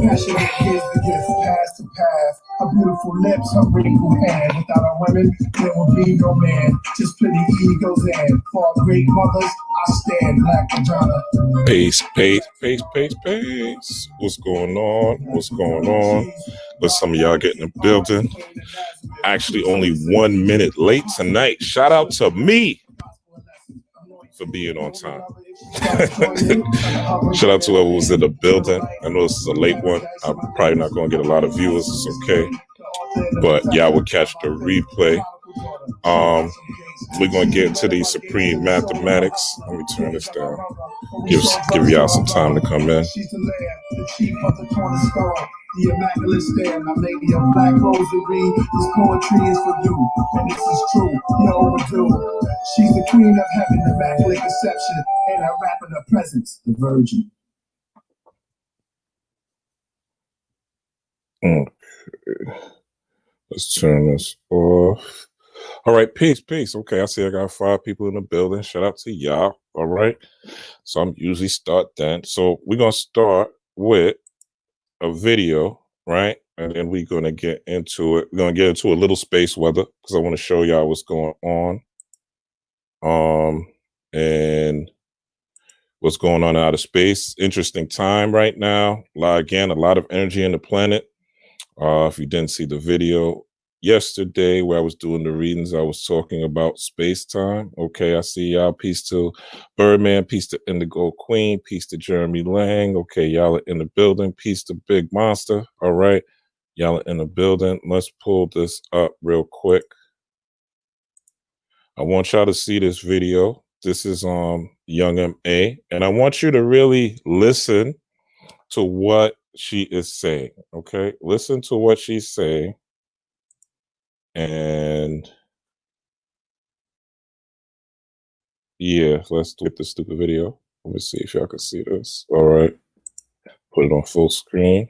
Passionate gives the gift, pass to pass. Her beautiful lips, her wrinkled hair. Without a women, there would be no man. Just plenty egos and for great mothers, I stand black vagina. Pace. What's going on? What's going on? But some of y'all get in the building. Actually, only 1 minute late tonight. Shout out to me for being on time. Shout out to whoever was in the building. I know this is a late one. I'm probably not going to get a lot of viewers. It's okay. But y'all will catch the replay. We're going to get into these supreme mathematics. Let me turn this down. Give y'all some time to come in. She's the lair, the chief of the cornerstone, the immaculate stare, my lady of black rosary. This poetry is for you, and this is true. You're overdue. She's the queen of heaven, immaculate conception, and her rap in her presence, the virgin. Okay. Let's turn this off. All right, peace. Okay, I see I got 5 people in the building. Shout out to y'all. All right. So I'm usually start then. So we're going to start with a video, right? And then we're going to get into it. We're going to get into a little space weather because I want to show y'all what's going on. And what's going on out of space. Interesting time right now. A lot of energy in the planet. If you didn't see the video yesterday where I was doing the readings, I was talking about space-time. Okay, I see y'all. Peace to Birdman. Peace to Indigo Queen. Peace to Jeremy Lang. Okay, y'all are in the building. Peace to Big Monster. All right, y'all are in the building. Let's pull this up real quick. I want y'all to see this video. This is Young M.A. And I want you to really listen to what she is saying. Okay, listen to what she's saying. And yeah, let's get the stupid video. Let me see if y'all can see this. All right, put it on full screen.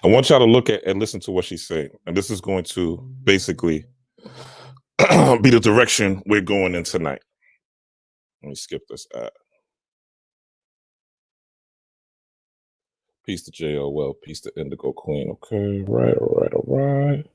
I want y'all to look at and listen to what she's saying. And this is going to basically be the direction we're going in tonight. Let me skip this ad. Peace to JOL, peace to Indigo Queen. Okay, all right.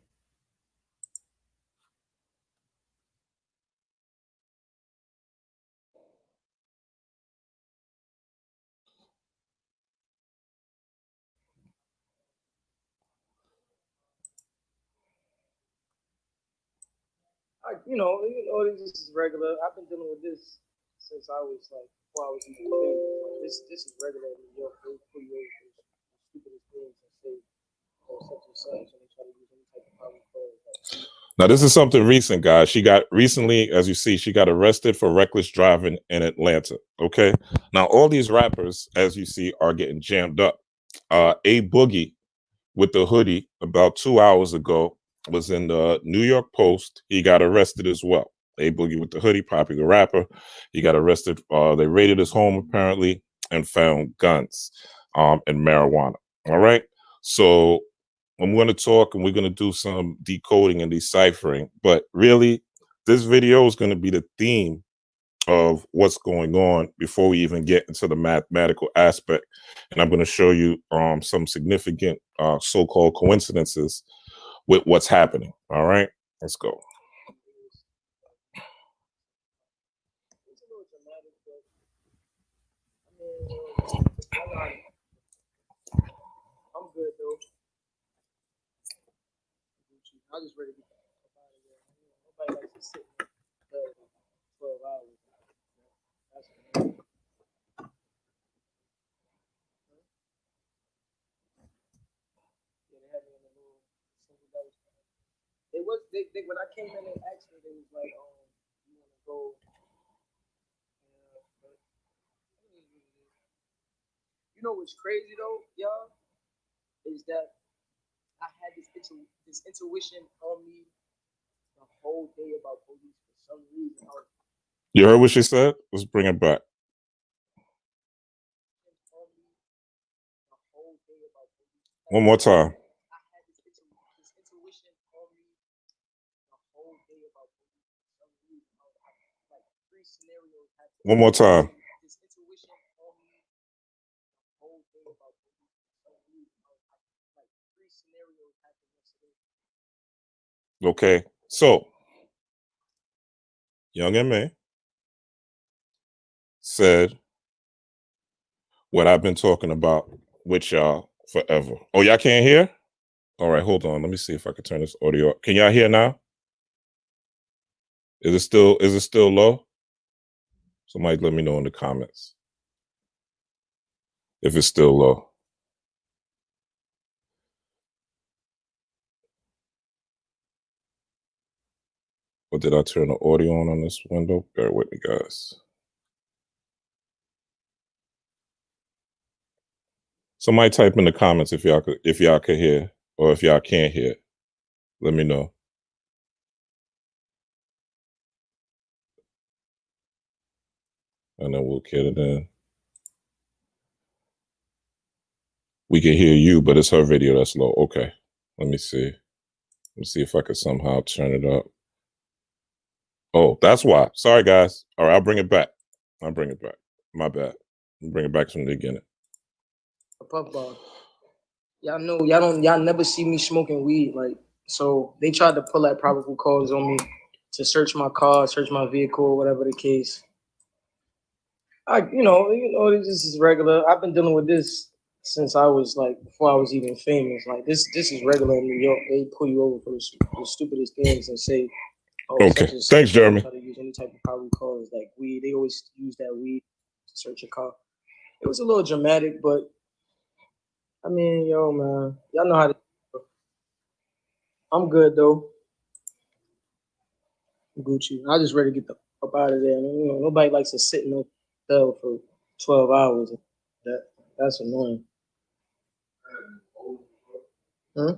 This is regular. I've been dealing with this since I was like, before I was even famous. This is regular in New York. They put you over stupidest things and say, such and such, and they try to use any type of common code. Now, this is something recent, guys. She got recently, as you see, she got arrested for reckless driving in Atlanta. Okay. Now, all these rappers, as you see, are getting jammed up. A Boogie with the hoodie about 2 hours ago was in the New York Post. He got arrested as well. A Boogie with the hoodie, popular rapper. He got arrested. They raided his home apparently and found guns and marijuana. All right. So I'm going to talk and we're going to do some decoding and deciphering. But really, this video is going to be the theme of what's going on before we even get into the mathematical aspect. And I'm going to show you some significant so-called coincidences with what's happening. All right, let's go. I'm good though. I just ready to get out of here. Nobody likes to sit there 12 hours. That's they when I came in and asked me, they was like, you want to go? But you know what's crazy though, y'all, is that I had this intuition on me the whole day about police for some reason. You heard what she said? Let's bring it back. One more time. One more time. scenarios happened yesterday. Okay, so Young M.A. said what I've been talking about with y'all forever. Oh, y'all can't hear? All right, hold on. Let me see if I can turn this audio up. Can y'all hear now? Is it still low? Somebody let me know in the comments if it's still low. Or did I turn the audio on this window? Bear with me, guys. Somebody type in the comments if y'all could hear, or if y'all can't hear. Let me know. And then we'll get it in. We can hear you, but it's her video that's low. Okay. Let me see. Let me see if I could somehow turn it up. Oh, that's why. Sorry, guys. All right, I'll bring it back. My bad. I'll bring it back from the beginning. A puff bar. Y'all know, y'all never see me smoking weed. Like, so they tried to pull that probable cause on me to search my car, search my vehicle, whatever the case. You know, this is regular. I've been dealing with this since I was like, before I was even famous. Like, this is regular in New York. They pull you over for the stupidest things and say, oh, okay. Thanks, Jeremy. Try to use any type of probable cause like weed. They always use that weed to search a car. It was a little dramatic, but I mean, yo, man, y'all know how to. I'm good though. Gucci. I just ready to get the up out of there. I mean, you know, nobody likes to sit in a hotel for 12 hours. That's annoying. Huh?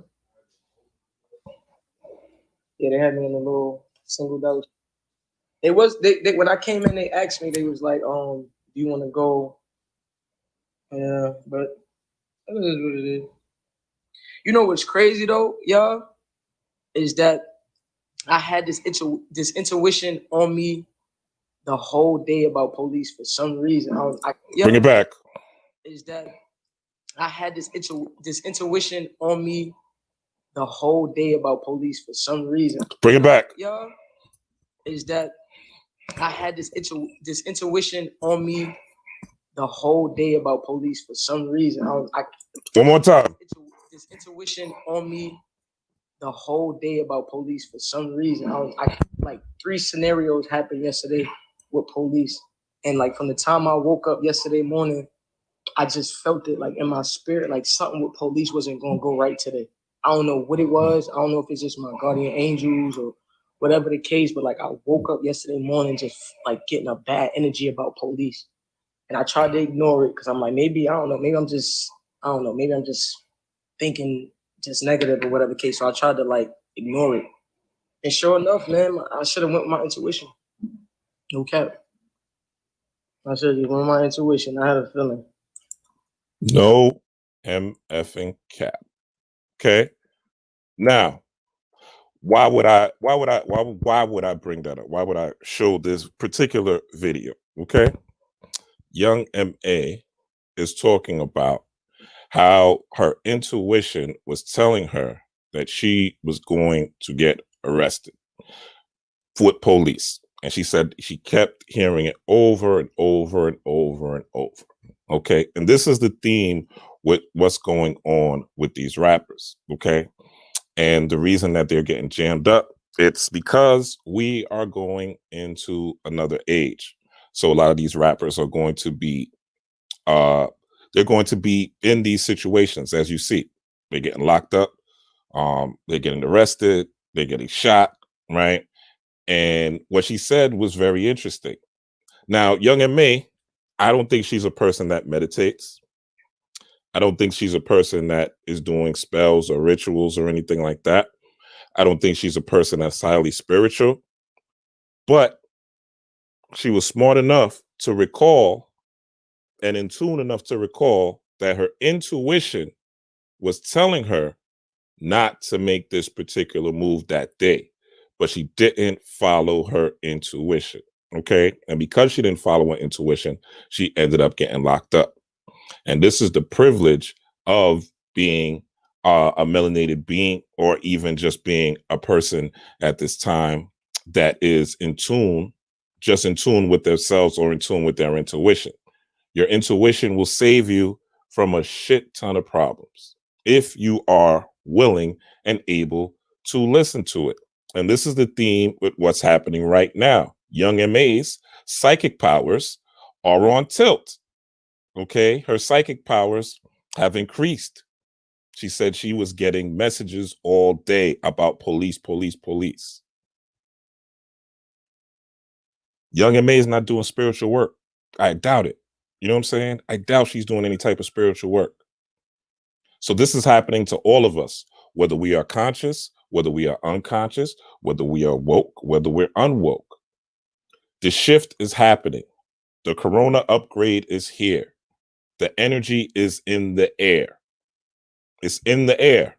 Yeah, they had me in a little single dose. It was they when I came in, they asked me. They was like, do you want to go? Yeah, but it is what it is. You know what's crazy though, y'all, is that I had this intuition on me the whole day about police for some reason. Bring it back. Is that I had this intuition on me the whole day about police for some reason. Bring it back. Y'all, is that I had this intuition on me the whole day about police for some reason. One more time. This intuition on me the whole day about police for some reason. Like 3 scenarios happened yesterday with police, and like from the time I woke up yesterday morning, I just felt it like in my spirit, like something with police wasn't gonna go right today. I don't know what it was. I don't know if it's just my guardian angels or whatever the case, but like I woke up yesterday morning just like getting a bad energy about police. And I tried to ignore it because I'm like, maybe, I don't know, maybe I'm just thinking just negative or whatever the case. So I tried to like ignore it. And sure enough, man, I should have went with my intuition. No cap. I should have just went with my intuition. I had a feeling. No MFing cap. Okay. Now, why would I bring that up? Why would I show this particular video? Okay. Young MA is talking about how her intuition was telling her that she was going to get arrested with police. And she said she kept hearing it over and over and over and over. Okay. And this is the theme with what's going on with these rappers. Okay. And the reason that they're getting jammed up, it's because we are going into another age. So a lot of these rappers are going to be they're going to be in these situations. As you see, they're getting locked up, they're getting arrested, they're getting shot, right? And what she said was very interesting. Now, Young M.A., I don't think she's a person that meditates. I don't think she's a person that is doing spells or rituals or anything like that. I don't think she's a person that's highly spiritual. But she was smart enough to recall and in tune enough to recall that her intuition was telling her not to make this particular move that day, but she didn't follow her intuition. Okay. And because she didn't follow her intuition, she ended up getting locked up. And this is the privilege of being a melanated being, or even just being a person at this time that is in tune, just in tune with themselves or in tune with their intuition. Your intuition will save you from a shit ton of problems if you are willing and able to listen to it. And this is the theme with what's happening right now. Young MA's psychic powers are on tilt. Okay. Her psychic powers have increased. She said she was getting messages all day about police, police, police. Young M.A. is not doing spiritual work. I doubt it. You know what I'm saying? I doubt she's doing any type of spiritual work. So this is happening to all of us, whether we are conscious, whether we are unconscious, whether we are woke, whether we're unwoke. The shift is happening. The corona upgrade is here. The energy is in the air. It's in the air.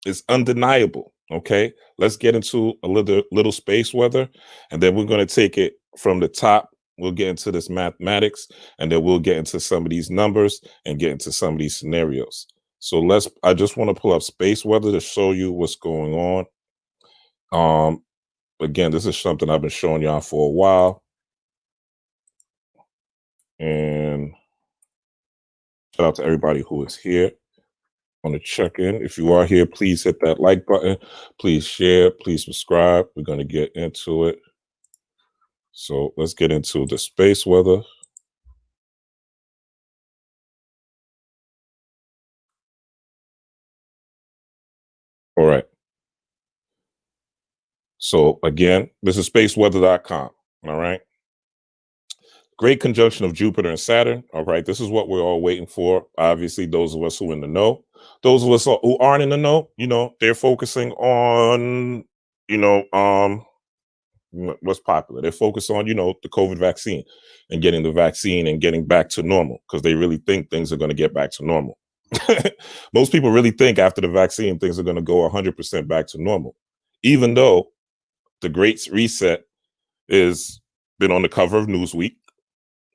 It's undeniable. Okay, let's get into a little space weather, and then we're going to take it from the top. We'll get into this mathematics, and then we'll get into some of these numbers and get into some of these scenarios. So I just want to pull up space weather to show you what's going on. Again, this is something I've been showing y'all for a while. And shout out to everybody who is here. Want to check in. If you are here, please hit that like button. Please share. Please subscribe. We're going to get into it. So let's get into the space weather. All right. So again, this is spaceweather.com. All right. Great conjunction of Jupiter and Saturn. All right. This is what we're all waiting for. Obviously, those of us who are in the know, those of us who aren't in the know, they're focusing on, what's popular. They're focused on, the COVID vaccine and getting the vaccine and getting back to normal, because they really think things are going to get back to normal. Most people really think after the vaccine, things are going to go 100% back to normal, even though the Great Reset has been on the cover of Newsweek.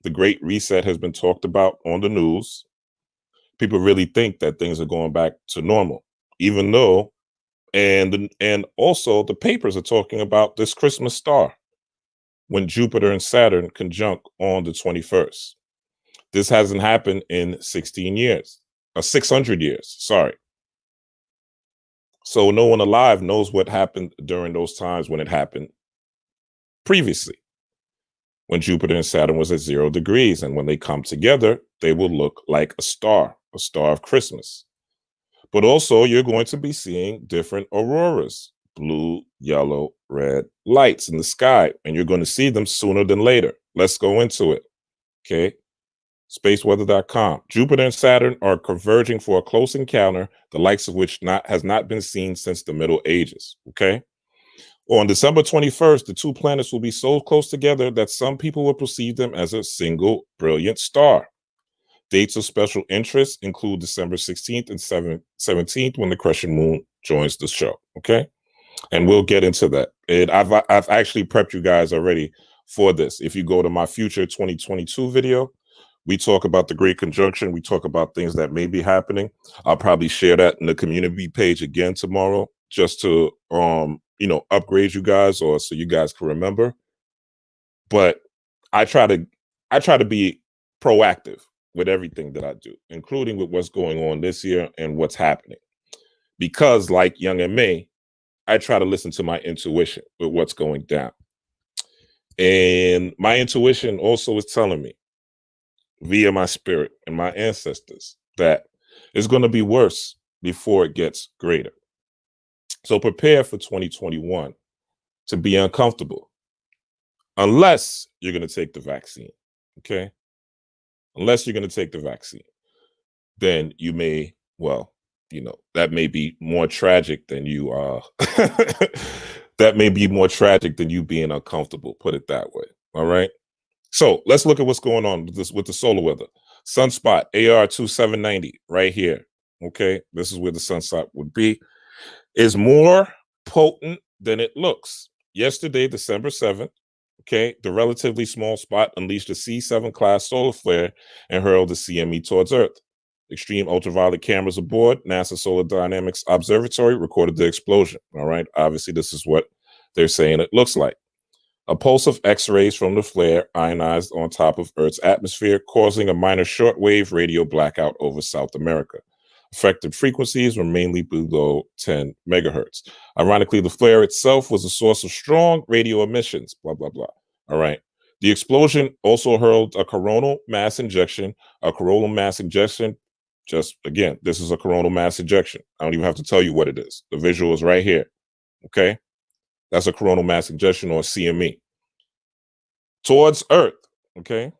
The Great Reset has been talked about on the news. People really think that things are going back to normal, even though, and also the papers are talking about this Christmas star when Jupiter and Saturn conjunct on the 21st. This hasn't happened in 16 years, 600 years, sorry. So no one alive knows what happened during those times when it happened previously, when Jupiter and Saturn was at 0 degrees. And when they come together, they will look like a star of Christmas. But also, you're going to be seeing different auroras, blue, yellow, red lights in the sky, and you're going to see them sooner than later. Let's go into it. Okay. Spaceweather.com. Jupiter and Saturn are converging for a close encounter, the likes of which has not been seen since the Middle Ages. Okay. On December 21st, the two planets will be so close together that some people will perceive them as a single brilliant star. Dates of special interest include December 16th and 17th, when the crescent moon joins the show. Okay. And we'll get into that. And I've actually prepped you guys already for this. If you go to my future 2022 video, we talk about the Great Conjunction. We talk about things that may be happening. I'll probably share that in the community page again tomorrow, just to upgrade you guys, or so you guys can remember. But I try to be proactive with everything that I do, including with what's going on this year and what's happening. Because like Young M.A., I try to listen to my intuition with what's going down. And my intuition also is telling me, via my spirit and my ancestors, that it's going to be worse before it gets greater. So prepare for 2021 to be uncomfortable, unless you're going to take the vaccine. Okay. Unless you're going to take the vaccine, then you may, that may be more tragic than you that may be more tragic than you being uncomfortable, put it that way. All right. So let's look at what's going on with the solar weather. Sunspot AR 2790 right here. Okay. This is where the sunspot would be. Is more potent than it looks. Yesterday, December 7th, okay, the relatively small spot unleashed a C7 class solar flare and hurled the CME towards Earth. Extreme ultraviolet cameras aboard NASA Solar Dynamics Observatory recorded the explosion. All right. Obviously, this is what they're saying it looks like. A pulse of X-rays from the flare ionized on top of Earth's atmosphere, causing a minor shortwave radio blackout over South America. Affected frequencies were mainly below 10 megahertz. Ironically, the flare itself was a source of strong radio emissions, blah, blah, blah. All right. The explosion also hurled a coronal mass injection. A coronal mass injection, just again, this is a coronal mass ejection. I don't even have to tell you what it is. The visual is right here. Okay. That's a coronal mass ejection, or CME, towards Earth. Okay.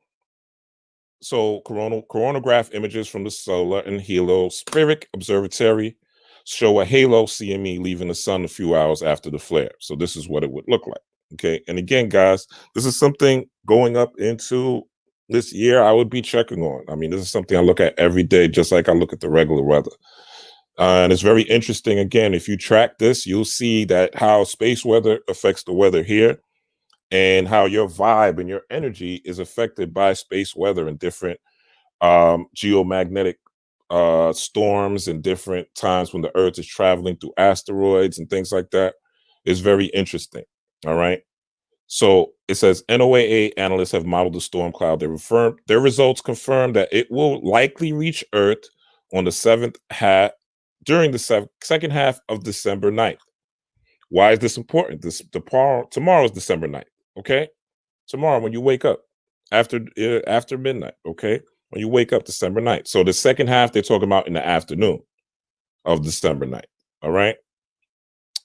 So coronagraph images from the Solar and Heliospheric Observatory show a halo CME leaving the sun a few hours after the flare. So this is what it would look like. Okay. And again, guys, this is something going up into this year I would be checking on. I mean, this is something I look at every day, just like I look at the regular weather. And it's very interesting. Again, if you track this, you'll see that how space weather affects the weather here, and how your vibe and your energy is affected by space weather and different geomagnetic storms and different times when the Earth is traveling through asteroids and things like that. Is very interesting. All right. So it says NOAA analysts have modeled the storm cloud. Their results confirm that it will likely reach Earth on the during the second half of December 9th. Why is this important? Tomorrow is December 9th. Okay. Tomorrow, when you wake up after midnight. Okay. When you wake up December 9th. So the second half, they're talking about in the afternoon of December 9th. All right.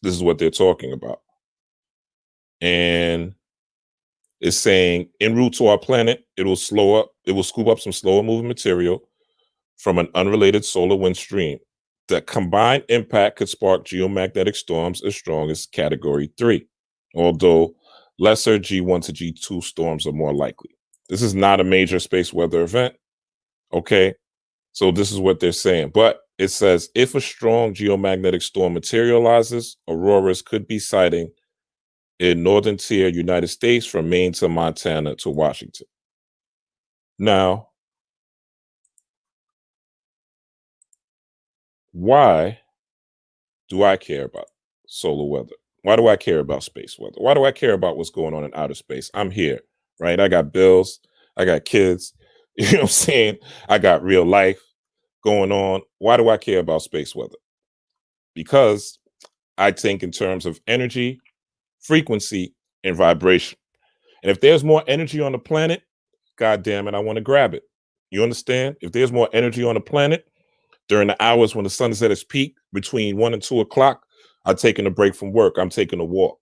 This is what they're talking about. And it's saying en route to our planet, it will scoop up some slower moving material from an unrelated solar wind stream. The combined impact could spark geomagnetic storms as strong as Category 3, although lesser G1 to G2 storms are more likely. This is not a major space weather event. Okay. So this is what they're saying. But it says if a strong geomagnetic storm materializes, auroras could be sighting in northern tier United States from Maine to Montana to Washington. Now, why do I care about solar weather? Why do I care about space weather? Why do I care about what's going on in outer space? I'm here, right? I got bills. I got kids. You know what I'm saying? I got real life going on. Why do I care about space weather? Because I think in terms of energy, frequency, and vibration. And if there's more energy on the planet, God damn it, I want to grab it. You understand? If there's more energy on the planet during the hours when the sun is at its peak between 1 and 2 o'clock, I'm taking a break from work. I'm taking a walk.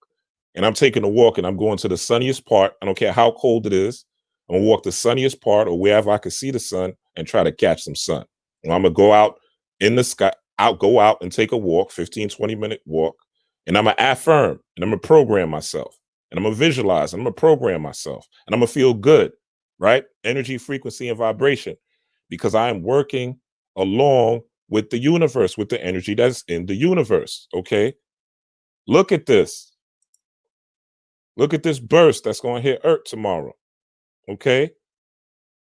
And I'm taking a walk and I'm going to the sunniest part. I don't care how cold it is. I'm going to walk the sunniest part or wherever I can see the sun and try to catch some sun. And I'm going to go out in the sky, go out and take a walk, 15, 20-minute walk. And I'm going to affirm and I'm going to program myself. And I'm going to visualize. And I'm going to program myself. And I'm going to feel good, right? Energy, frequency, and vibration. Because I am working along with the universe, with the energy that's in the universe. Okay. Look at this. Look at this burst that's going to hit Earth tomorrow. Okay.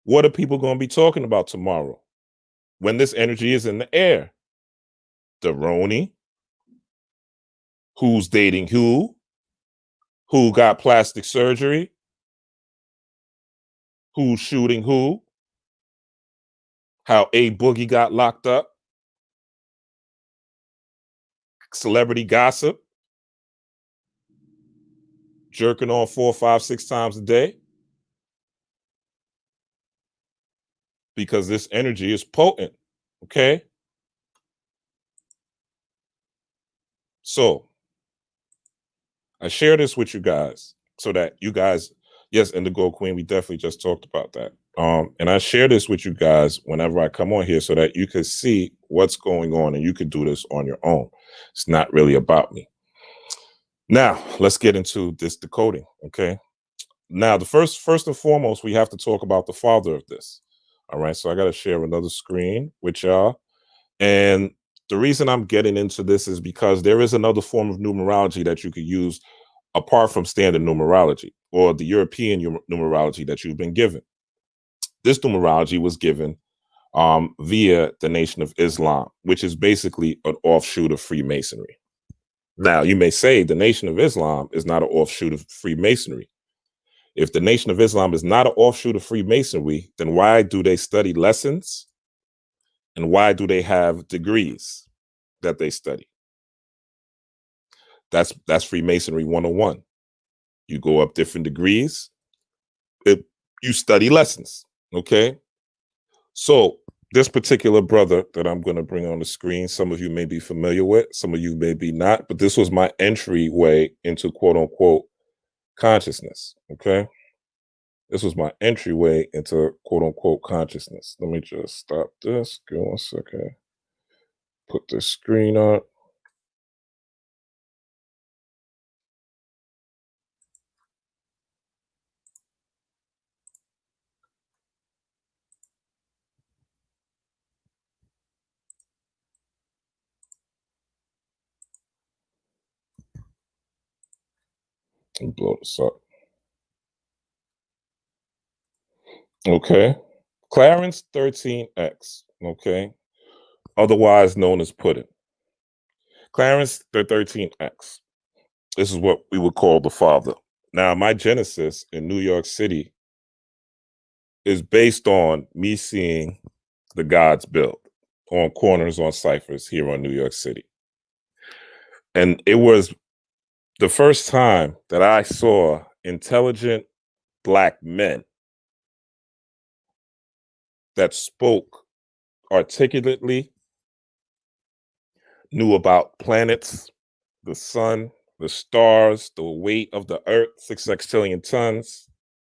What are people going to be talking about tomorrow when this energy is in the air? The Roni, who's dating who got plastic surgery, who's shooting who, how A Boogie got locked up, celebrity gossip, jerking on 4, 5, 6 times a day. Because this energy is potent. Okay. So I share this with you guys so that you guys, yes, Indigo Queen, we definitely just talked about that. And I share this with you guys whenever I come on here so that you can see what's going on and you can do this on your own. It's not really about me. Now, let's get into this decoding. Okay. Now, the first and foremost, we have to talk about the father of this. All right. So I got to share another screen with y'all. And the reason I'm getting into this is because there is another form of numerology that you could use apart from standard numerology or the European numerology that you've been given. This numerology was given via the Nation of Islam, which is basically an offshoot of Freemasonry. Now, you may say the Nation of Islam is not an offshoot of Freemasonry. If the Nation of Islam is not an offshoot of Freemasonry, then why do they study lessons? And why do they have degrees that they study? That's Freemasonry 101. You go up different degrees, you study lessons, okay? So this particular brother that I'm going to bring on the screen, some of you may be familiar with, some of you may be not, but this was my entryway into quote unquote consciousness, okay? This was my entryway into quote unquote consciousness. Let me just stop this. Give me 1 second. Put the screen up. And blow this up. Okay. Clarence 13X, okay, otherwise known as Pudding. Clarence the 13X. This is what we would call the father. Now, my genesis in New York City is based on me seeing the gods build on corners, on ciphers here on New York City. And it was the first time that I saw intelligent Black men that spoke articulately, knew about planets, the sun, the stars, the weight of the earth, 6 sextillion tons,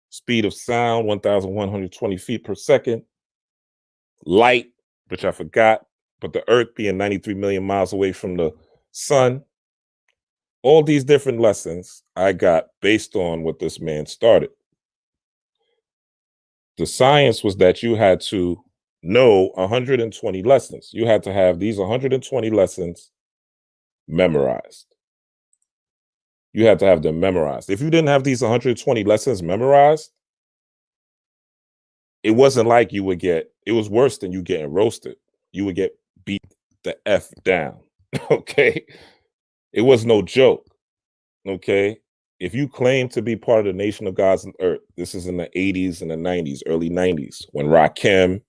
speed of sound, 1,120 feet per second, light, which I forgot, but the earth being 93 million miles away from the sun. All these different lessons I got based on what this man started. The science was that you had to know 120 lessons. You had to have these 120 lessons memorized. You had to have them memorized. If you didn't have these 120 lessons memorized, it wasn't like you would get, it was worse than you getting roasted. You would get beat the F down, okay? It was no joke, okay? If you claim to be part of the nation of gods and earth, this is in the 80s and the 90s, early 90s, when Rakim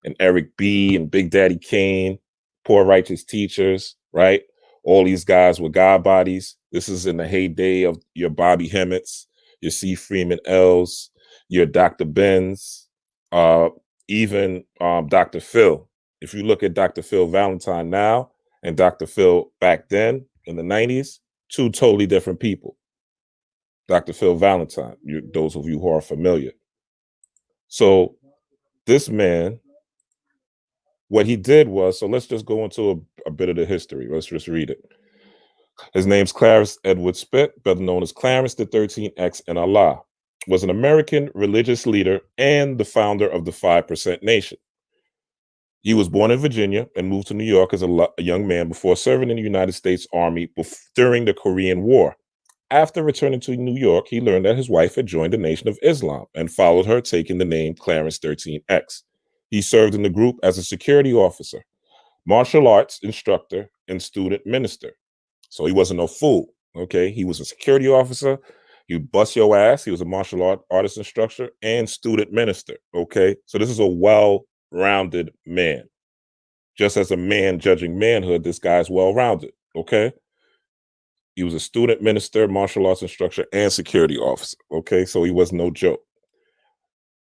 and Eric B and Big Daddy Kane, Poor Righteous Teachers, right? All these guys with God bodies. This is in the heyday of your Bobby Hemmett's, your C. Freeman L's, your Dr. Benz, even Dr. Phil. If you look at Dr. Phil Valentine now and Dr. Phil back then in the 90s, two totally different people. Dr. Phil Valentine, those of you who are familiar. So this man, what he did was, so let's just go into a bit of the history. Let's just read it. His name's Clarence Edward Spit, better known as Clarence the 13X in Allah, was an American religious leader and the founder of the 5% Nation. He was born in Virginia and moved to New York as a young man before serving in the United States Army during the Korean War. After returning to New York, he learned that his wife had joined the Nation of Islam and followed her, taking the name Clarence 13X. He served in the group as a security officer, martial arts instructor, and student minister. So he wasn't no fool, okay? He was a security officer. You bust your ass. He was a martial artist instructor and student minister, okay? So this is a well-rounded man. Just as a man judging manhood, this guy's well-rounded, okay? He was a student minister, martial arts instructor, and security officer. Okay, so he was no joke.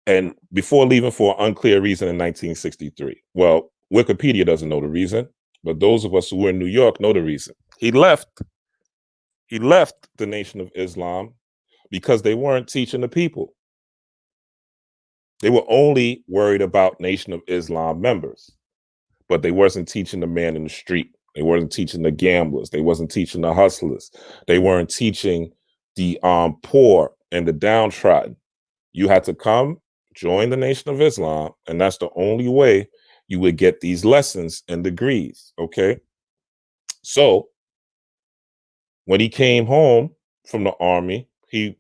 And before leaving for an unclear reason in 1963. Well, Wikipedia doesn't know the reason, but those of us who were in New York know the reason. He left the Nation of Islam because they weren't teaching the people. They were only worried about Nation of Islam members, but they wasn't teaching the man in the street. They weren't teaching the gamblers. They wasn't teaching the hustlers. They weren't teaching the poor and the downtrodden. You had to come, join the Nation of Islam, and that's the only way you would get these lessons and degrees, okay? So when he came home from the army, his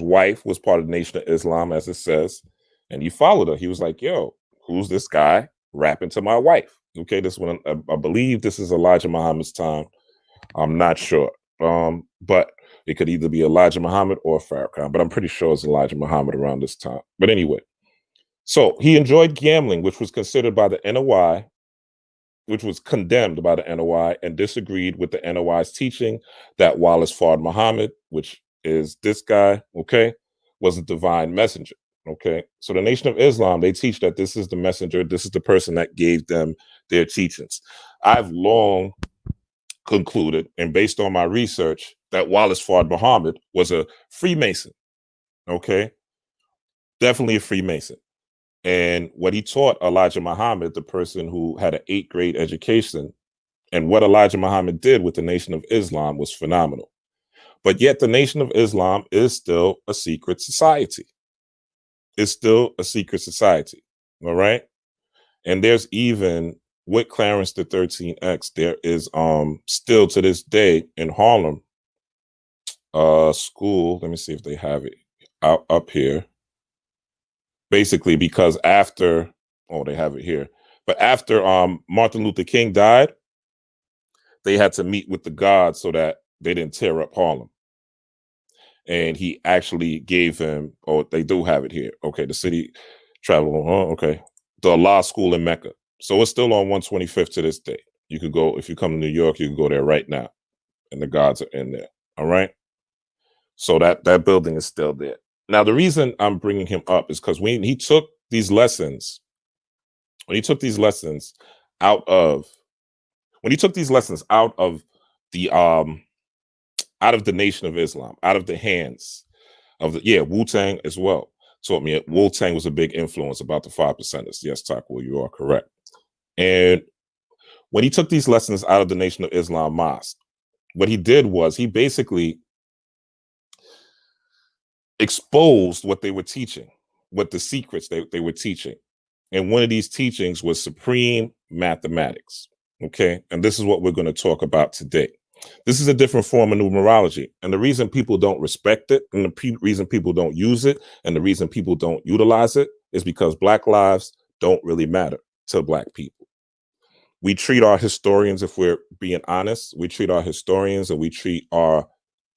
wife was part of the Nation of Islam, as it says, and he followed her. He was like, yo, who's this guy rapping to my wife? Okay, this one, I believe this is Elijah Muhammad's time. I'm not sure. But it could either be Elijah Muhammad or Farrakhan, but I'm pretty sure it's Elijah Muhammad around this time. But anyway, so he enjoyed gambling, which was considered by the NOI, which was condemned by the NOI, and disagreed with the NOI's teaching that Wallace Fard Muhammad, which is this guy, okay, was a divine messenger. Okay, so the Nation of Islam, they teach that this is the messenger, this is the person that gave them their teachings. I've long concluded, and based on my research, that Wallace Fard Muhammad was a Freemason. Okay, definitely a Freemason. And what he taught Elijah Muhammad, the person who had an 8th grade education, and what Elijah Muhammad did with the Nation of Islam was phenomenal. But yet the Nation of Islam is still a secret society. It's still a secret society. All right. And there's even with Clarence the 13X, there is still to this day in Harlem school. Let me see if they have it up here. Basically, because after, oh, they have it here. But after Martin Luther King died, they had to meet with the gods so that they didn't tear up Harlem. And he actually gave him, oh, they do have it here. Okay, the city travel, okay. The law school in Mecca. So it's still on 125th to this day. You could go, if you come to New York, you can go there right now. And the gods are in there. All right. So that building is still there. Now, the reason I'm bringing him up is because when he took these lessons, out of the out of the Nation of Islam, out of the hands of the Wu-Tang as well. Taught me Wu-Tang was a big influence about the 5%ers. Yes, Taco, you are correct. And when he took these lessons out of the Nation of Islam mosque, what he did was he basically exposed what they were teaching, what the secrets they were teaching. And one of these teachings was supreme mathematics. Okay. And this is what we're going to talk about today. This is a different form of numerology. And the reason people don't respect it, and the reason people don't use it, and the reason people don't utilize it is because Black lives don't really matter to Black people. We treat our historians, if we're being honest, we treat our historians and we treat the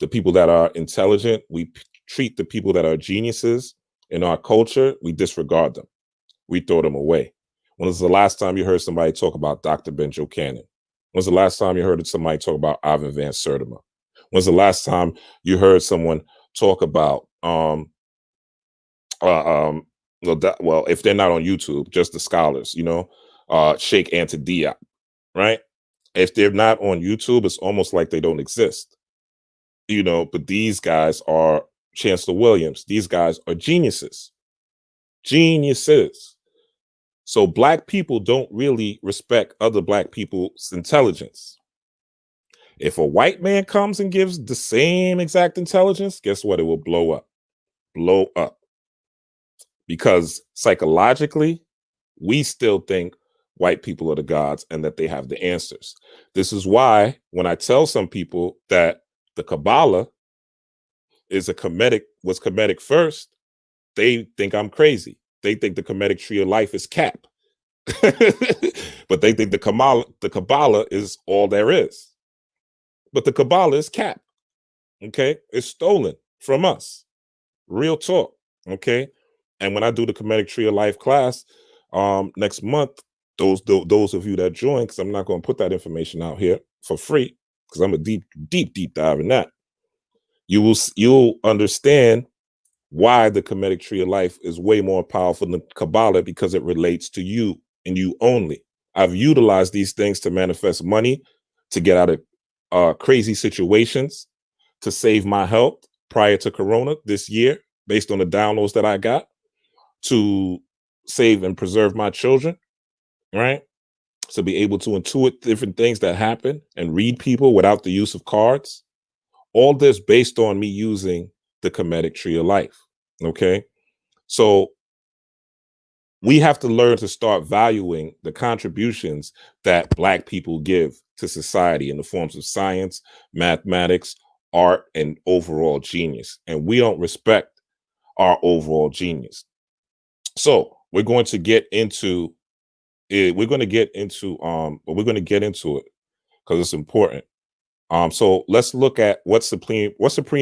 people that are intelligent, we treat the people that are geniuses in our culture, we disregard them. We throw them away. When was the last time you heard somebody talk about Dr. Benjo Cannon? When's the last time you heard somebody talk about Ivan Van Sertima? When's the last time you heard someone talk about, well, if they're not on YouTube, just the scholars, Sheikh Anta Diop, right? If they're not on YouTube, it's almost like they don't exist, but these guys are Chancellor Williams. These guys are geniuses. So Black people don't really respect other Black people's intelligence. If a white man comes and gives the same exact intelligence, guess what? It will blow up. Because psychologically, we still think white people are the gods and that they have the answers. This is why when I tell some people that the Kabbalah was Kemetic first, they think I'm crazy. They think the Kemetic tree of life is Cap. But they think the Kabbalah is all there is. But the Kabbalah is Cap. Okay? It's stolen from us. Real talk. Okay? And when I do the Kemetic tree of life class next month, those of you that join, because I'm not going to put that information out here for free, because I'm a deep dive in that. You'll understand why the Kemetic tree of life is way more powerful than Kabbalah, because it relates to you and you only. I've utilized these things to manifest money, to get out of crazy situations, to save my health prior to Corona this year, based on the downloads that I got, to save and preserve my children, right? To be able to intuit different things that happen and read people without the use of cards. All this based on me using the Kemetic tree of life. Okay. So we have to learn to start valuing the contributions that Black people give to society in the forms of science, mathematics, art, and overall genius. And we don't respect our overall genius. So we're going to get into it. We're going to get into but we're going to get into it because it's important. So let's look at what supreme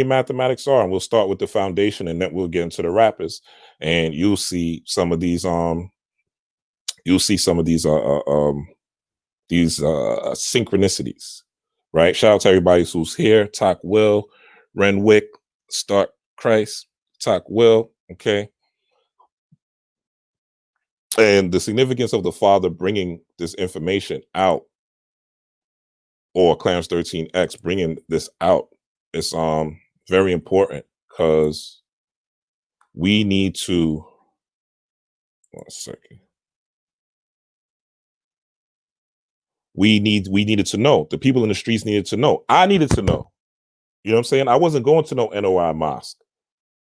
mathematics are, and we'll start with the foundation, and then we'll get into the rappers, and you'll see some of these synchronicities, right? Shout out to everybody who's here. Talk Will, Renwick, Stark Christ, Talk Will, okay. And the significance of the father bringing this information out, or Clarence 13X bringing this out, is very important, because we need to, 1 second. We needed to know. The people in the streets needed to know. I needed to know. You know what I'm saying? I wasn't going to no NOI mosque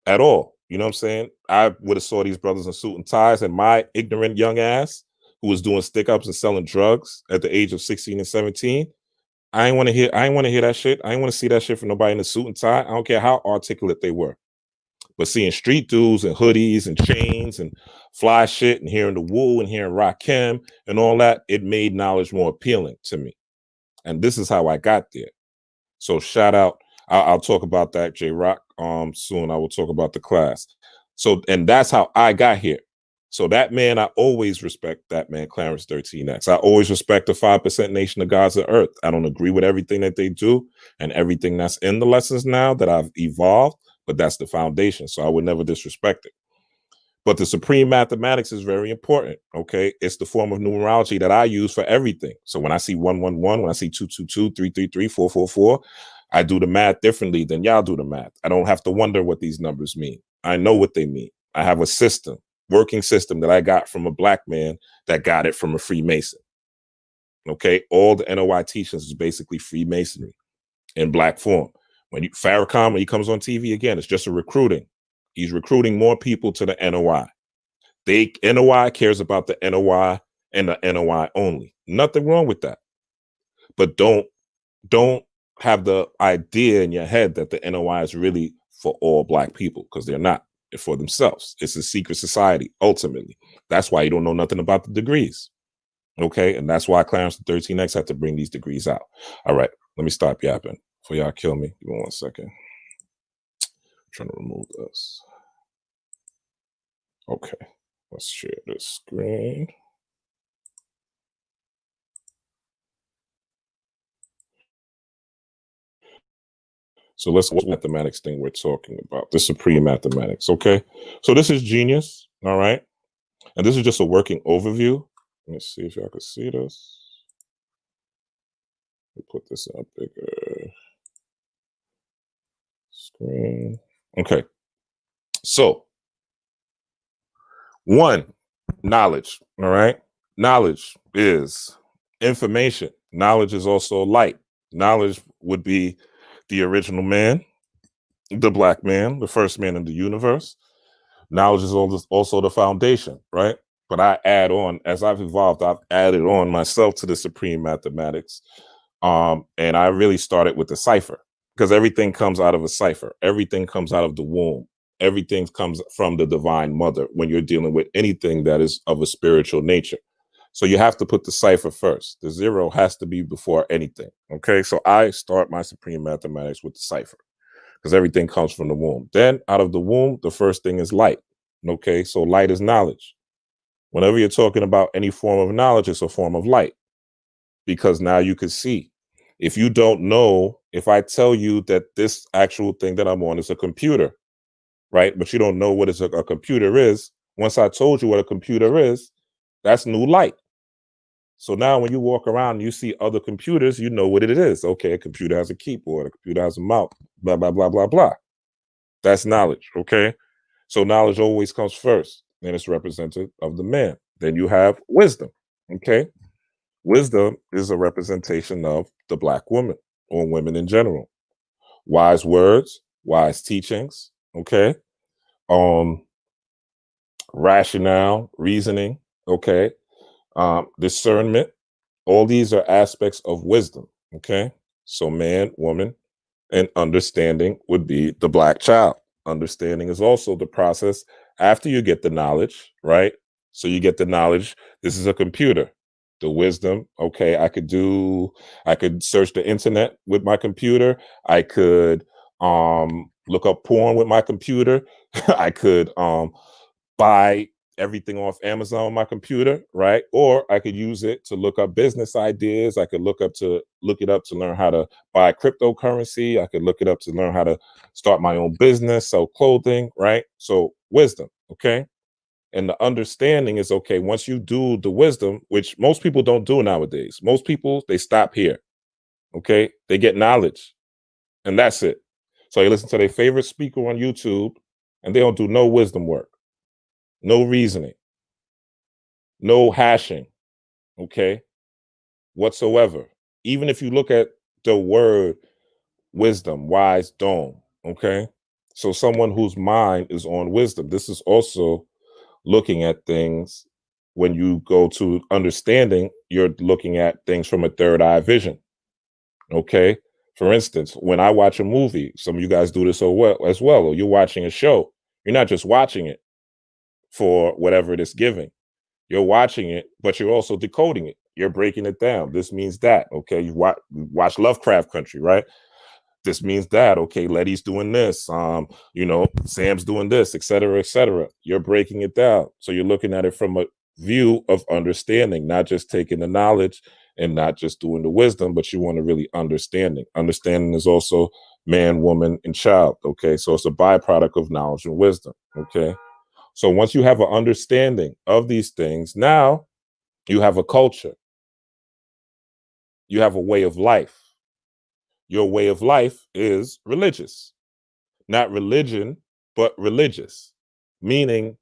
at all. You know what I'm saying? I would have saw these brothers in suit and ties, and my ignorant young ass who was doing stick-ups and selling drugs at the age of 16 and 17. I ain't want to hear that shit. I ain't want to see that shit from nobody in a suit and tie. I don't care how articulate they were. But seeing street dudes and hoodies and chains and fly shit, and hearing the Woo and hearing Rakim and all that, it made knowledge more appealing to me. And this is how I got there. So shout out. I'll talk about that, J Rock. Soon I will talk about the class. So, and that's how I got here. So that man, I always respect that man, Clarence 13X. I always respect the 5% Nation of Gods of Earth. I don't agree with everything that they do and everything that's in the lessons now that I've evolved, but that's the foundation. So I would never disrespect it. But the supreme mathematics is very important, okay? It's the form of numerology that I use for everything. So when I see 111, when I see 222, 333, 444, I do the math differently than y'all do the math. I don't have to wonder what these numbers mean. I know what they mean. I have a system, working system, that I got from a black man that got it from a Freemason. Okay, all the NOI teachings is basically Freemasonry in black form. When Farrakhan, when he comes on TV again, it's just a recruiting. He's recruiting more people to the NOI. NOI cares about the NOI and the NOI only. Nothing wrong with that. But don't have the idea in your head that the NOI is really for all black people, because they're not. They're for themselves. It's a secret society, ultimately. That's why you don't know nothing about the degrees. Okay, and that's why Clarence 13X had to bring these degrees out. All right, let me stop yapping before y'all kill me. Give me 1 second. I'm trying to remove this. Okay, let's share this screen. So let's watch the mathematics thing we're talking about, the supreme mathematics, okay? So this is genius, all right? And this is just a working overview. Let me see if y'all can see this. Let me put this up bigger. Screen. Okay. So, 1, knowledge, all right? Knowledge is information. Knowledge is also light. Knowledge would be the original man, the black man, the first man in the universe. Knowledge is also the foundation, right? But I add on, as I've evolved, I've added on myself to the supreme mathematics. And I really started with the cipher, because everything comes out of a cipher. Everything comes out of the womb. Everything comes from the divine mother when you're dealing with anything that is of a spiritual nature. So you have to put the cipher first. The 0 has to be before anything. Okay, so I start my supreme mathematics with the cipher, because everything comes from the womb. Then out of the womb, the first thing is light. Okay, so light is knowledge. Whenever you're talking about any form of knowledge, it's a form of light, because now you can see. If you don't know, if I tell you that this actual thing that I'm on is a computer, right? But you don't know what a computer is. Once I told you what a computer is, that's new light. So now when you walk around and you see other computers, you know what it is. Okay, a computer has a keyboard, a computer has a mouse, blah, blah, blah, blah, blah. That's knowledge, okay? So knowledge always comes first, and it's representative of the man. Then you have wisdom, okay? Wisdom is a representation of the black woman, or women in general. Wise words, wise teachings, okay? Rationale, reasoning, okay? Discernment. All these are aspects of wisdom, okay? So man, woman, and understanding would be the black child. Understanding is also the process after you get the knowledge, right? So you get the knowledge. This is a computer. The wisdom. Okay, I could search the internet with my computer. I could look up porn with my computer. I could buy everything off Amazon on my computer, right? Or I could use it to look up business ideas. I could look it up to learn how to buy cryptocurrency. I could look it up to learn how to start my own business, sell clothing, right? So wisdom, okay? And the understanding is okay, once you do the wisdom, which most people don't do nowadays. Most people, they stop here. Okay? They get knowledge and that's it. So they listen to their favorite speaker on YouTube and they don't do no wisdom work, no reasoning, no hashing, okay, whatsoever. Even if you look at the word wisdom, wise dome, okay? So someone whose mind is on wisdom, this is also looking at things. When you go to understanding, you're looking at things from a third eye vision, okay? For instance, when I watch a movie, some of you guys do this as well, or you're watching a show, you're not just watching it for whatever it is giving. You're watching it, but you're also decoding it. You're breaking it down. This means that. Okay, you watch Lovecraft Country, right? This means that. Okay, Letty's doing this. Sam's doing this, et cetera, et cetera. You're breaking it down. So you're looking at it from a view of understanding, not just taking the knowledge and not just doing the wisdom, but you want to really understanding. Understanding is also man, woman, and child. Okay, so it's a byproduct of knowledge and wisdom. Okay. So once you have an understanding of these things, now you have a culture. You have a way of life. Your way of life is religious, not religion, but religious, meaning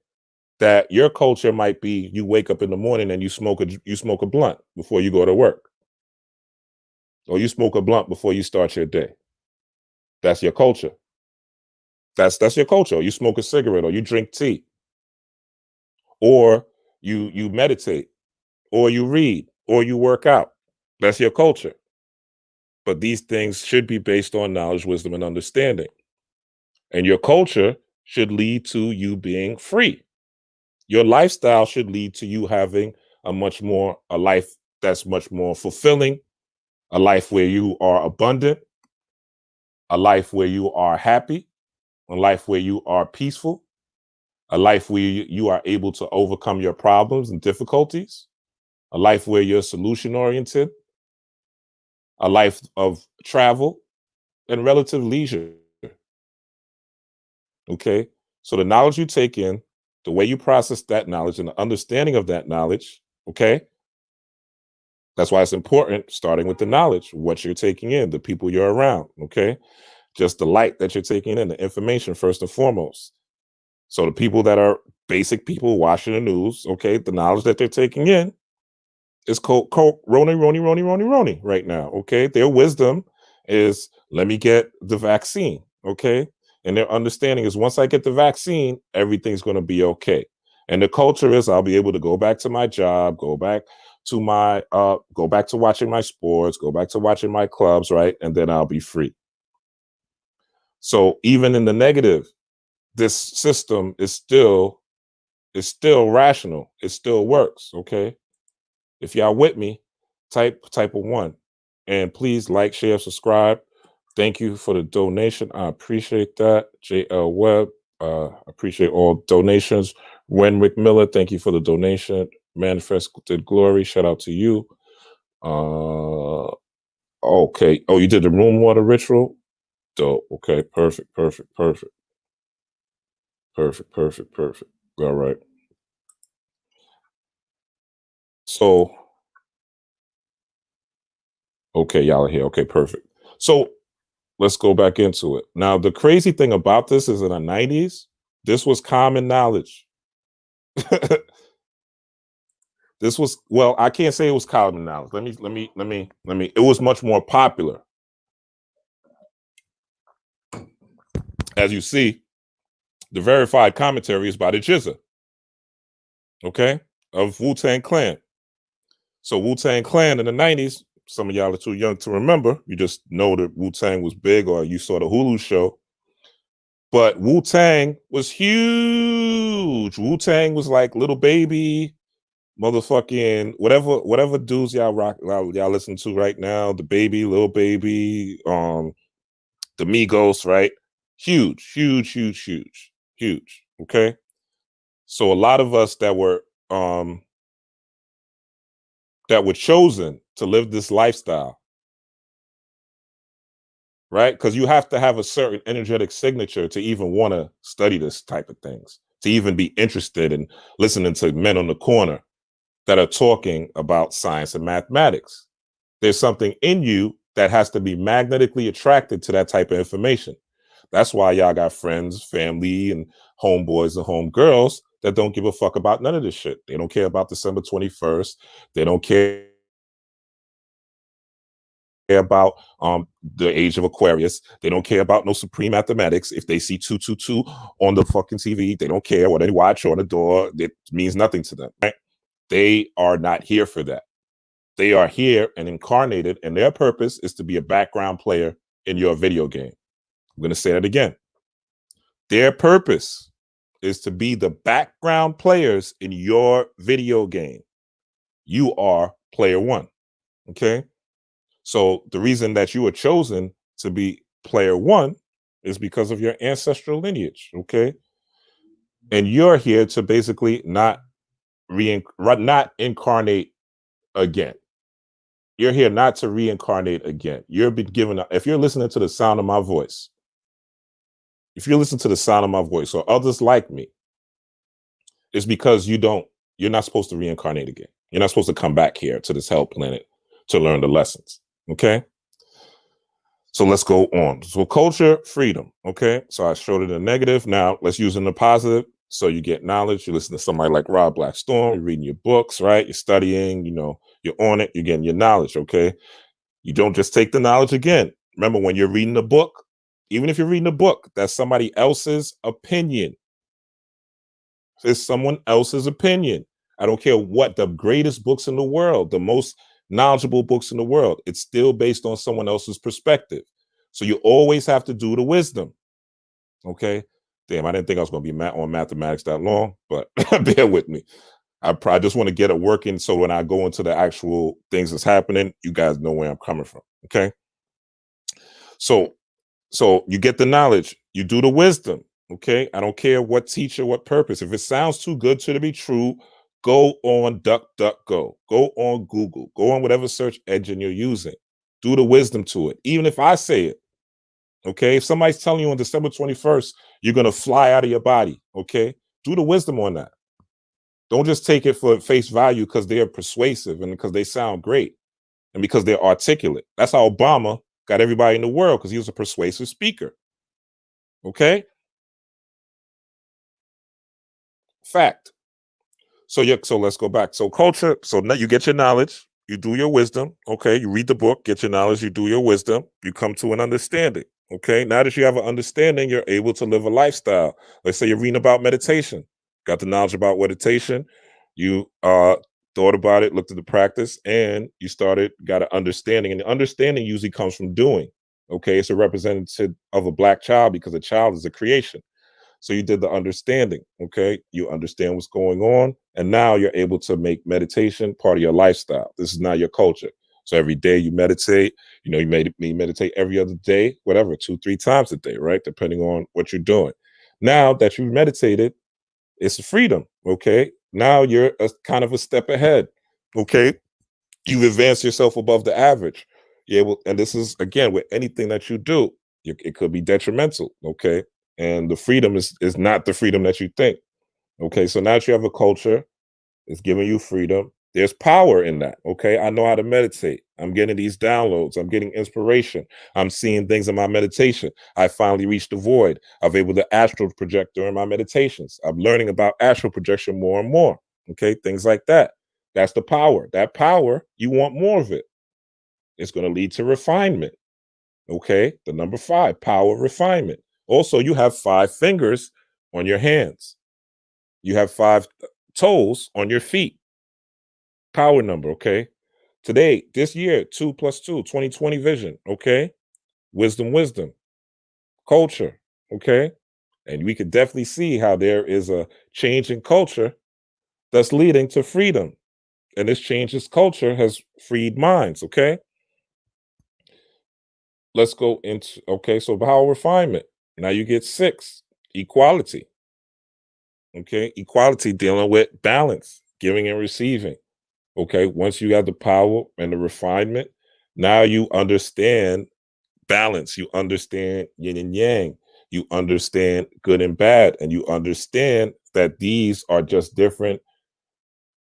that your culture might be you wake up in the morning and you smoke a blunt before you go to work, or you smoke a blunt before you start your day. That's your culture. That's your culture. You smoke a cigarette, or you drink tea, or you meditate, or you read, or you work out. That's your culture. But these things should be based on knowledge, wisdom, and understanding. And your culture should lead to you being free. Your lifestyle should lead to you having a life that's much more fulfilling, a life where you are abundant, a life where you are happy, a life where you are peaceful, a life where you are able to overcome your problems and difficulties, a life where you're solution oriented, a life of travel and relative leisure. Okay. So the knowledge you take in, the way you process that knowledge and the understanding of that knowledge, okay, that's why it's important starting with the knowledge, what you're taking in, the people you're around, okay, just the light that you're taking in, the information first and foremost. So the people that are basic people watching the news, okay, the knowledge that they're taking in is called Roni right now, okay? Their wisdom is, let me get the vaccine, okay? And their understanding is, once I get the vaccine, everything's going to be okay. And the culture is, I'll be able to go back to my job, go back to watching my sports, go back to watching my clubs, right? And then I'll be free. So even in the negative, this system is still rational. It still works, okay? If y'all with me, type a 1. And please like, share, subscribe. Thank you for the donation. I appreciate that. JL Webb, appreciate all donations. Wenwick Miller, thank you for the donation. Manifested Glory, shout out to you. Okay. Oh, you did the room water ritual? Dope. Okay, perfect. All right. So, okay, y'all are here. Okay, perfect. So let's go back into it. Now, the crazy thing about this is in the 90s, this was common knowledge. This was, well, I can't say it was common knowledge. Let me. It was much more popular. As you see, the verified commentary is by the Jizza, okay, of Wu-Tang Clan. So Wu-Tang Clan in the 90s, some of y'all are too young to remember. You just know that Wu-Tang was big, or you saw the Hulu show. But Wu-Tang was huge. Wu-Tang was like Little Baby, motherfucking whatever dudes y'all rock, y'all listen to right now, the Baby, Little Baby, the Migos, right? Huge, huge, huge, huge, huge. Okay. So a lot of us that were chosen to live this lifestyle, right? Because you have to have a certain energetic signature to even want to study this type of things, to even be interested in listening to men on the corner that are talking about science and mathematics. There's something in you that has to be magnetically attracted to that type of information. That's why y'all got friends, family, and homeboys and homegirls that don't give a fuck about none of this shit. They don't care about December 21st. They don't care about the age of Aquarius. They don't care about no supreme mathematics. If they see 222 on the fucking TV, they don't care what they watch on the door. It means nothing to them. Right? They are not here for that. They are here and incarnated, and their purpose is to be a background player in your video game. I'm going to say that again. Their purpose is to be the background players in your video game. You are player one. Okay. So the reason that you were chosen to be player one is because of your ancestral lineage. Okay. And you're here to basically not incarnate again. You're here not to reincarnate again. You're been given, if you're listening to the sound of my voice, if you listen to the sound of my voice or others like me, it's because you're not supposed to reincarnate again. You're not supposed to come back here to this hell planet to learn the lessons. Okay. So let's go on. So culture, freedom. Okay. So I showed it in the negative. Now let's use it in the positive. So you get knowledge. You listen to somebody like Rob Blackstorm, you're reading your books, right? You're studying, you're on it, you're getting your knowledge. Okay. You don't just take the knowledge again. Remember, when you're reading a book, even if you're reading a book, that's somebody else's opinion. It's someone else's opinion. I don't care what the greatest books in the world, the most knowledgeable books in the world, it's still based on someone else's perspective. So you always have to do the wisdom. Okay. Damn, I didn't think I was going to be on mathematics that long, but bear with me. I just want to get it working so when I go into the actual things that's happening, you guys know where I'm coming from. Okay. So you get the knowledge, you do the wisdom. Okay. I don't care what teacher, what purpose. If it sounds too good to be true, go on DuckDuckGo, go on Google, go on whatever search engine you're using. Do the wisdom to it. Even if I say it. Okay. If somebody's telling you on December 21st, you're going to fly out of your body. Okay. Do the wisdom on that. Don't just take it for face value because they're persuasive and because they sound great and because they're articulate. That's how Obama got everybody in the world, because he was a persuasive speaker. Okay. Fact. So let's go back. So culture. So now you get your knowledge, you do your wisdom. Okay. You read the book, get your knowledge, you do your wisdom, you come to an understanding. Okay. Now that you have an understanding, you're able to live a lifestyle. Let's say you're reading about meditation, got the knowledge about meditation. You thought about it, looked at the practice, and you got an understanding. And the understanding usually comes from doing. Okay. It's a representative of a Black child because a child is a creation. So you did the understanding. Okay. You understand what's going on. And now you're able to make meditation part of your lifestyle. This is now your culture. So every day you meditate, you meditate every other day, whatever, 2-3 times a day, right? Depending on what you're doing. Now that you've meditated, it's a freedom. Okay. Now you're kind of a step ahead. Okay. You've advanced yourself above the average. You're able, and this is again with anything that you do, it could be detrimental. Okay. And the freedom is not the freedom that you think. Okay. So now that you have a culture, it's giving you freedom. There's power in that. Okay. I know how to meditate. I'm getting these downloads. I'm getting inspiration. I'm seeing things in my meditation. I finally reached the void. I'm able to astral project during my meditations. I'm learning about astral projection more and more. Okay. Things like that. That's the power. That power, you want more of it. It's going to lead to refinement. Okay. The number 5, power, refinement. Also, you have 5 fingers on your hands. You have 5 toes on your feet. Power number. Okay. Today, this year, 2 + 2, 2020 vision. Okay. Wisdom. Culture. Okay. And we could definitely see how there is a change in culture that's leading to freedom. And this change in culture has freed minds. Okay. Let's go into, okay, so power refinement. Now you get 6, equality. Okay. Equality, dealing with balance, giving and receiving. Okay. Once you have the power and the refinement, now you understand balance. You understand yin and yang. You understand good and bad. And you understand that these are just different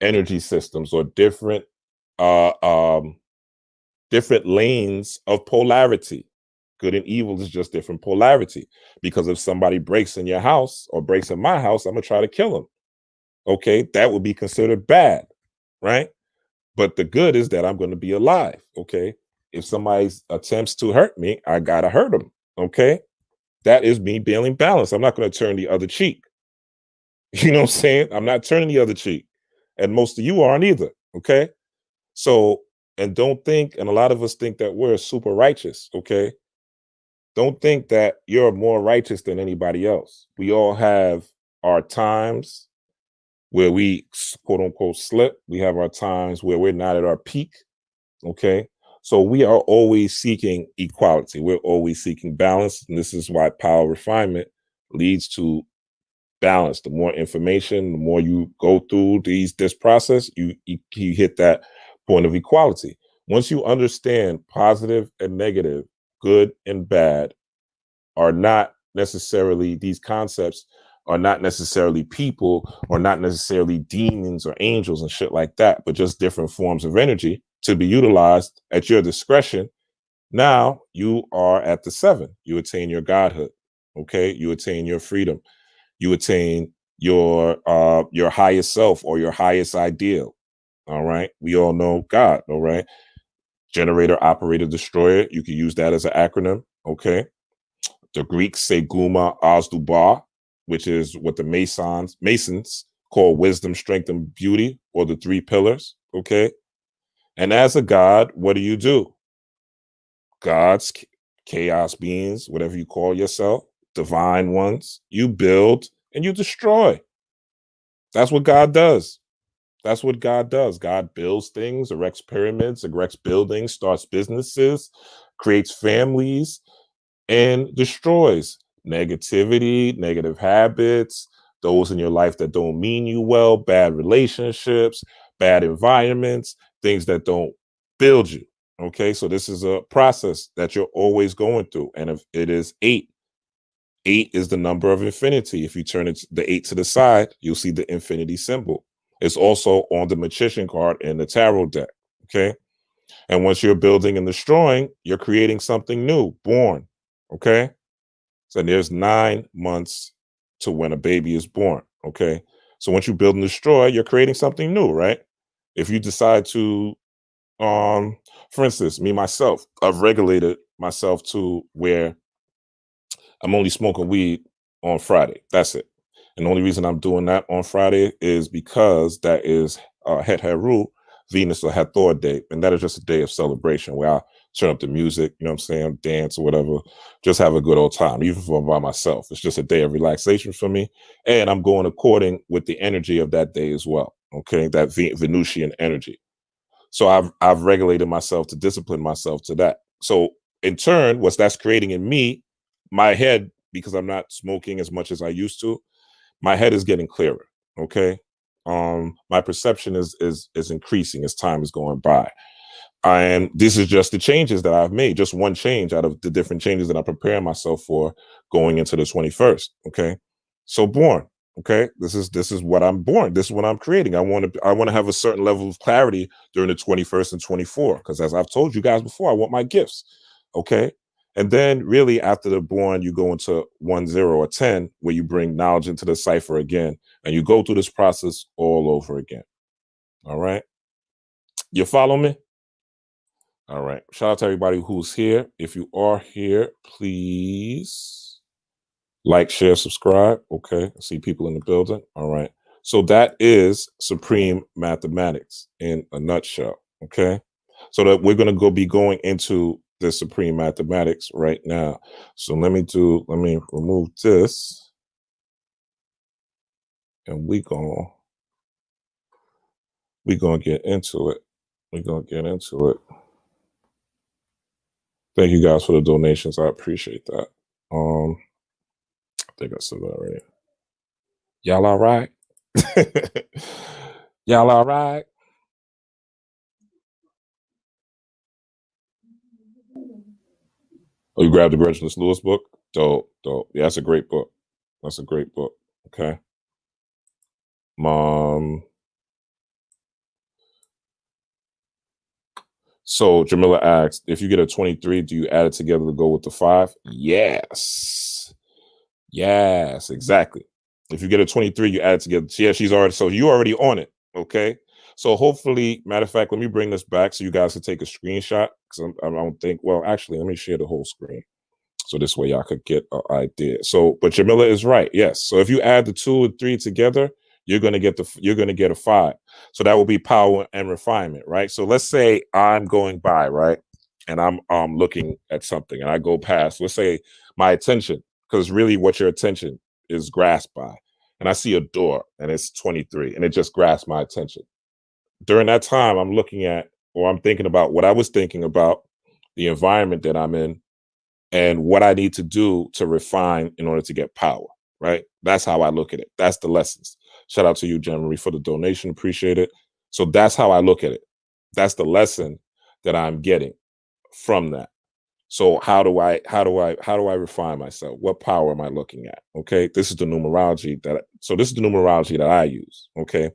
energy systems or uh, um, different lanes of polarity. Good and evil is just different polarity. Because if somebody breaks in your house or breaks in my house, I'm going to try to kill them. Okay. That would be considered bad. Right. But the good is that I'm going to be alive. Okay. If somebody attempts to hurt me, I got to hurt them. Okay. That is me being balanced. I'm not going to turn the other cheek. You know what I'm saying? I'm not turning the other cheek. And most of you aren't either. Okay. So, and don't think, and a lot of us think that we're super righteous. Okay. Don't think that you're more righteous than anybody else. We all have our times where we quote unquote slip. We have our times where we're not at our peak. Okay. So we are always seeking equality. We're always seeking balance. And this is why power refinement leads to balance. The more information, the more you go through this process, you hit that point of equality. Once you understand positive and negative, good and bad are not necessarily, these concepts are not necessarily people or not necessarily demons or angels and shit like that, but just different forms of energy to be utilized at your discretion. Now you are at the 7. You attain your godhood. Okay. You attain your freedom. You attain your highest self or your highest ideal. All right. We all know God. All right. Generator, operator, destroyer. You can use that as an acronym. Okay. The Greeks say Guma Azdubar, which is what the Masons call wisdom, strength, and beauty, or the 3 pillars. Okay. And as a god, what do? Gods, chaos beings, whatever you call yourself, divine ones, you build and you destroy. That's what God does. That's what God does. God builds things, erects pyramids, erects buildings, starts businesses, creates families, and destroys negativity, negative habits, those in your life that don't mean you well, bad relationships, bad environments, things that don't build you. Okay, so this is a process that you're always going through. And if it is 8, 8 is the number of infinity. If you turn the 8 to the side, you'll see the infinity symbol. It's also on the magician card in the tarot deck. Okay. And once you're building and destroying, you're creating something new, born. Okay. So there's 9 months to when a baby is born. Okay. So once you build and destroy, you're creating something new, right? If you decide to, for instance, me, myself, I've regulated myself to where I'm only smoking weed on Friday. That's it. And the only reason I'm doing that on Friday is because that is Het Heru, Venus or Hathor Day. And that is just a day of celebration where I turn up the music, you know what I'm saying, dance or whatever, just have a good old time, even if I'm by myself. It's just a day of relaxation for me. And I'm going according with the energy of that day as well. Okay. That Venusian energy. So I've regulated myself to discipline myself to that. So in turn, what's that's creating in me, my head, because I'm not smoking as much as I used to, my head is getting clearer. Okay. My perception is increasing as time is going by. And this is just the changes that I've made, just one change out of the different changes that I'm preparing myself for going into the 21st. Okay. So born. Okay. This is what I'm born. This is what I'm creating. I want to have a certain level of clarity during the 21st and 24. Because as I've told you guys before, I want my gifts. Okay. And then really after the born, you go into 1, 0, or 10, where you bring knowledge into the cipher again. And you go through this process all over again. All right. You follow me? All right. Shout out to everybody who's here. If you are here, please like, share, subscribe. Okay. I see people in the building. All right. So that is Supreme Mathematics in a nutshell. Okay. So that we're going to be going into the Supreme Mathematics right now. So let me remove this. and we gonna get into it. We're gonna get into it. Thank you guys for the donations. I appreciate that. I think I said that already. Y'all all right? Y'all all right? Oh, you grabbed the Reginald Lewis book? Dope, dope. Yeah, that's a great book. That's a great book. Okay. So Jamila asked, if you get a 23, do you add it together to go with the 5? Yes. Yes, exactly. If you get a 23, you add it together. Yeah, she's already, so you already on it. Okay. So hopefully, matter of fact, let me bring this back so you guys can take a screenshot. Because I don't think, well, actually, let me share the whole screen. So this way y'all could get an idea. So, but Jamila is right. Yes. So if you add the 2 and 3 together, you're going to get a 5. So that will be power and refinement, right? So let's say I'm going by, right? And I'm looking at something and I go past, let's say my attention, because really what your attention is grasped by. And I see a door and it's 23 and it just grasps my attention. During that time, I'm looking at, or I'm thinking about what I was thinking about, the environment that I'm in, and what I need to do to refine in order to get power, right? That's how I look at it. That's the lessons. Shout out to you, Jen Marie, for the donation. Appreciate it. So that's how I look at it. That's the lesson that I'm getting from that. So how do I refine myself? What power am I looking at? Okay. This is the numerology that I use. Okay.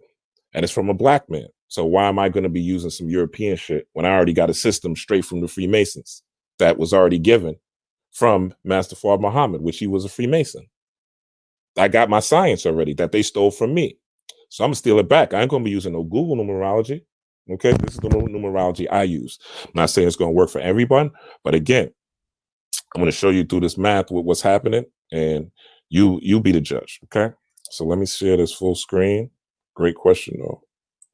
And it's from a black man. So why am I going to be using some European shit when I already got a system straight from the Freemasons that was already given from Master Fard Muhammad, which he was a Freemason? I got my science already that they stole from me. So I'm gonna steal it back. I ain't gonna be using no Google numerology. Okay, this is the numerology I use. I'm not saying it's gonna work for everyone, but again, I'm gonna show you through this math with what's happening, and you be the judge. Okay, so let me share this full screen. Great question though.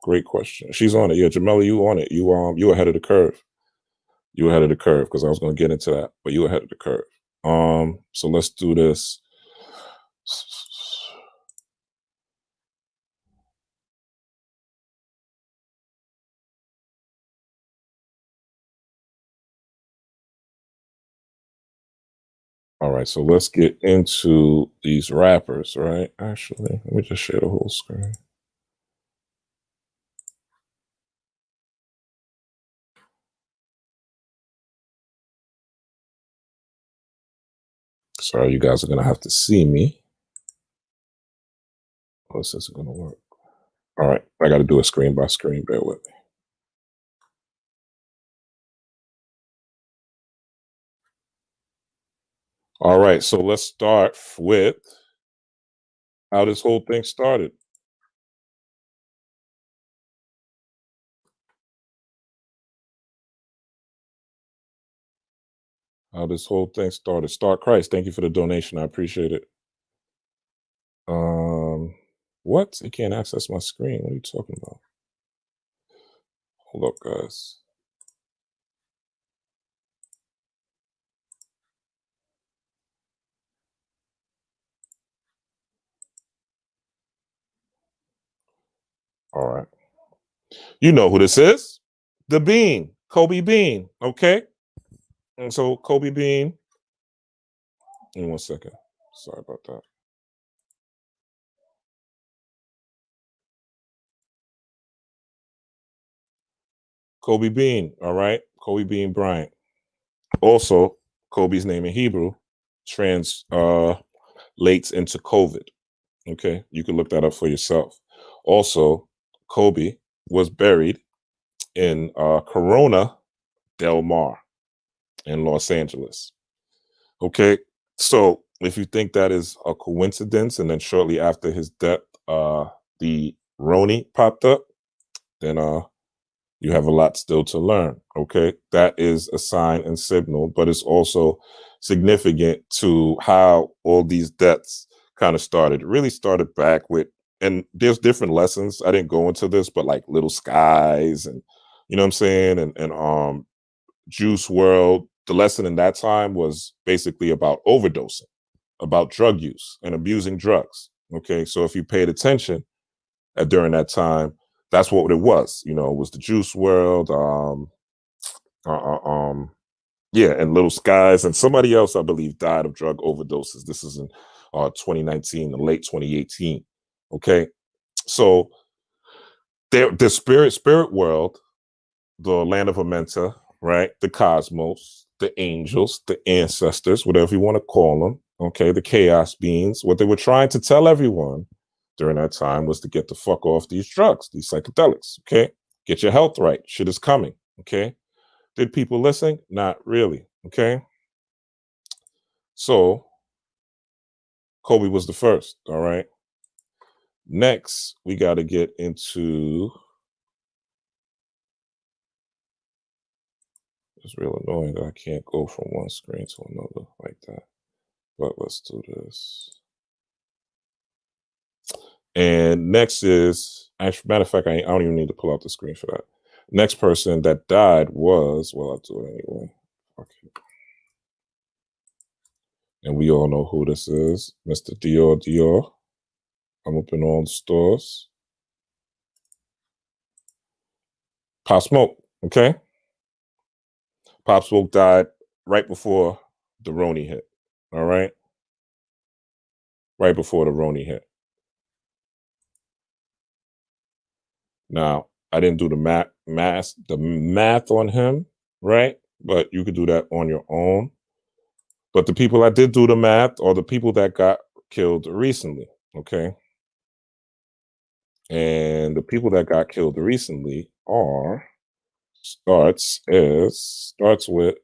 Great question. She's on it. Yeah, Jamela, you on it. You ahead of the curve. You ahead of the curve because I was gonna get into that, but you ahead of the curve. So let's do this. All right, so let's get into these rappers, right? Actually, let me just share the whole screen. Sorry, you guys are gonna have to see me. Oh, this isn't gonna work. All right, I got to do a screen by screen. Bear with me. All right, so let's start with how this whole thing started. How this whole thing started. Start Christ. Thank you for the donation. I appreciate it. What? You can't access my screen. What are you talking about? Hold up, guys. All right. You know who this is. The Bean. Kobe Bean. Okay. And so Kobe Bean. Give me 1 second. Sorry about that. Kobe Bean. All right. Kobe Bean Bryant. Also, Kobe's name in Hebrew translates into COVID. Okay. You can look that up for yourself. Also, Kobe was buried in Corona Del Mar in Los Angeles. Okay. So if you think that is a coincidence, and then shortly after his death, the Roni popped up, then you have a lot still to learn. Okay. That is a sign and signal, but it's also significant to how all these deaths kind of started. It really started back with, and there's different lessons. I didn't go into this, but like Little Skies and, you know what I'm saying? And Juice World. The lesson in that time was basically about overdosing, about drug use and abusing drugs. Okay, so if you paid attention during that time, that's what it was. You know, it was the Juice World, uh, uh, um, yeah, and Little Skies, and somebody else I believe died of drug overdoses. This is in 2019, late 2018. Okay, so the spirit world, the land of Amenta, right? The cosmos, the angels, the ancestors, whatever you want to call them, okay? The chaos beings. What they were trying to tell everyone during that time was to get the fuck off these drugs, these psychedelics, okay? Get your health right. Shit is coming, okay? Did people listen? Not really, okay? So Kobe was the first, all right? Next, we got to get into. It's real annoying that I can't go from one screen to another like that. But let's do this. And next is, actually, matter of fact, I don't even need to pull out the screen for that. Next person that died was, well, I'll do it anyway. Okay. And we all know who this is, Mr. Dior. I'm up in all the stores. Pop Smoke, okay? Pop Smoke died right before the Roni hit, all right? Right before the Roni hit. Now, I didn't do the math on him, right? But you could do that on your own. But the people I did do the math are the people that got killed recently, okay? And the people that got killed recently starts with,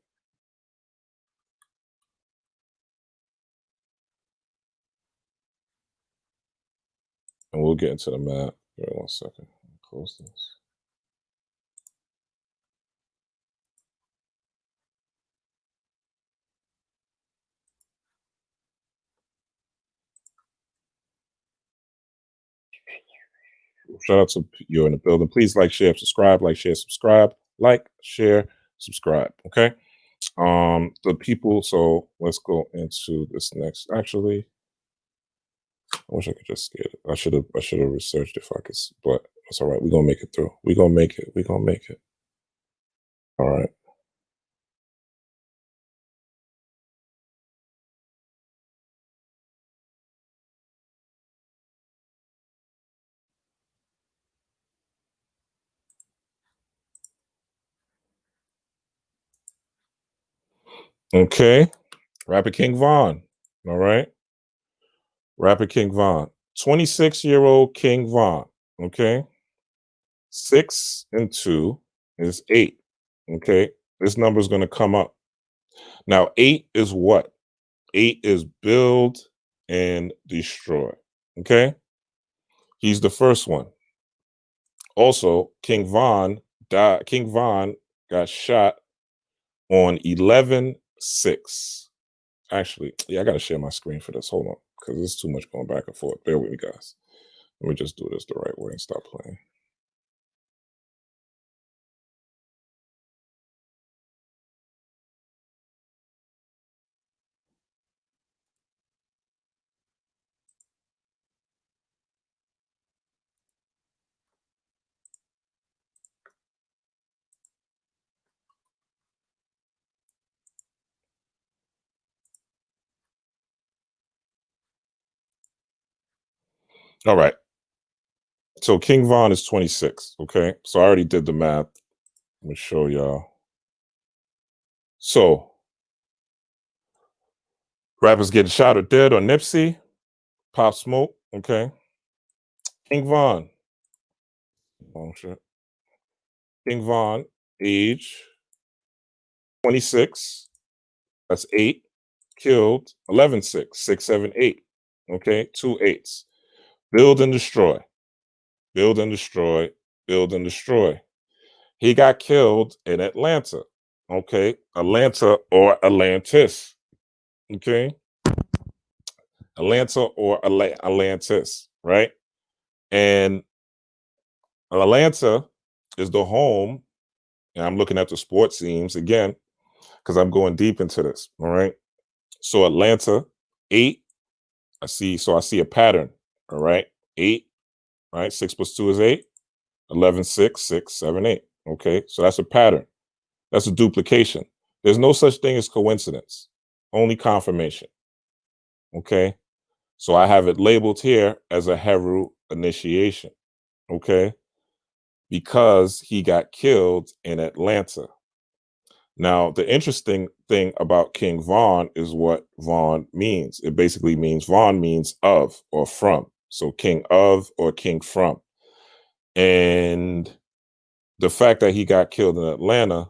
and we'll get into the math. Give me 1 second. Close this. Shout out to you in the building. Please like, share, subscribe, like, share, subscribe, like, share, subscribe. Okay. The people, so let's go into this next. Actually, I wish I could just get it. I should have researched if I could, but it's all right. We're gonna make it through. We're gonna make it. We're gonna make it. All right. Okay. Rapper King Von. All right. Rapper King Von. 26-year-old King Von. Okay. 6 and 2 is 8. Okay. This number is going to come up. Now, 8 is what? 8 is build and destroy. Okay. He's the first one. Also, King Von died. King Von got shot on 11/6. Actually, yeah, I got to share my screen for this. Hold on, because there's too much going back and forth. Bear with me, guys. Let me just do this the right way and stop playing. All right. So King Von is 26. Okay. So I already did the math. Let me show y'all. So rappers getting shot or dead on Nipsey, Pop Smoke. Okay. King Von. Oh shit. King Von, age 26. That's 8. Killed 11/6. 6, 7, 8. Okay. 2 8s. Build and destroy. Build and destroy. Build and destroy. He got killed in Atlanta. Okay. Atlanta or Atlantis. Okay. Atlanta or Atlantis. Right. And Atlanta is the home. And I'm looking at the sports teams again because I'm going deep into this. All right. So Atlanta, 8. I see a pattern. All right. 8, right? 6 plus 2 is 8. 11, 6, 6, 7, 8. Okay. So that's a pattern. That's a duplication. There's no such thing as coincidence, only confirmation. Okay. So I have it labeled here as a Heru initiation. Okay. Because he got killed in Atlanta. Now, the interesting thing about King Von is what Von means. It basically means Von means of or from. So king of or king from. And the fact that he got killed in Atlanta,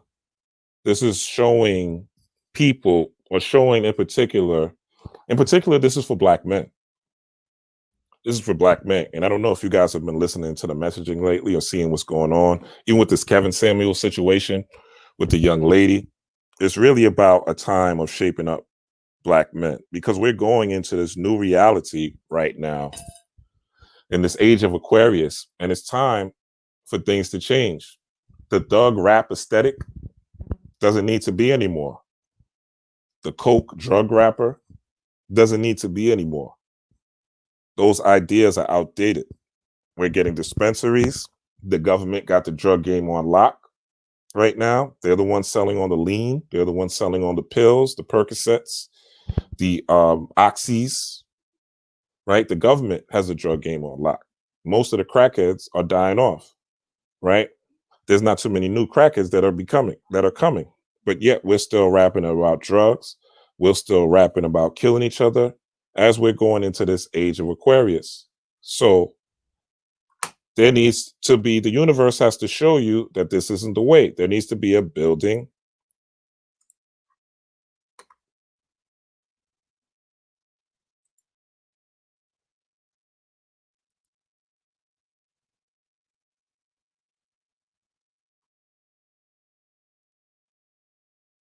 this is showing people, or showing in particular, this is for black men. This is for black men. And I don't know if you guys have been listening to the messaging lately or seeing what's going on, even with this Kevin Samuel situation with the young lady. It's really about a time of shaping up black men, because we're going into this new reality right now in this age of Aquarius, and it's time for things to change. The thug rap aesthetic doesn't need to be anymore. The coke drug rapper doesn't need to be anymore. Those ideas are outdated. We're getting dispensaries. The government got the drug game on lock right now. They're the ones selling on the lean. They're the ones selling on the pills, the Percocets, the oxys, right? The government has the drug game on lock. Most of the crackheads are dying off, right? There's not too many new crackheads that are coming, but yet we're still rapping about drugs. We're still rapping about killing each other as we're going into this age of Aquarius. So there needs to be, the universe has to show you that this isn't the way. There needs to be a building.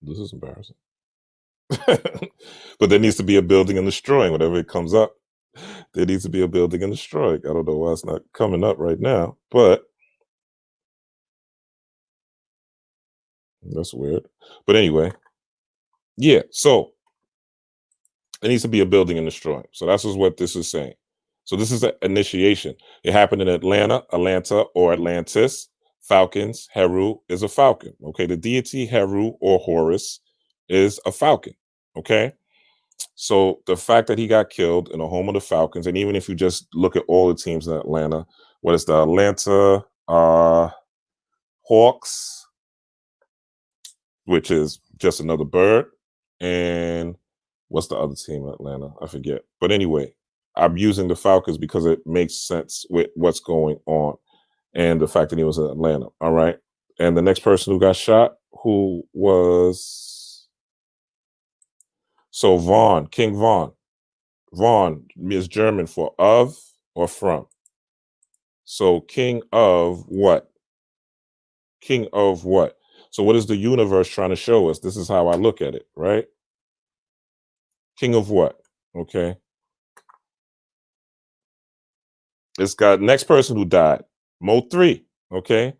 This is embarrassing. But there needs to be a building and destroying whatever it comes up. There needs to be a building and destroying. I don't know why it's not coming up right now, but that's weird. But anyway, yeah. So it needs to be a building and destroying. So that's just what this is saying. So this is an initiation. It happened in Atlanta or Atlantis. Falcons. Heru is a falcon. Okay. The deity Heru or Horus is a falcon. Okay. So the fact that he got killed in the home of the Falcons, and even if you just look at all the teams in Atlanta, what is the Atlanta Hawks, which is just another bird, and what's the other team in Atlanta? I forget. But anyway, I'm using the Falcons because it makes sense with what's going on and the fact that he was in Atlanta. All right. And the next person who got shot, who was Vaughn, King Vaughn. Vaughn is German for of or from. So king of what? King of what? So what is the universe trying to show us? This is how I look at it, right? King of what? Okay. It's got next person who died. Mo 3. Okay.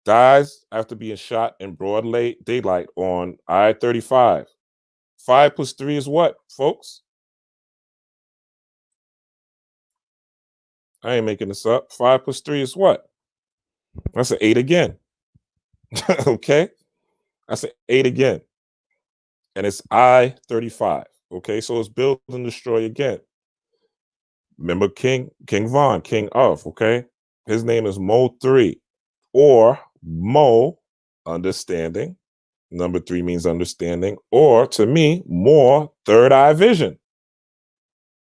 Dies after being shot in broad daylight on I-35. 5 plus 3 is what, folks? I ain't making this up. 5 plus 3 is what? That's an 8 again. Okay. That's an 8 again. And it's I-35. Okay. So it's build and destroy again. Remember King Von, king of, okay? His name is Mo 3, or Mo, understanding. Number 3 means understanding, or to me, more third eye vision.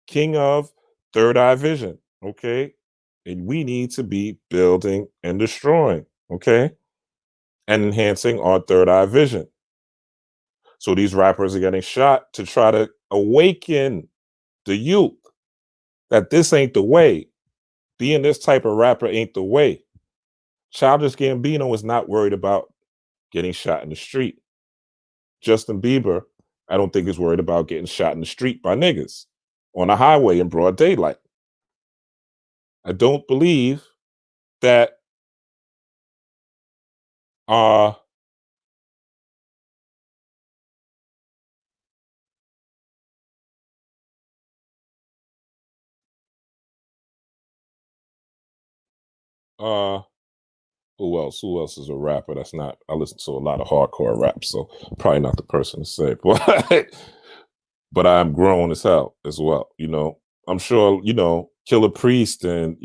King of third eye vision, okay? And we need to be building and destroying, okay? And enhancing our third eye vision. So these rappers are getting shot to try to awaken the youth that this ain't the way. Being this type of rapper ain't the way. Childish Gambino is not worried about getting shot in the street. Justin Bieber, I don't think is worried about getting shot in the street by niggas on a highway in broad daylight. I don't believe that uh Uh, who else? Who else is a rapper? That's not. I listen to a lot of hardcore rap, so probably not the person to say. But I'm grown as hell as well. I'm sure Killer Priest and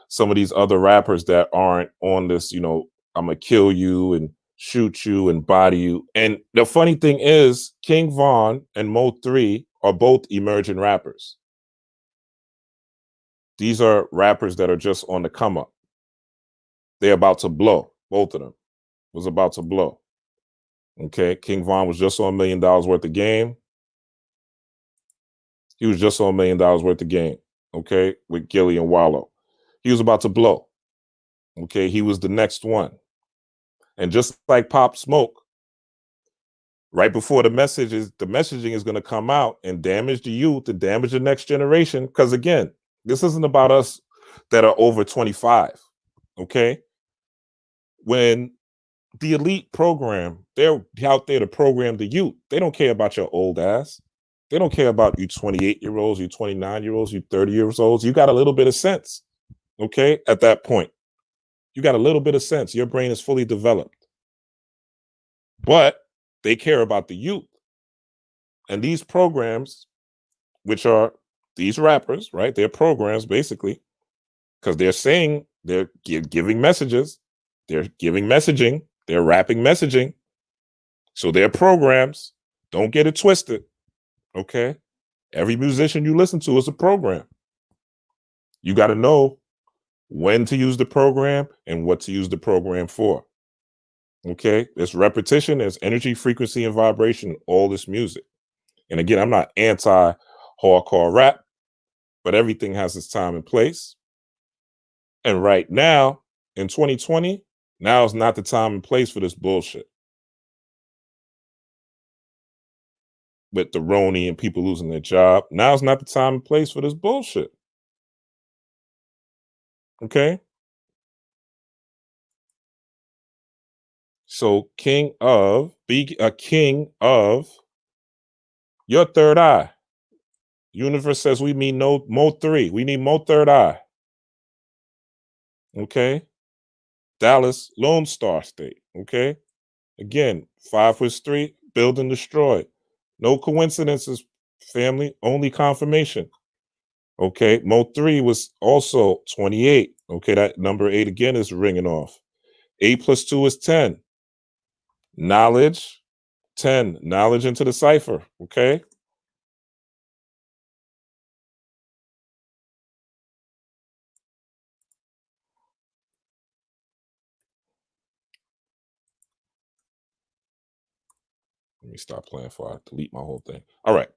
some of these other rappers that aren't on this. I'm gonna kill you and shoot you and body you. And the funny thing is, King Von and Mo3 are both emerging rappers. These are rappers that are just on the come up. They're about to blow. Both of them was about to blow. Okay, King Von was just on $1 million worth of game. He was just on $1 million worth of game. Okay, with Gilly and Wallow. He was about to blow. Okay, he was the next one. And just like Pop Smoke, right before the messaging is going to come out and damage the youth and damage the next generation. Because again, this isn't about us that are over 25. Okay, when the elite program, they're out there to program the youth. They don't care about your old ass. They don't care about you 28-year-olds, you 29-year-olds, you 30-year-olds. You got a little bit of sense. Okay, at that point, you got a little bit of sense. Your brain is fully developed. But they care about the youth. And these programs, which are these rappers, right? They're programs basically, because they're saying they're giving messages, they're giving messaging, they're rapping messaging. So they're programs. Don't get it twisted. Okay. Every musician you listen to is a program. You got to know when to use the program and what to use the program for. Okay. There's repetition, there's energy, frequency, and vibration, all this music. And again, I'm not anti hardcore rap, but everything has its time and place. And right now, in 2020, now is not the time and place for this bullshit. With the Roni and people losing their job. Now is not the time and place for this bullshit. Okay? So be a king of your third eye. Universe says we need Mo3. We need Mo third eye. Okay? Dallas, Lone Star State. Okay? Again, 5 was 3, build and destroy. No coincidences, family, only confirmation. Okay, Mo3 was also 28. Okay, that number 8 again is ringing off. 8 plus 2 is 10. Knowledge, 10. Knowledge into the cipher. Okay. Let me stop playing before I delete my whole thing. All right.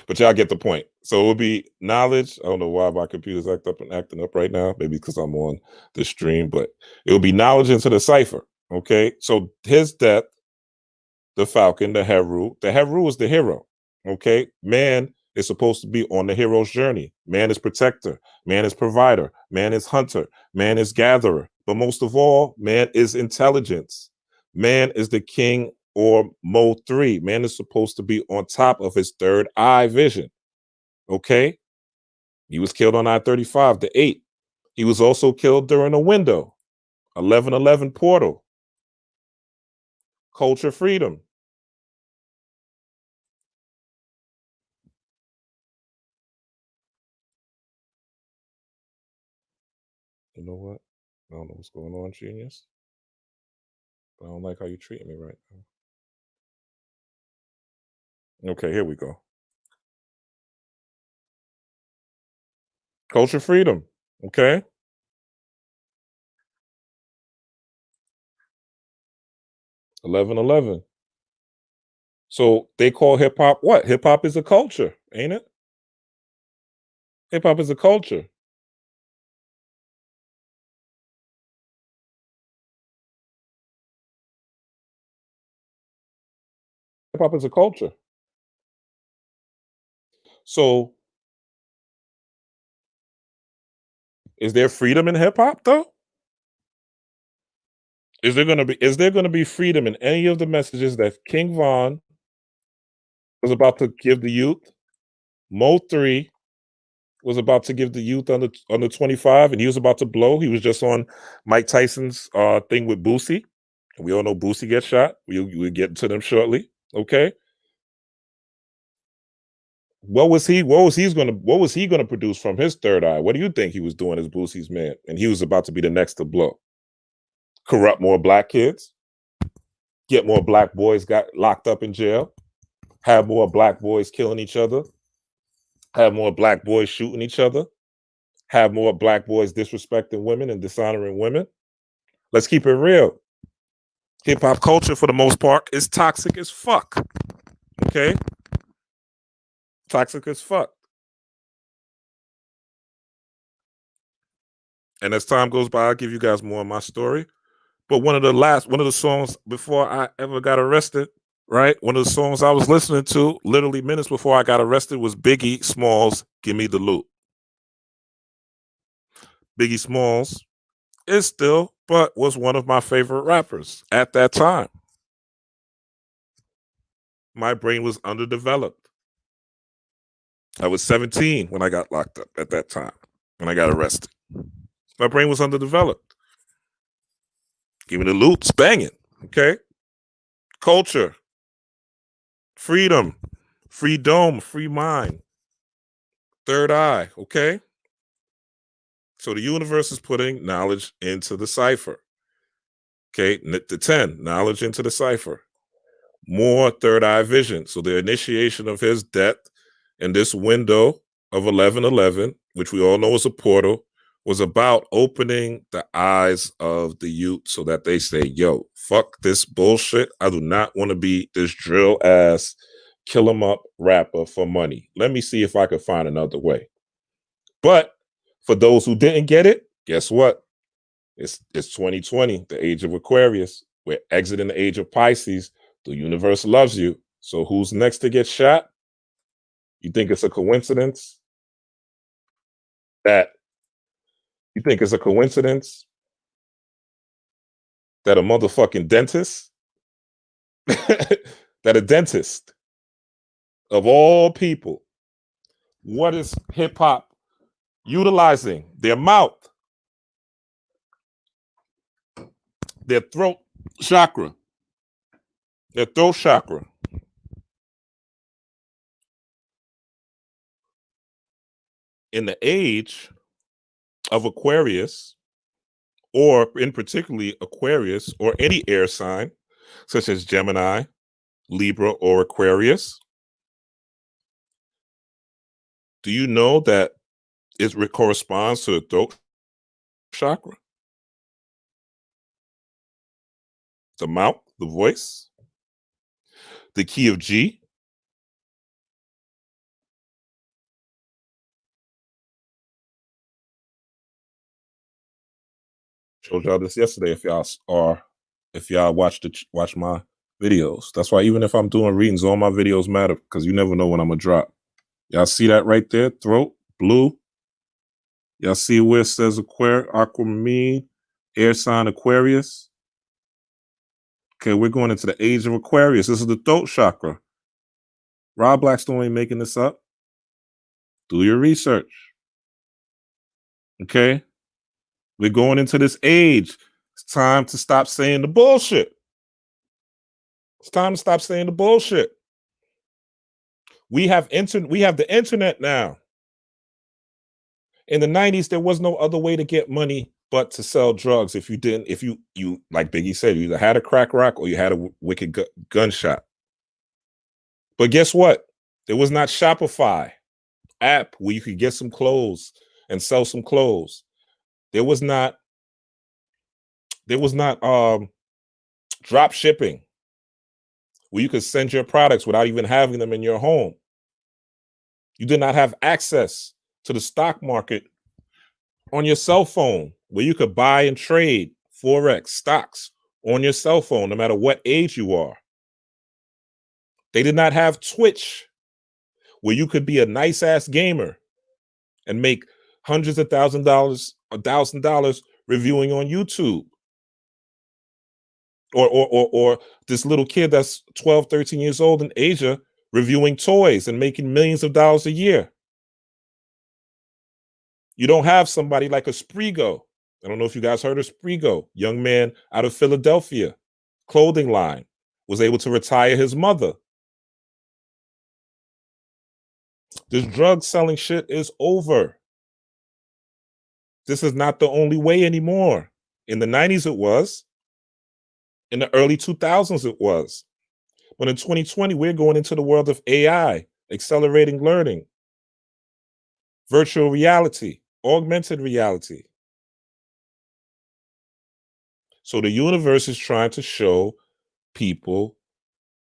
But y'all get the point. So it will be knowledge. I don't know why my computer's acting up right now. Maybe because I'm on the stream, but it will be knowledge into the cipher. Okay. So his death, the Falcon, the Heru. The Heru is the hero. Okay. Man is supposed to be on the hero's journey. Man is protector. Man is provider. Man is hunter. Man is gatherer. But most of all, man is intelligence. Man is the king or Mo3. Man is supposed to be on top of his third eye vision. Okay. He was killed on I-35, the 8. He was also killed during a window. 1111 portal. Culture freedom. You know what? I don't know what's going on, genius. But I don't like how you're treating me right now. Okay, here we go. Culture freedom. Okay. 1111. So they call hip hop what? Hip hop is a culture, ain't it? Hip hop is a culture. Hip hop is a culture. So is there freedom in hip hop though? Is there gonna be freedom in any of the messages that King Von was about to give the youth? Mo3 was about to give the youth under 25, and he was about to blow. He was just on Mike Tyson's thing with Boosie. We all know Boosie gets shot. We'll get to them shortly. Okay. What was he gonna produce from his third eye? What do you think he was doing as Boosie's man? And he was about to be the next to blow. Corrupt more black kids, get more black boys got locked up in jail, have more black boys killing each other, have more black boys shooting each other, have more black boys disrespecting women and dishonoring women. Let's keep it real. Hip hop culture, for the most part, is toxic as fuck. Okay? Toxic as fuck. And as time goes by, I'll give you guys more of my story. But one of the songs before I ever got arrested, right? One of the songs I was listening to literally minutes before I got arrested was Biggie Smalls' Give Me the Loot. Biggie Smalls is still, but was one of my favorite rappers at that time. My brain was underdeveloped. I was 17 when I got locked up at that time, when I got arrested. My brain was underdeveloped. Give Me the Loot's banging, okay? Culture, freedom, free dome, free mind, third eye, okay? So the universe is putting knowledge into the cipher. Okay, the 10, knowledge into the cipher. More third eye vision. So the initiation of his death in this window of 1111, which we all know is a portal, was about opening the eyes of the youth so that they say, yo, fuck this bullshit. I do not want to be this drill ass, kill 'em up rapper for money. Let me see if I could find another way. But for those who didn't get it, guess what? It's 2020, the age of Aquarius. We're exiting the age of Pisces. The universe loves you. So who's next to get shot? You think it's a coincidence that a motherfucking dentist, that a dentist of all people, what is hip hop utilizing? Their mouth, their throat chakra, in the age of Aquarius, or in particularly Aquarius or any air sign, such as Gemini, Libra, or Aquarius. Do you know that it corresponds to the throat chakra? The mouth, the voice, the key of G. Showed y'all this yesterday. If y'all watch my videos, that's why even if I'm doing readings, all my videos matter because you never know when I'm gonna drop. Y'all see that right there? Throat, blue. Y'all see where it says Aquamarine, air sign Aquarius? Okay, we're going into the age of Aquarius. This is the throat chakra. Rob Blackstone ain't making this up. Do your research. Okay? We're going into this age. It's time to stop saying the bullshit. It's time to stop saying the bullshit. We have the internet now. In the 90s, there was no other way to get money but to sell drugs. If you like Biggie said, you either had a crack rock or you had a wicked gunshot. But guess what? There was not Shopify app where you could get some clothes and sell some clothes. There was not drop shipping where you could send your products without even having them in your home. You did not have access to the stock market on your cell phone where you could buy and trade Forex stocks on your cell phone, no matter what age you are. They did not have Twitch where you could be a nice ass gamer and make hundreds of $1,000 reviewing on YouTube. Or this little kid that's 12, 13 years old in Asia reviewing toys and making millions of dollars a year. You don't have somebody like a Sprigo. I don't know if you guys heard of Sprigo, young man out of Philadelphia, clothing line, was able to retire his mother. This drug selling shit is over. This is not the only way anymore. In the 90s, it was. In the early 2000s, it was. But in 2020, we're going into the world of AI, accelerating learning, virtual reality, augmented reality. So the universe is trying to show people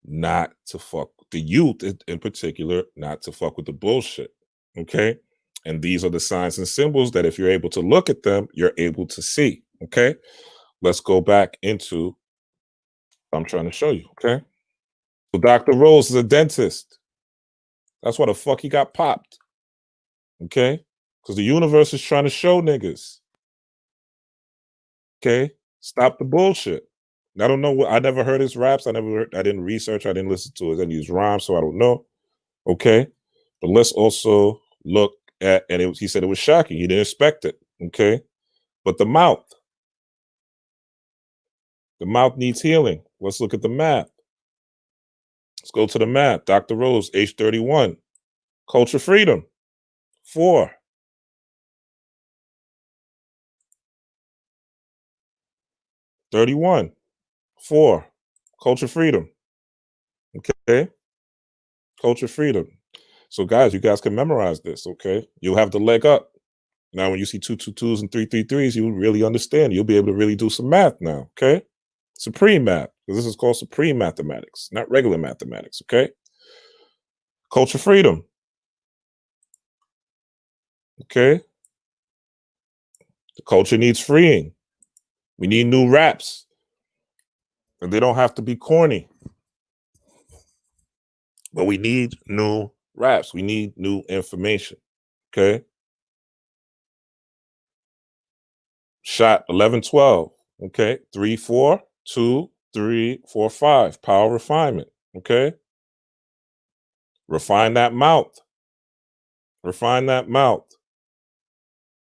not to fuck, the youth in particular, not to fuck with the bullshit. Okay? And these are the signs and symbols that if you're able to look at them, you're able to see. Okay? Let's go back into what I'm trying to show you. Okay? So Dr. Rose is a dentist. That's why the fuck he got popped. Okay? Because the universe is trying to show niggas. Okay? Stop the bullshit. I don't know what, I never heard his raps. I didn't research, I didn't listen to it. I didn't use rhymes, so I don't know. Okay? But let's also look at, and he said it was shocking. He didn't expect it. Okay? But the mouth needs healing. Let's look at the math. Let's go to the math. Dr. Rose, age 31. Culture freedom, 4. 31, 4. Culture freedom. Okay? Culture freedom. So guys, you guys can memorize this, okay? You'll have the leg up. Now, when you see 222s and 333s, you really understand. You'll be able to really do some math now, okay? Supreme math, because this is called supreme mathematics, not regular mathematics, okay? Culture freedom. Okay? The culture needs freeing. We need new raps. And they don't have to be corny. But we need new raps. We need new information. Okay? Shot 11, 12. Okay? 3, 4, 2, 3, 4, 5. Power refinement. Okay? Refine that mouth. Refine that mouth.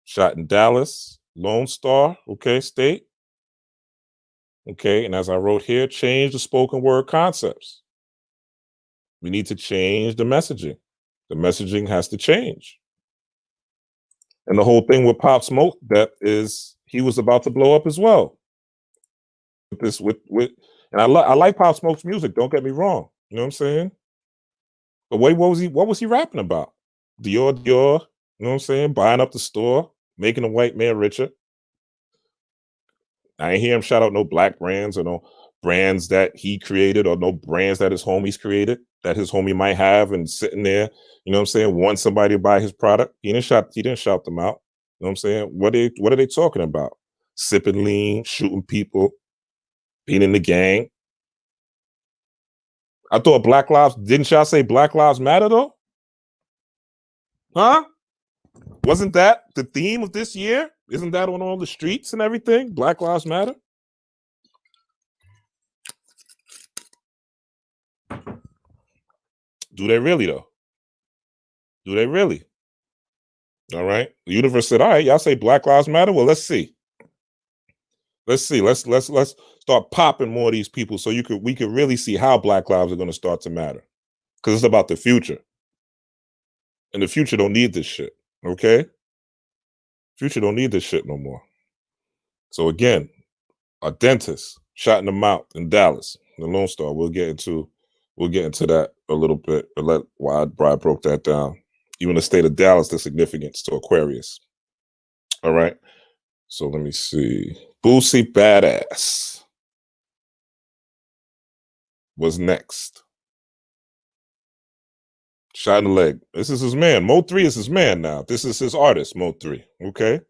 Shot in Dallas, Lone Star, okay, state. Okay, and as I wrote here, change the spoken word concepts. We need to change the messaging. The messaging has to change. And the whole thing with Pop Smoke, that is, he was about to blow up as well. And I like Pop Smoke's music. Don't get me wrong. You know what I'm saying? But wait, what was he rapping about? Dior, Dior. You know what I'm saying? Buying up the store, making a white man richer. I ain't hear him shout out no black brands or no brands that he created or no brands that his homies created that his homie might have and sitting there, you know what I'm saying, want somebody to buy his product. He didn't shout them out. You know what I'm saying? What are they talking about? Sipping lean, shooting people, being in the gang. I thought didn't y'all say Black Lives Matter though? Huh? Wasn't that the theme of this year? Isn't that on all the streets and everything? Black Lives Matter? Do they really though? Do they really? All right. The universe said, all right, y'all say Black Lives Matter. Well, let's see. Let's see. Let's start popping more of these people so we could really see how Black lives are going to start to matter. Because it's about the future. And the future don't need this shit. Okay? Future don't need this shit no more. So again, a dentist shot in the mouth in Dallas, the Lone Star. We'll get into that a little bit. But why I broke that down. Even the state of Dallas, the significance to Aquarius. All right. So let me see. Boosie Badass was next. Shot in the leg. This is his man. Mo 3 is his man now. This is his artist, Mo 3. Okay.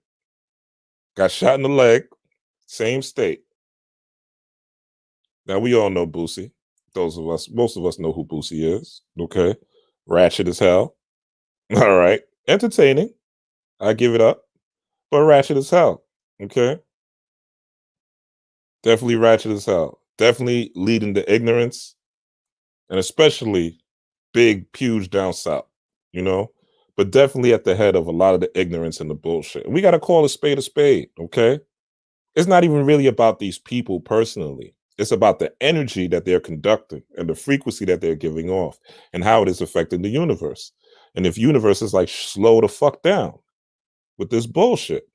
Got shot in the leg. Same state. Now we all know Boosie. Most of us know who Boosie is. Okay. Ratchet as hell. All right. Entertaining. I give it up. But ratchet as hell. Okay. Definitely ratchet as hell. Definitely leading to ignorance. And especially big, huge down south. You know, but definitely at the head of a lot of the ignorance and the bullshit. And we got to call a spade, okay? It's not even really about these people personally. It's about the energy that they're conducting and the frequency that they're giving off and how it is affecting the universe. And if universe is like, slow the fuck down with this bullshit,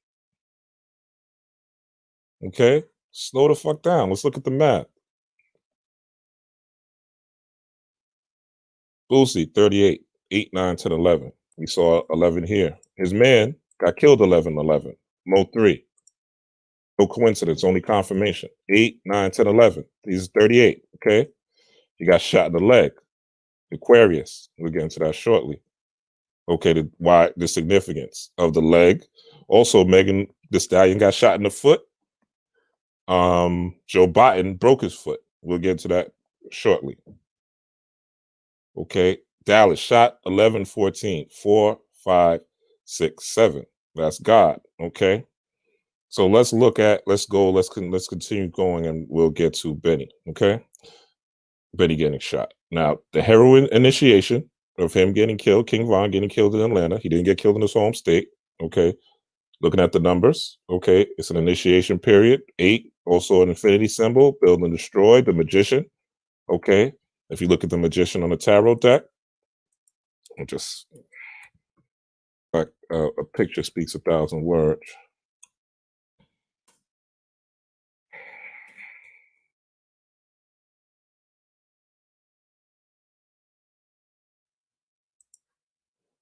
okay? Slow the fuck down. Let's look at the math. Boosie, 38, 8, 9, 10, 11. We saw 11 here. His man got killed 11, 11. Mo 3. No coincidence, only confirmation. 8, 9, 10, 11. He's 38, okay? He got shot in the leg. Aquarius. We'll get into that shortly. Okay, the significance of the leg. Also, Megan Thee Stallion got shot in the foot. Joe Biden broke his foot. We'll get into that shortly. Okay, Dallas shot 11, 14, 4, 5, 6, 7. That's God. Okay, so let's continue going, and we'll get to Benny. Okay, Benny getting shot. Now, the heroin initiation of him getting killed, King Von getting killed in Atlanta. He didn't get killed in his home state. Okay, looking at the numbers. Okay, it's an initiation period. 8, also an infinity symbol. Build and destroy. The magician. Okay, if you look at the magician on the tarot deck, just like a picture speaks 1,000 words.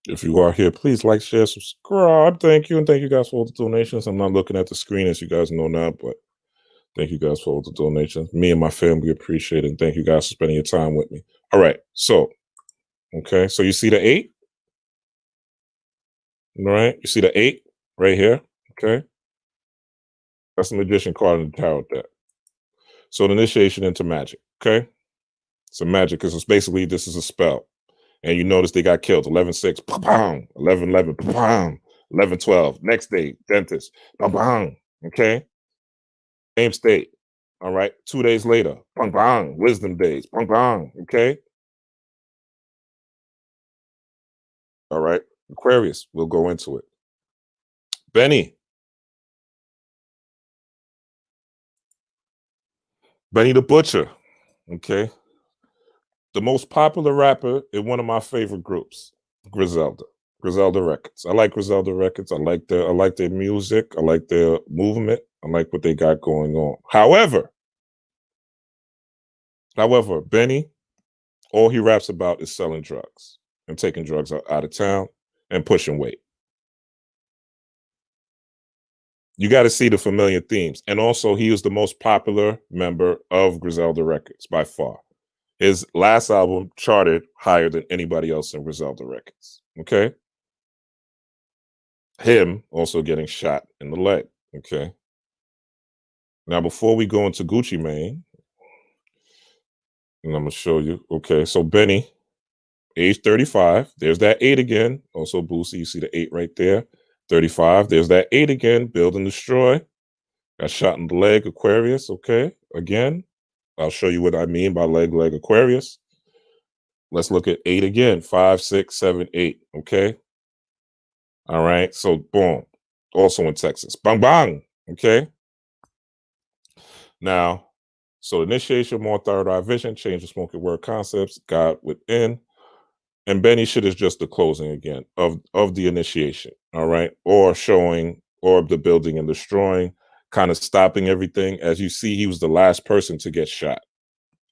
If you are here, please like, share, subscribe. Thank you. And thank you guys for all the donations. I'm not looking at the screen, as you guys know now, but thank you guys for all the donations. Me and my family appreciate it. And thank you guys for spending your time with me. All right. So, okay. So you see the 8? All right. You see the 8 right here. Okay. That's the magician card in the tarot deck. So the initiation into magic. Okay. So magic is basically, this is a spell. And you notice they got killed 11-6, 11-11, 11-12. Next day, dentist, okay? Same state, all right? 2 days later, wisdom days, okay? All right, Aquarius, we'll go into it. Benny the Butcher, okay? The most popular rapper in one of my favorite groups, Griselda Records. I like Griselda Records. I like their music. I like their movement. I like what they got going on. However, Benny, all he raps about is selling drugs and taking drugs out of town and pushing weight. You got to see the familiar themes. And also, he was the most popular member of Griselda Records by far. His last album charted higher than anybody else in Griselda Records. Okay. Him also getting shot in the leg. Okay. Now, before we go into Gucci Mane, and I'm going to show you. Okay. So Benny, age 35. There's that 8 again. Also, Boosie, you see the 8 right there. 35. There's that 8 again. Build and destroy. Got shot in the leg, Aquarius. Okay. Again, I'll show you what I mean by leg, Aquarius. Let's look at 8 again. 5, 6, 7, 8. Okay. All right. So, boom. Also in Texas. Bang, bang. Okay. Now, so initiation, more third eye vision, change the spoken word concepts, God within. And Benny shit is just the closing again of the initiation. All right. Or showing, or the building and destroying, kind of stopping everything. As you see, he was the last person to get shot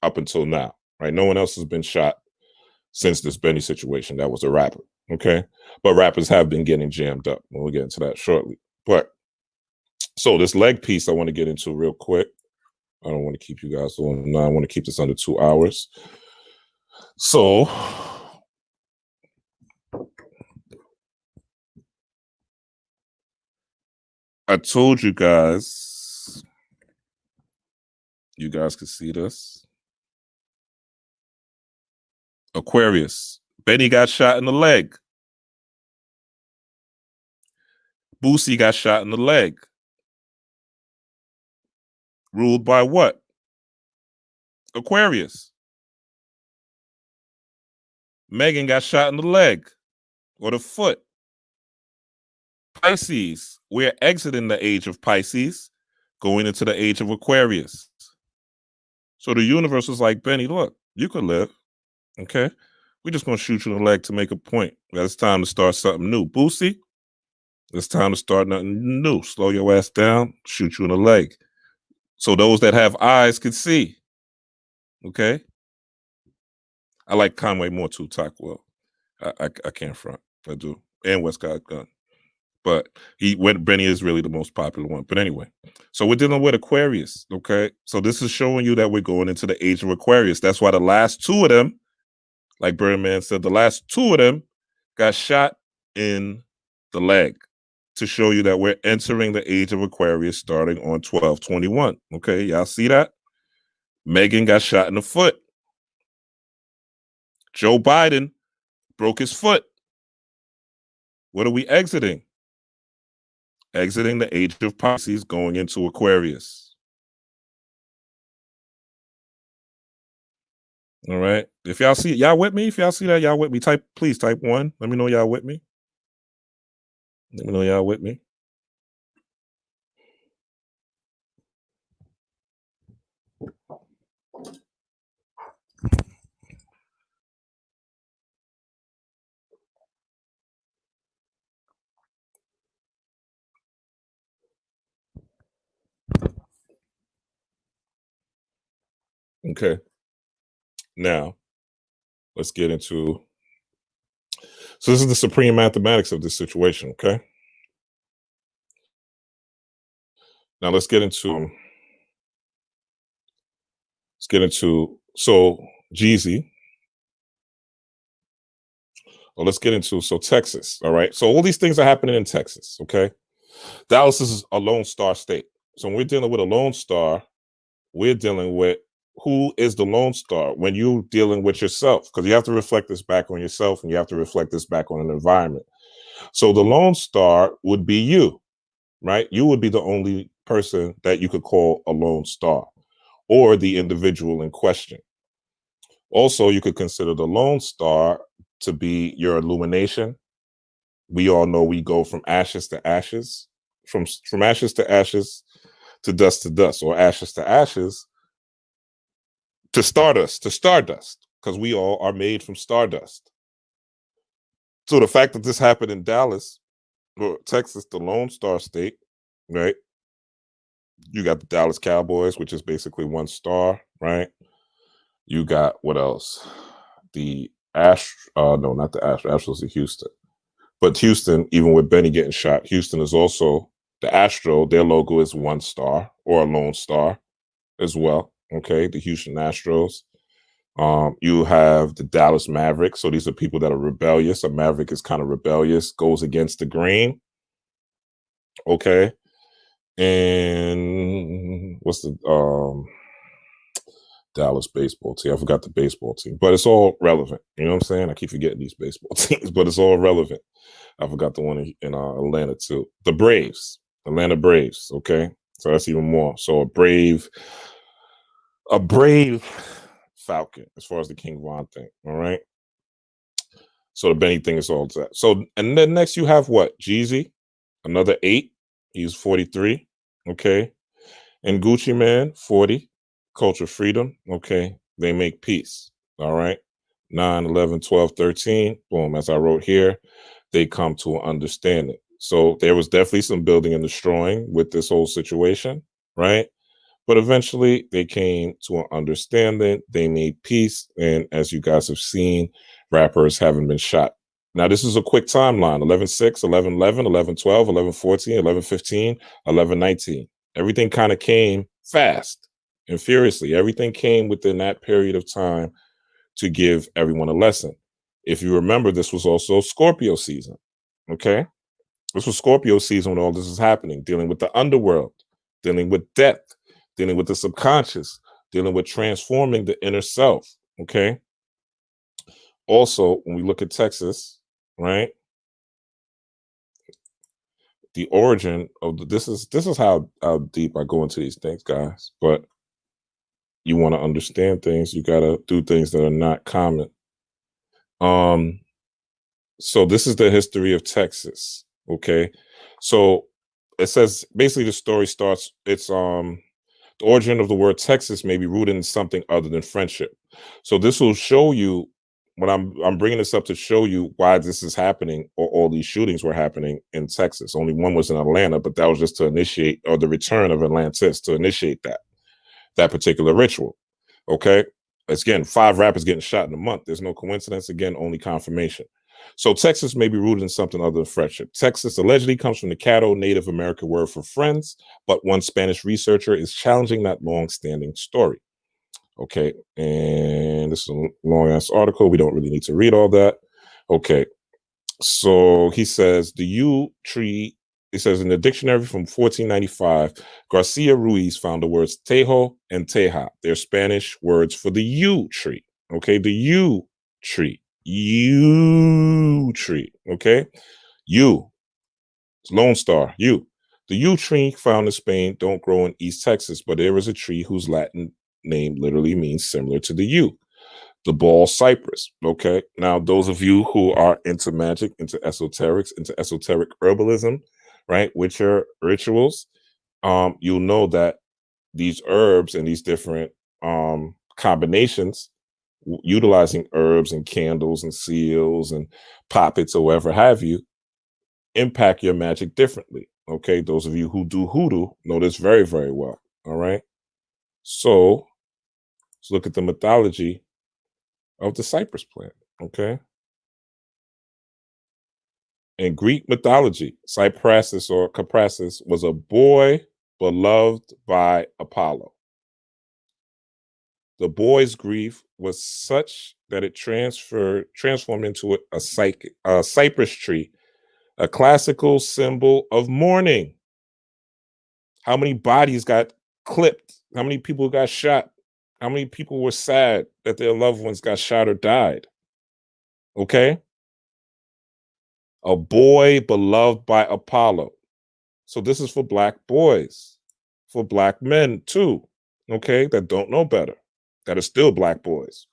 up until now. Right. No one else has been shot since this Benny situation. That was a rapper. Okay. But rappers have been getting jammed up. We'll get into that shortly. But so this leg piece I want to get into real quick. I don't want to keep you guys on. I want to keep this under 2 hours. So I told you guys can see this. Aquarius. Benny got shot in the leg. Boosie got shot in the leg. Ruled by what? Aquarius. Megan got shot in the leg. or the foot. Pisces, we're exiting the age of Pisces, going into the age of Aquarius. So the universe was like, Benny, look, you could live. Okay. We're just going to shoot you in the leg to make a point. It's time to start something new. Boosie, it's time to start nothing new. Slow your ass down, shoot you in the leg. So those that have eyes can see. Okay. I like Conway more too, Takwell. I can't front. I do. And Westcott Gunn. But Benny is really the most popular one. But anyway, so we're dealing with Aquarius. Okay. So this is showing you that we're going into the age of Aquarius. That's why the last two of them, like Birdman said, the last two of them got shot in the leg to show you that we're entering the age of Aquarius starting on 12/21. Okay. Y'all see that? Megan got shot in the foot. Joe Biden broke his foot. What are we exiting? Exiting the age of Pisces, going into Aquarius. All right. If y'all see, y'all with me? If y'all see that, y'all with me? Please type 1. Let me know y'all with me. Let me know y'all with me. Okay. Now, let's get into. So this is the supreme mathematics of this situation. Okay. Now let's get into. So Jeezy. Well, let's get into Texas. All right. So all these things are happening in Texas. Okay. Dallas is a Lone Star state. So when we're dealing with a Lone Star, we're dealing with who is the Lone Star when you're dealing with yourself, because you have to reflect this back on yourself and you have to reflect this back on an environment. So the Lone Star would be you, right? You would be the only person that you could call a Lone Star or the individual in question. Also, you could consider the Lone Star to be your illumination. We all know we go from ashes to ashes, from ashes to ashes to dust, or ashes to ashes to stardust, because we all are made from stardust. So the fact that this happened in Dallas, or Texas, the Lone Star state, right? You got the Dallas Cowboys, which is basically one star, right? You got what else? The no, not the Astros of Houston. But Houston, even with Benny getting shot, Houston is also the Astro. Their logo is one star or a lone star as well. Okay, the Houston Astros. You have the Dallas Mavericks. So these are people that are rebellious. A Maverick is kind of rebellious, goes against the grain. Okay. And what's the Dallas baseball team? I forgot the baseball team, but it's all relevant. You know what I'm saying? I keep forgetting these baseball teams, but it's all relevant. I forgot the one in Atlanta too. The Braves, Atlanta Braves. Okay. So that's even more. So a brave Falcon, as far as the King Von thing. All right. So the Benny thing is all that. So, and then next you have what? Jeezy, another 8. He's 43. Okay. And Gucci Man, 40. Culture Freedom. Okay. They make peace. All right. 9, 11, 12, 13. Boom. As I wrote here, they come to an understanding. So there was definitely some building and destroying with this whole situation. Right. But eventually they came to an understanding. They made peace. And as you guys have seen, rappers haven't been shot. Now, this is a quick timeline: 11/6, 11/11, 11/12, 11/14, 11/15, 11/19. Everything kind of came fast and furiously. Everything came within that period of time to give everyone a lesson. If you remember, this was also Scorpio season. Okay. This was Scorpio season when all this is happening, dealing with the underworld, dealing with death, dealing with the subconscious, dealing with transforming the inner self. Okay. Also, when we look at Texas, right? The origin of this is how deep I go into these things, guys. But you want to understand things, you gotta do things that are not common. So this is the history of Texas. Okay. So it says basically the story starts, it's the origin of the word Texas may be rooted in something other than friendship. So this will show you when I'm bringing this up to show you why this is happening, or all these shootings were happening in Texas. Only one was in Atlanta, but that was just to initiate, or the return of Atlantis to initiate that particular ritual. Okay. It's again 5 rappers getting shot in a month. There's no coincidence. Again, only confirmation. So Texas may be rooted in something other than friendship. Texas allegedly comes from the Caddo Native American word for friends, but one Spanish researcher is challenging that long-standing story. Okay, and this is a long-ass article. We don't really need to read all that. Okay, so he says the yew tree. It says in the dictionary from 1495, Garcia Ruiz found the words tejo and teja. They're Spanish words for the yew tree. Okay, the yew tree. Yew tree. Okay, yew. It's Lone Star. Yew. The yew tree found in Spain don't grow in East Texas, but there is a tree whose Latin name literally means similar to the yew, the ball cypress. Okay. Now, those of you who are into magic, into esoterics, into esoteric herbalism, right, with your rituals, you'll know that these herbs and these different combinations, utilizing herbs and candles and seals and poppets or whatever have you, impact your magic differently. Okay. Those of you who do hoodoo know this very, very well. All right. So let's look at the mythology of the cypress plant. Okay. In Greek mythology, Cypressus or Capressus was a boy beloved by Apollo. The boy's grief was such that it transformed into a cypress tree, a classical symbol of mourning. How many bodies got clipped? How many people got shot? How many people were sad that their loved ones got shot or died? Okay. A boy beloved by Apollo. So this is for black boys, for black men too, okay, that don't know better, that are still black boys.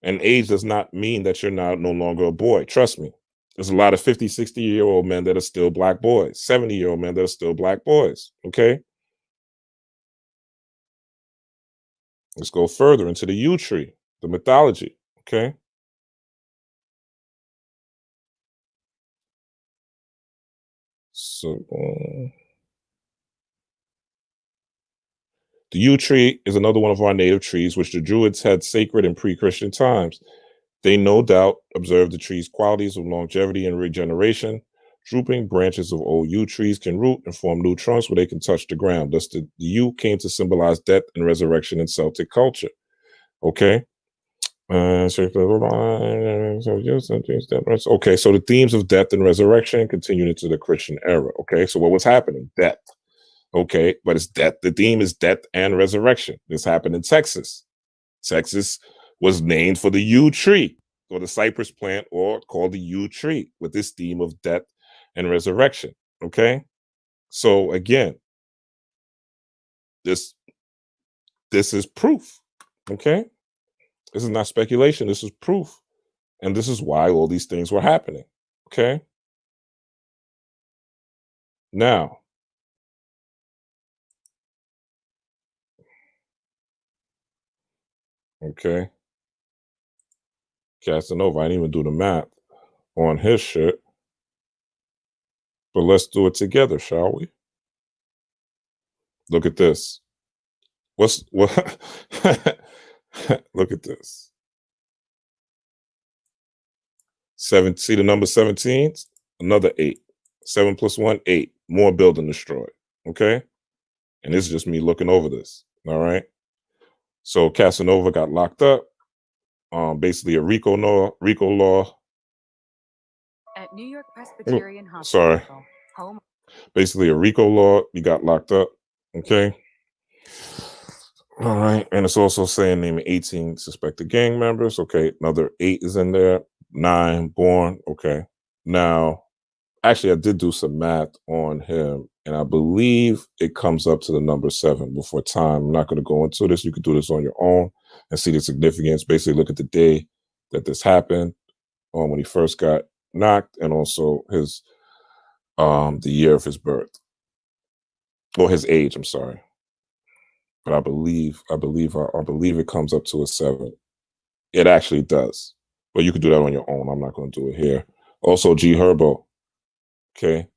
And age does not mean that you're now no longer a boy. Trust me. There's a lot of 50, 60-year-old men that are still black boys, 70-year-old men that are still black boys, okay? Let's go further into the yew tree, the mythology, okay? So, the yew tree is another one of our native trees, which the Druids had sacred in pre-Christian times. They no doubt observed the tree's qualities of longevity and regeneration. Drooping branches of old yew trees can root and form new trunks where they can touch the ground. Thus, the yew came to symbolize death and resurrection in Celtic culture. Okay. Okay, so the themes of death and resurrection continued into the Christian era. Okay, so what was happening? Death. Okay, but it's death. The theme is death and resurrection. This happened in Texas. Texas was named for the yew tree, or the cypress plant, or called the yew tree, with this theme of death and resurrection. Okay, so again, this is proof. Okay, this is not speculation. This is proof, and this is why all these things were happening. Okay, now. Okay. Casanova, I didn't even do the math on his shit. But let's do it together, shall we? Look at this. What? Look at this. See the number 17? Another 8. 7 plus 1, 8. More building destroyed. Okay? And this is just me looking over this. All right. So Casanova got locked up. Basically a RICO law. At New York Presbyterian Hospital. Sorry. Home. Basically a RICO law. You got locked up. Okay. All right. And it's also saying naming 18 suspected gang members. Okay. Another 8 is in there. 9 born. Okay. Now, actually, I did do some math on him, and I believe it comes up to the number 7 before time. I'm not going to go into this. You can do this on your own and see the significance. Basically, look at the day that this happened, when he first got knocked, and also his the year of his birth, or his age. I'm sorry, but I believe it comes up to a 7. It actually does, but you can do that on your own. I'm not going to do it here. Also, G Herbo. Okay,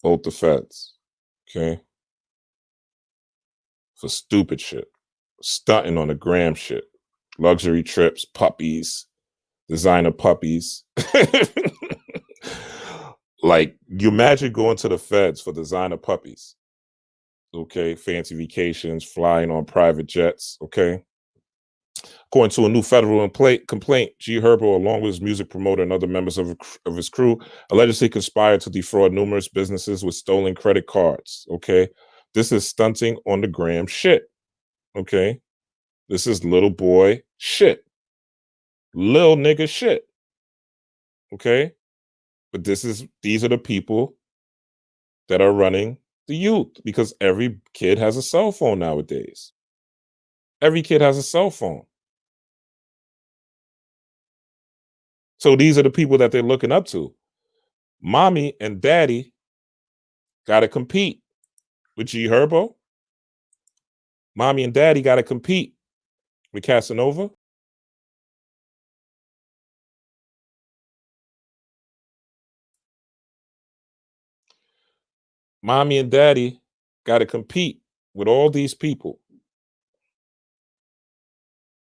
both the feds. Okay, for stupid shit, stunting on the gram shit, luxury trips, puppies, designer puppies. Like, you imagine going to the feds for designer puppies. Okay, fancy vacations, flying on private jets. Okay. According to a new federal complaint, G Herbo, along with his music promoter and other members of his crew, allegedly conspired to defraud numerous businesses with stolen credit cards. Okay. This is stunting on the gram shit. Okay. This is little boy shit. Lil nigga shit. Okay. But these are the people that are running the youth, because every kid has a cell phone nowadays. Every kid has a cell phone. So these are the people that they're looking up to. Mommy and daddy got to compete with G Herbo. Mommy and daddy got to compete with Casanova. Mommy and daddy got to compete with all these people.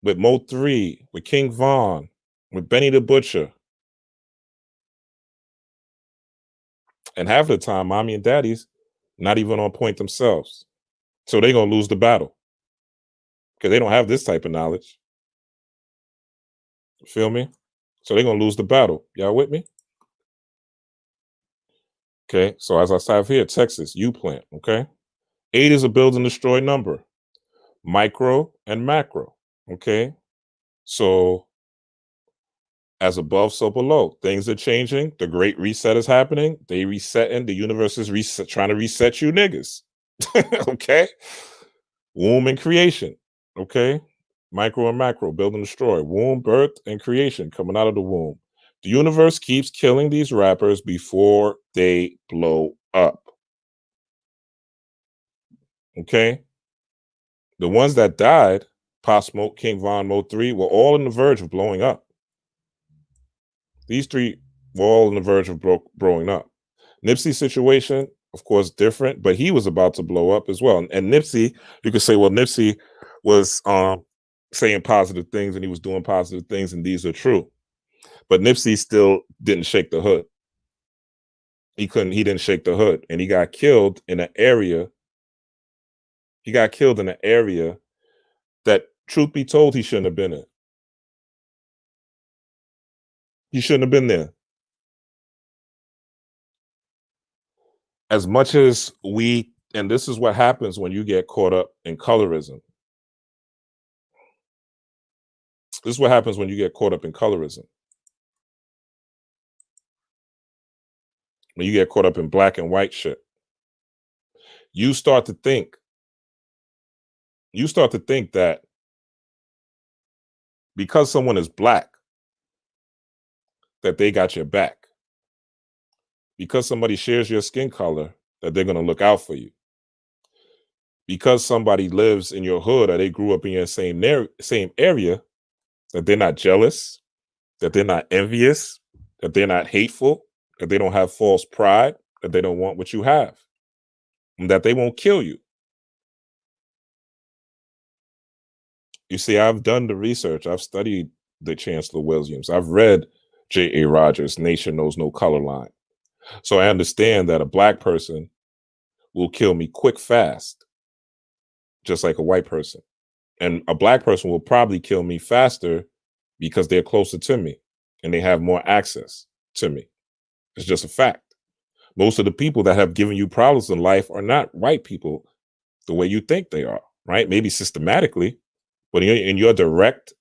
With Mo 3, with King Von, with Benny the Butcher. And half of the time, mommy and daddy's not even on point themselves. So they're going to lose the battle, because they don't have this type of knowledge. You feel me? So they're going to lose the battle. Y'all with me? Okay, so as I have here, Texas, U-Plant, okay? 8 is a build and destroy number. Micro and macro, okay? So as above, so below. Things are changing. The great reset is happening. They resetting. The universe is trying to reset you niggas. Okay? Womb and creation, okay? Micro and macro, build and destroy. Womb, birth, and creation coming out of the womb. The universe keeps killing these rappers before they blow up. Okay? The ones that died, Pop Smoke, King Von, Mo 3, were all on the verge of blowing up. These 3 were all on the verge of blowing up. Nipsey's situation, of course, different, but he was about to blow up as well. And Nipsey, you could say, well, Nipsey was saying positive things, and he was doing positive things, and these are true. But Nipsey still didn't shake the hood. He didn't shake the hood, and he got killed in an area. He got killed in an area that, truth be told, he shouldn't have been in. He shouldn't have been there. As much as and this is what happens when you get caught up in colorism. This is what happens when you get caught up in colorism. When you get caught up in black and white shit. You start to think that because someone is black, that they got your back. Because somebody shares your skin color, that they're going to look out for you. Because somebody lives in your hood, or they grew up in your same area, that they're not jealous, that they're not envious, that they're not hateful, that they don't have false pride, that they don't want what you have, and that they won't kill you. You see, I've done the research. I've studied the Chancellor Williams. I've read J.A. Rogers' Nation Knows No Color Line. So I understand that a black person will kill me quick, fast, just like a white person. And a black person will probably kill me faster because they're closer to me and they have more access to me. It's just a fact. Most of the people that have given you problems in life are not white people the way you think they are, right? Maybe systematically, but in your direct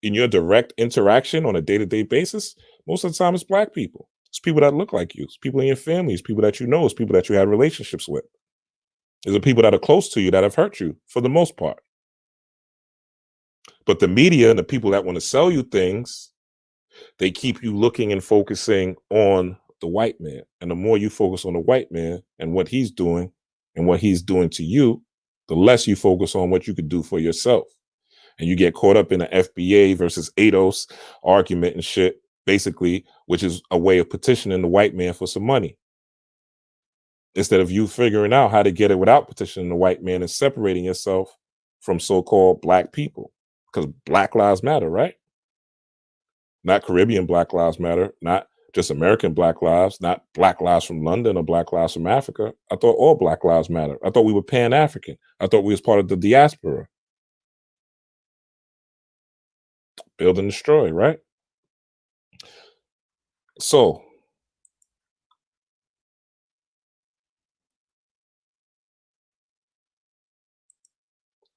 interaction on a day-to-day basis, most of the time it's black people. It's people that look like you. It's people in your family. It's people that you know. It's people that you have relationships with. It's the people that are close to you that have hurt you for the most part. But the media and the people that want to sell you things, They keep you looking and focusing on the white man. And the more you focus on the white man and what he's doing and what he's doing to you, the less you focus on what you could do for yourself. And you get caught up in the FBA versus ADOS argument and shit, basically, which is a way of petitioning the white man for some money. Instead of you figuring out how to get it without petitioning the white man and separating yourself from so-called black people. Because Black Lives Matter, right? Not Caribbean Black Lives Matter, not just American Black Lives, not Black Lives from London or Black Lives from Africa. I thought all Black Lives Matter. I thought we were Pan-African. I thought we was part of the diaspora. Build and destroy, right? So,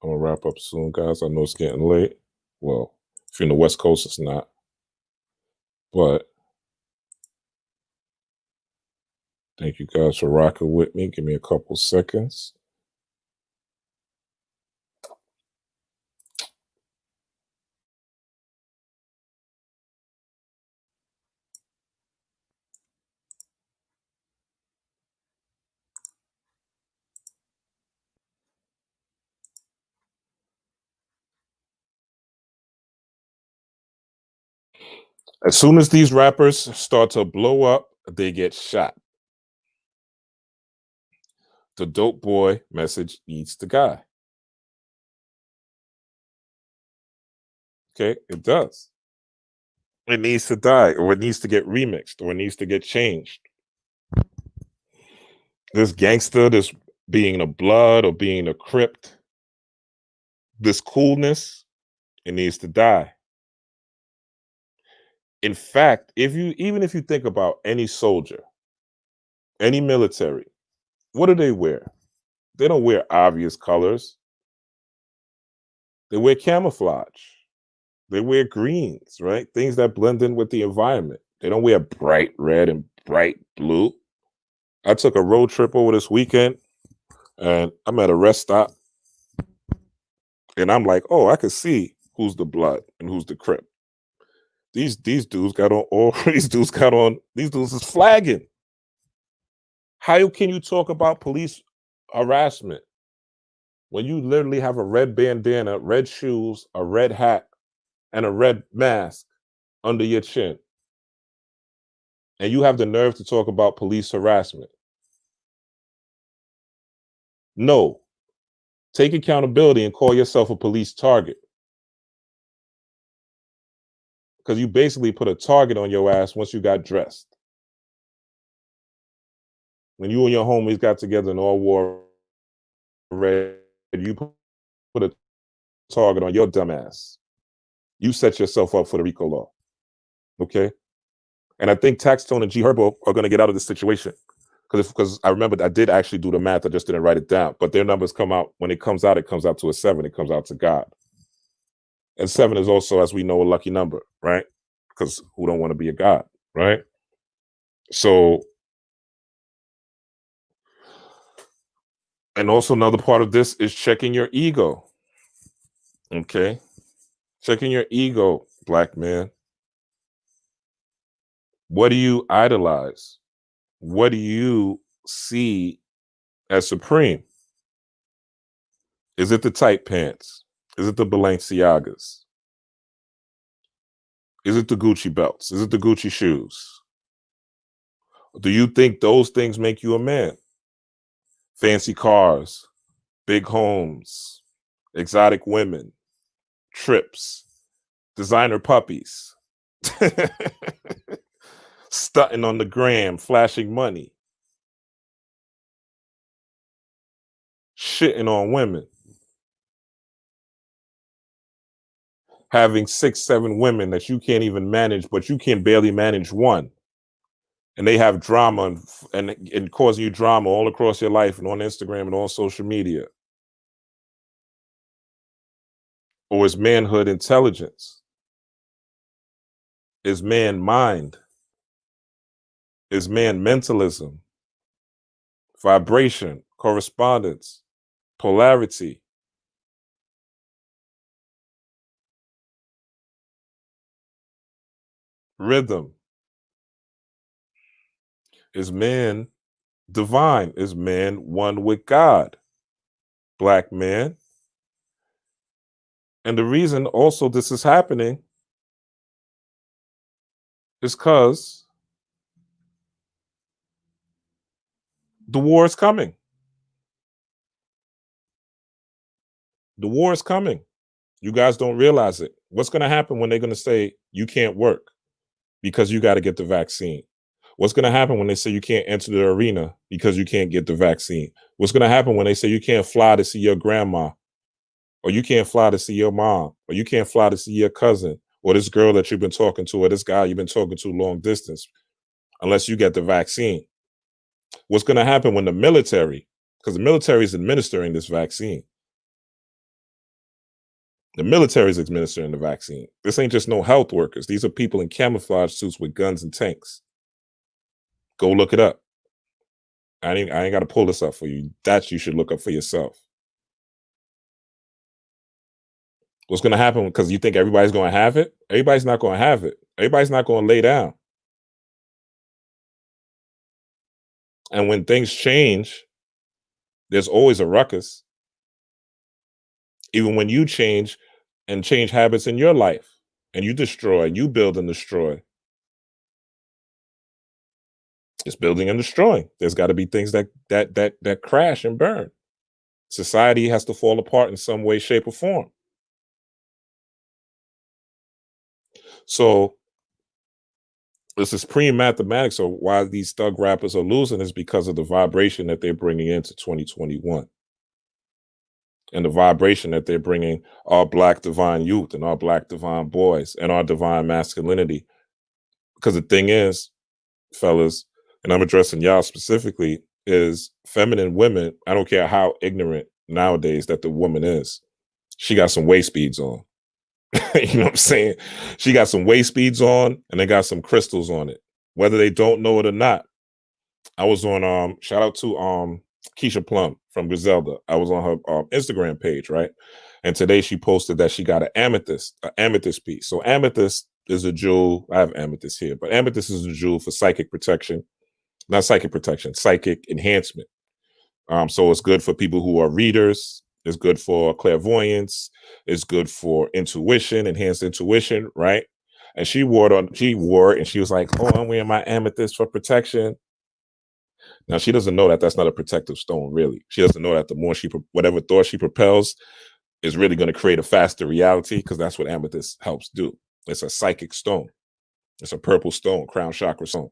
I'm going to wrap up soon, guys. I know it's getting late. Well, if you're in the West Coast, it's not. But thank you guys for rocking with me. Give me a couple seconds. As soon as these rappers start to blow up, they get shot. The dope boy message needs to die. Okay, it does. It needs to die, or it needs to get remixed, or it needs to get changed. This gangster, this being the blood or being the crypt, this coolness, it needs to die. In fact, even if you think about any soldier, any military, what do they wear? They don't wear obvious colors. They wear camouflage. They wear greens, right? Things that blend in with the environment. They don't wear bright red and bright blue. I took a road trip over this weekend and I'm at a rest stop and I'm like, oh, I can see who's the blood and who's the crip. These dudes got on all these dudes is flagging. How can you talk about police harassment when you literally have a red bandana, red shoes, a red hat, and a red mask under your chin? And you have the nerve to talk about police harassment? No. Take accountability and call yourself a police target. Because you basically put a target on your ass once you got dressed. When you and your homies got together and all wore red, you put a target on your dumb ass. You set yourself up for the RICO law. Okay? And I think Taxtone and G Herbo are going to get out of this situation. Because I remember I did actually do the math, I just didn't write it down. But their numbers come out, when it comes out to a 7. It comes out to God. And 7 is also, as we know, a lucky number, right? Because who don't want to be a God, right? So, and also another part of this is checking your ego. Okay? Checking your ego, black man. What do you idolize? What do you see as supreme? Is it the tight pants? Is it the Balenciagas? Is it the Gucci belts? Is it the Gucci shoes? Do you think those things make you a man? Fancy cars, big homes, exotic women, trips, designer puppies, stunting on the gram, flashing money, shitting on women, having 6, 7 women that you can't even manage, but you can barely manage one. And they have drama and causing you drama all across your life and on Instagram and on social media. Or is manhood intelligence? Is man mind? Is man mentalism? Vibration, correspondence, polarity? rhythm. Is man divine? Is man one with God? Black man. And the reason also this is happening is because the war is coming. The war is coming. You guys don't realize it. What's going to happen when they're going to say you can't work because you got to get the vaccine? What's going to happen when they say you can't enter the arena because you can't get the vaccine? What's going to happen when they say you can't fly to see your grandma, or you can't fly to see your mom, or you can't fly to see your cousin, or this girl that you've been talking to, or this guy you've been talking to long distance, unless you get the vaccine? What's going to happen when the military, because the military is administering this vaccine, the military is administering the vaccine. This ain't just no health workers. These are people in camouflage suits with guns and tanks. Go look it up. I ain't got to pull this up for you. That you should look up for yourself. What's going to happen? Because you think everybody's going to have it? Everybody's not going to have it. Everybody's not going to lay down. And when things change, there's always a ruckus. Even when you change and change habits in your life, and you destroy, you build and destroy. It's building and destroying. There's got to be things that crash and burn. Society has to fall apart in some way, shape, or form. So this is pre-mathematics. So why these thug rappers are losing is because of the vibration that they're bringing into 2021. And the vibration that they're bringing our Black divine youth and our Black divine boys and our divine masculinity. Because the thing is, fellas, and I'm addressing y'all specifically, is feminine women, I don't care how ignorant nowadays that the woman is, she got some waist beads on. You know what I'm saying? She got some waist beads on and they got some crystals on it, whether they don't know it or not. I was on shout out to Keisha Plum from Griselda. I was on her Instagram page, right? And today she posted that she got an amethyst piece. So amethyst is a jewel. I have amethyst here, but amethyst is a jewel for psychic protection. Not psychic protection, psychic enhancement. So it's good for people who are readers. It's good for clairvoyance. It's good for intuition, enhanced intuition, right? And she wore it and she was like, "Oh, I'm wearing my amethyst for protection." Now she doesn't know that that's not a protective stone, really. She doesn't know that the more whatever thought she propels is really going to create a faster reality, because that's what amethyst helps do. It's a psychic stone. It's a purple stone, crown chakra stone,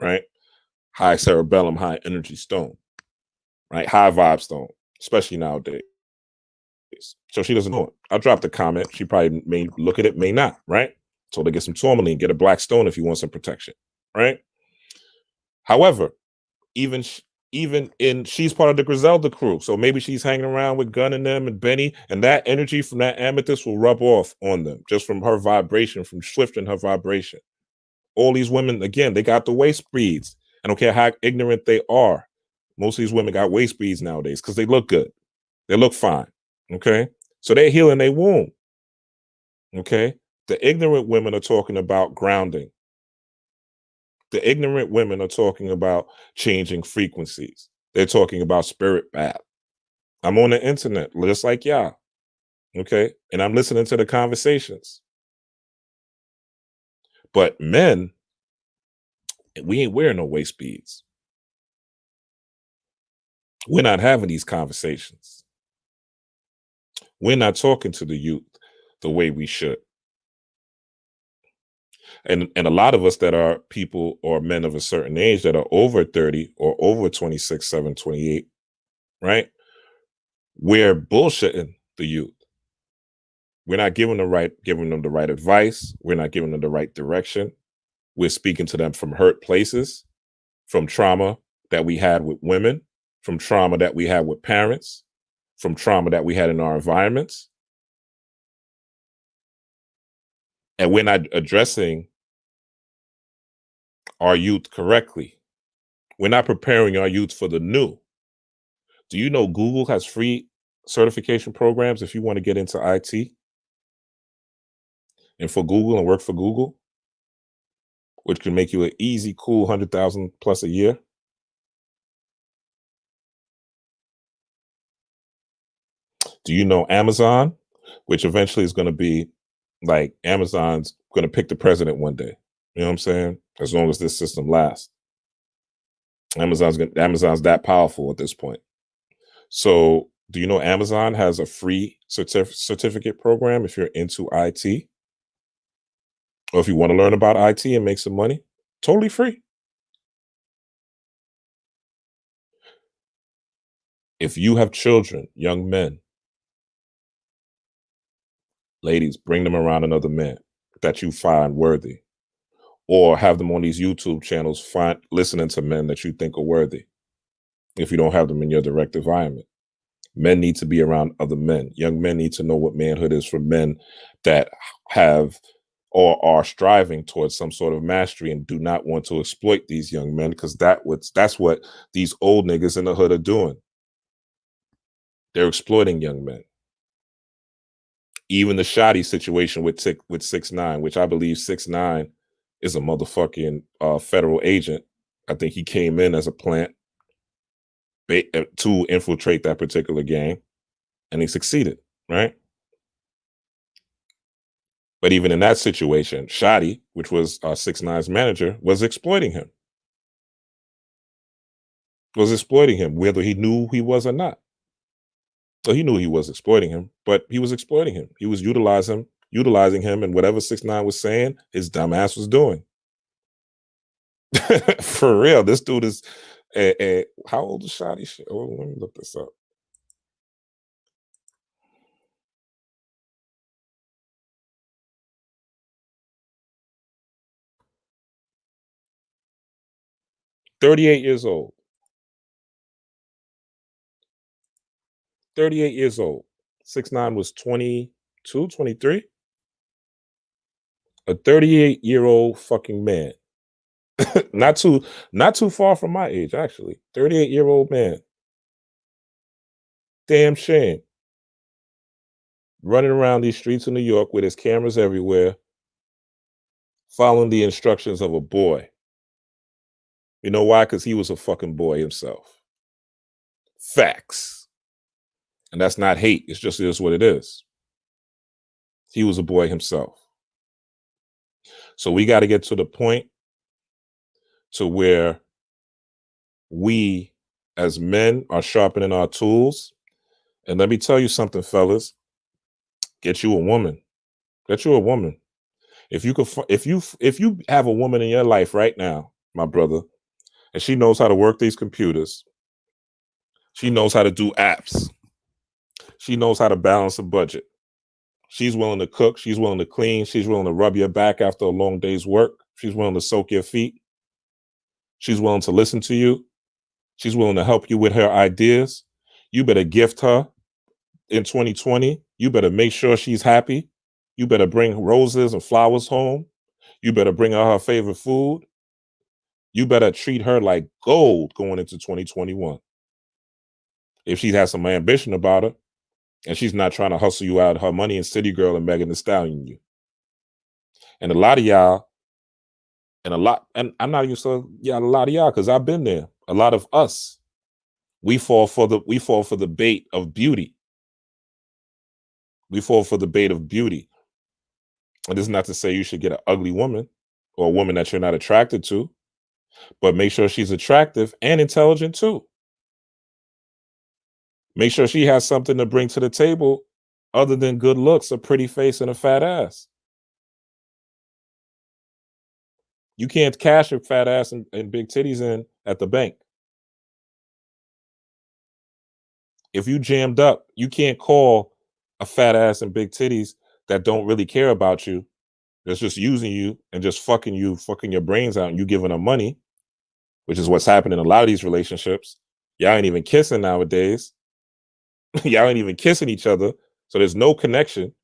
right? High cerebellum, high energy stone, right? High vibe stone, especially nowadays. So she doesn't know it. I dropped a comment. She probably may look at it, may not, right? So to get some tourmaline, get a black stone if you want some protection, right? However, even she's part of the Griselda crew, so maybe she's hanging around with Gunn and them and Benny, and that energy from that amethyst will rub off on them just from her vibration, from shifting her vibration. All these women, again, they got the waist beads. I don't care how ignorant they are. Most of these women got waist beads nowadays because they look good. They look fine. Okay. So they're healing their womb. Okay. The ignorant women are talking about grounding. The ignorant women are talking about changing frequencies. They're talking about spirit bath. I'm on the internet, just like y'all. Okay. And I'm listening to the conversations. But men, we ain't wearing no waist beads. We're not having these conversations. We're not talking to the youth the way we should. And a lot of us that are people or men of a certain age that are over 30 or over 26, 7, 28, right? We're bullshitting the youth. We're not giving them the right advice. We're not giving them the right direction. We're speaking to them from hurt places, from trauma that we had with women, from trauma that we had with parents, from trauma that we had in our environments. And we're not addressing our youth correctly. We're not preparing our youth for the new. Do you know Google has free certification programs if you want to get into IT? And for Google and work for Google? which can make you an easy, cool 100,000 plus a year. Do you know Amazon, which eventually is going to be like Amazon's going to pick the president one day? You know what I'm saying? As long as this system lasts, Amazon's that powerful at this point. So, do you know Amazon has a free certificate program if you're into IT, or if you want to learn about IT and make some money? Totally free. If you have children, young men, ladies, bring them around another man that you find worthy, or have them on these YouTube channels, listening to men that you think are worthy. If you don't have them in your direct environment, men need to be around other men. Young men need to know what manhood is for men that have or are striving towards some sort of mastery and do not want to exploit these young men, because that's what these old niggas in the hood are doing. They're exploiting young men. Even the shoddy situation with 6ix9ine, which I believe 6ix9ine is a motherfucking federal agent. I think he came in as a plant to infiltrate that particular gang, and he succeeded, right? But even in that situation, Shotty, which was 6ix9ine's manager, was exploiting him. Whether he knew he was or not. So he knew he was exploiting him, but he was exploiting him. He was utilizing him, and whatever 6ix9ine was saying, his dumb ass was doing. For real, this dude is how old is Shotty? Oh, let me look this up. "38 years old. 38 years old. 6ix9ine was 22, 23. A 38-year-old fucking man. not too far from my age, actually. 38-year-old man. Damn shame. Running around these streets of New York with his cameras everywhere, following the instructions of a boy. You know why? Because he was a fucking boy himself. Facts. And that's not hate. It's just is what it is. He was a boy himself. So we got to get to the point to where we as men are sharpening our tools. And let me tell you something, fellas. Get you a woman. Get you a woman. If you have a woman in your life right now, my brother, and she knows how to work these computers, she knows how to do apps, she knows how to balance a budget, she's willing to cook, she's willing to clean, she's willing to rub your back after a long day's work, she's willing to soak your feet, she's willing to listen to you, she's willing to help you with her ideas, you better gift her in 2020. You better make sure she's happy. You better bring roses and flowers home. You better bring her favorite food. You better treat her like gold going into 2021. If she has some ambition about her and she's not trying to hustle you out her money and City Girl and Megan Thee Stallion you. And a lot of y'all, and I'm not even so, yeah, a lot of y'all, because I've been there. A lot of us, we fall for the bait of beauty. We fall for the bait of beauty. And this is not to say you should get an ugly woman or a woman that you're not attracted to, but make sure she's attractive and intelligent too. Make sure she has something to bring to the table other than good looks, a pretty face, and a fat ass. You can't cash a fat ass and big titties in at the bank. If you jammed up, you can't call a fat ass and big titties that don't really care about you, that's just using you and just fucking your brains out, and you giving them money, which is what's happening in a lot of these relationships. Y'all ain't even kissing nowadays. Y'all ain't even kissing each other. So there's no connection.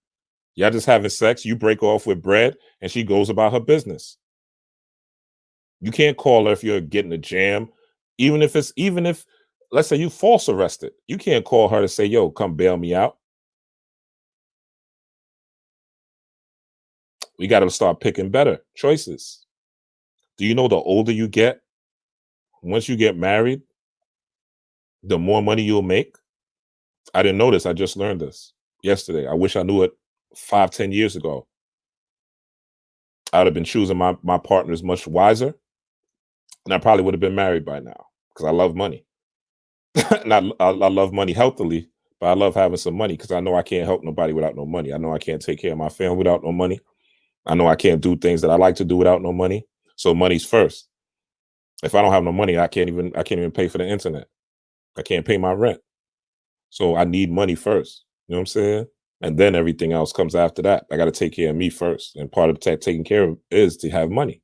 Y'all just having sex. You break off with bread and she goes about her business. You can't call her if you're getting a jam. Even if let's say you false arrested, you can't call her to say, yo, come bail me out. We got to start picking better choices. Do you know the older you get, once you get married, the more money you'll make? I didn't know this. I just learned this yesterday. I wish I knew it 5, 10 years ago. I would have been choosing my partners much wiser, and I probably would have been married by now because I love money. And I love money healthily, but I love having some money because I know I can't help nobody without no money. I know I can't take care of my family without no money. I know I can't do things that I like to do without no money. So money's first. If I don't have no money, I can't even pay for the internet. I can't pay my rent. So I need money first. You know what I'm saying? And then everything else comes after that. I got to take care of me first. And part of taking care of is to have money.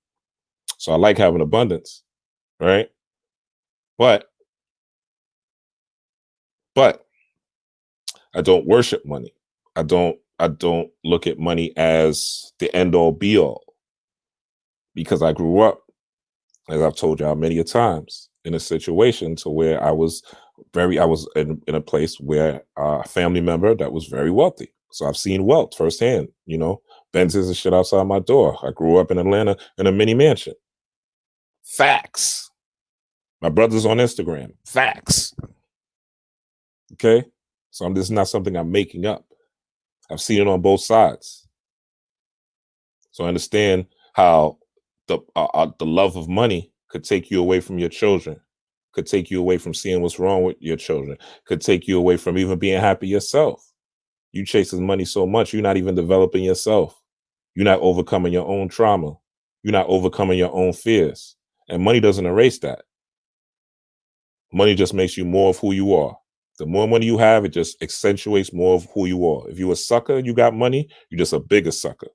So I like having abundance, right? But I don't worship money. I don't look at money as the end all be all, because I grew up, as I've told y'all many a times, in a situation to where I was in a place where a family member that was very wealthy. So I've seen wealth firsthand, you know, Benzes and shit outside my door. I grew up in Atlanta in a mini mansion. Facts. My brother's on Instagram. Facts. Okay. So this is not something I'm making up. I've seen it on both sides. So I understand how the love of money could take you away from your children, could take you away from seeing what's wrong with your children, could take you away from even being happy yourself. You chasing money so much, you're not even developing yourself. You're not overcoming your own trauma. You're not overcoming your own fears. And money doesn't erase that. Money just makes you more of who you are. The more money you have, it just accentuates more of who you are. If you're a sucker, you got money, you're just a bigger sucker.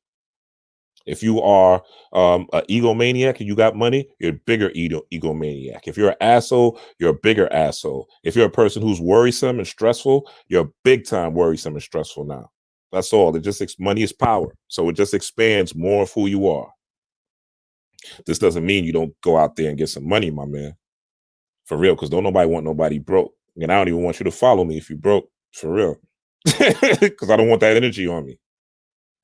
If you are an egomaniac and you got money, you're a bigger egomaniac. If you're an asshole, you're a bigger asshole. If you're a person who's worrisome and stressful, you're a big time worrisome and stressful now. That's all. Money is power. So it just expands more of who you are. This doesn't mean you don't go out there and get some money, my man. For real, because don't nobody want nobody broke. And I don't even want you to follow me if you broke, for real. Because I don't want that energy on me.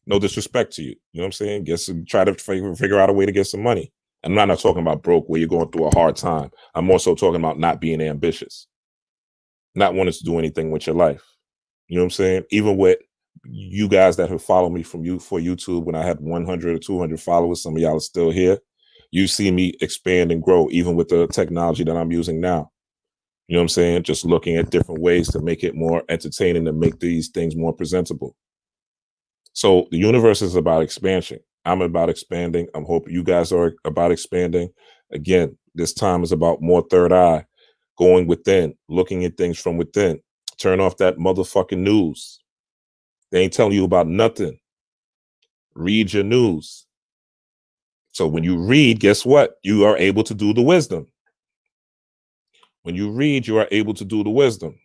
No disrespect to you. You know what I'm saying? Try to figure out a way to get some money. And I'm not talking about broke where you're going through a hard time. I'm also talking about not being ambitious, not wanting to do anything with your life. You know what I'm saying? Even with you guys that have followed me for YouTube when I had 100 or 200 followers, some of y'all are still here. You see me expand and grow, even with the technology that I'm using now. You know what I'm saying? Just looking at different ways to make it more entertaining, to make these things more presentable. So the universe is about expansion. I'm about expanding. I'm hoping you guys are about expanding. Again, this time is about more third eye, going within, looking at things from within. Turn off that motherfucking news. They ain't telling you about nothing. Read your news. So when you read, guess what? You are able to do the wisdom. When you read, you are able to do the wisdom.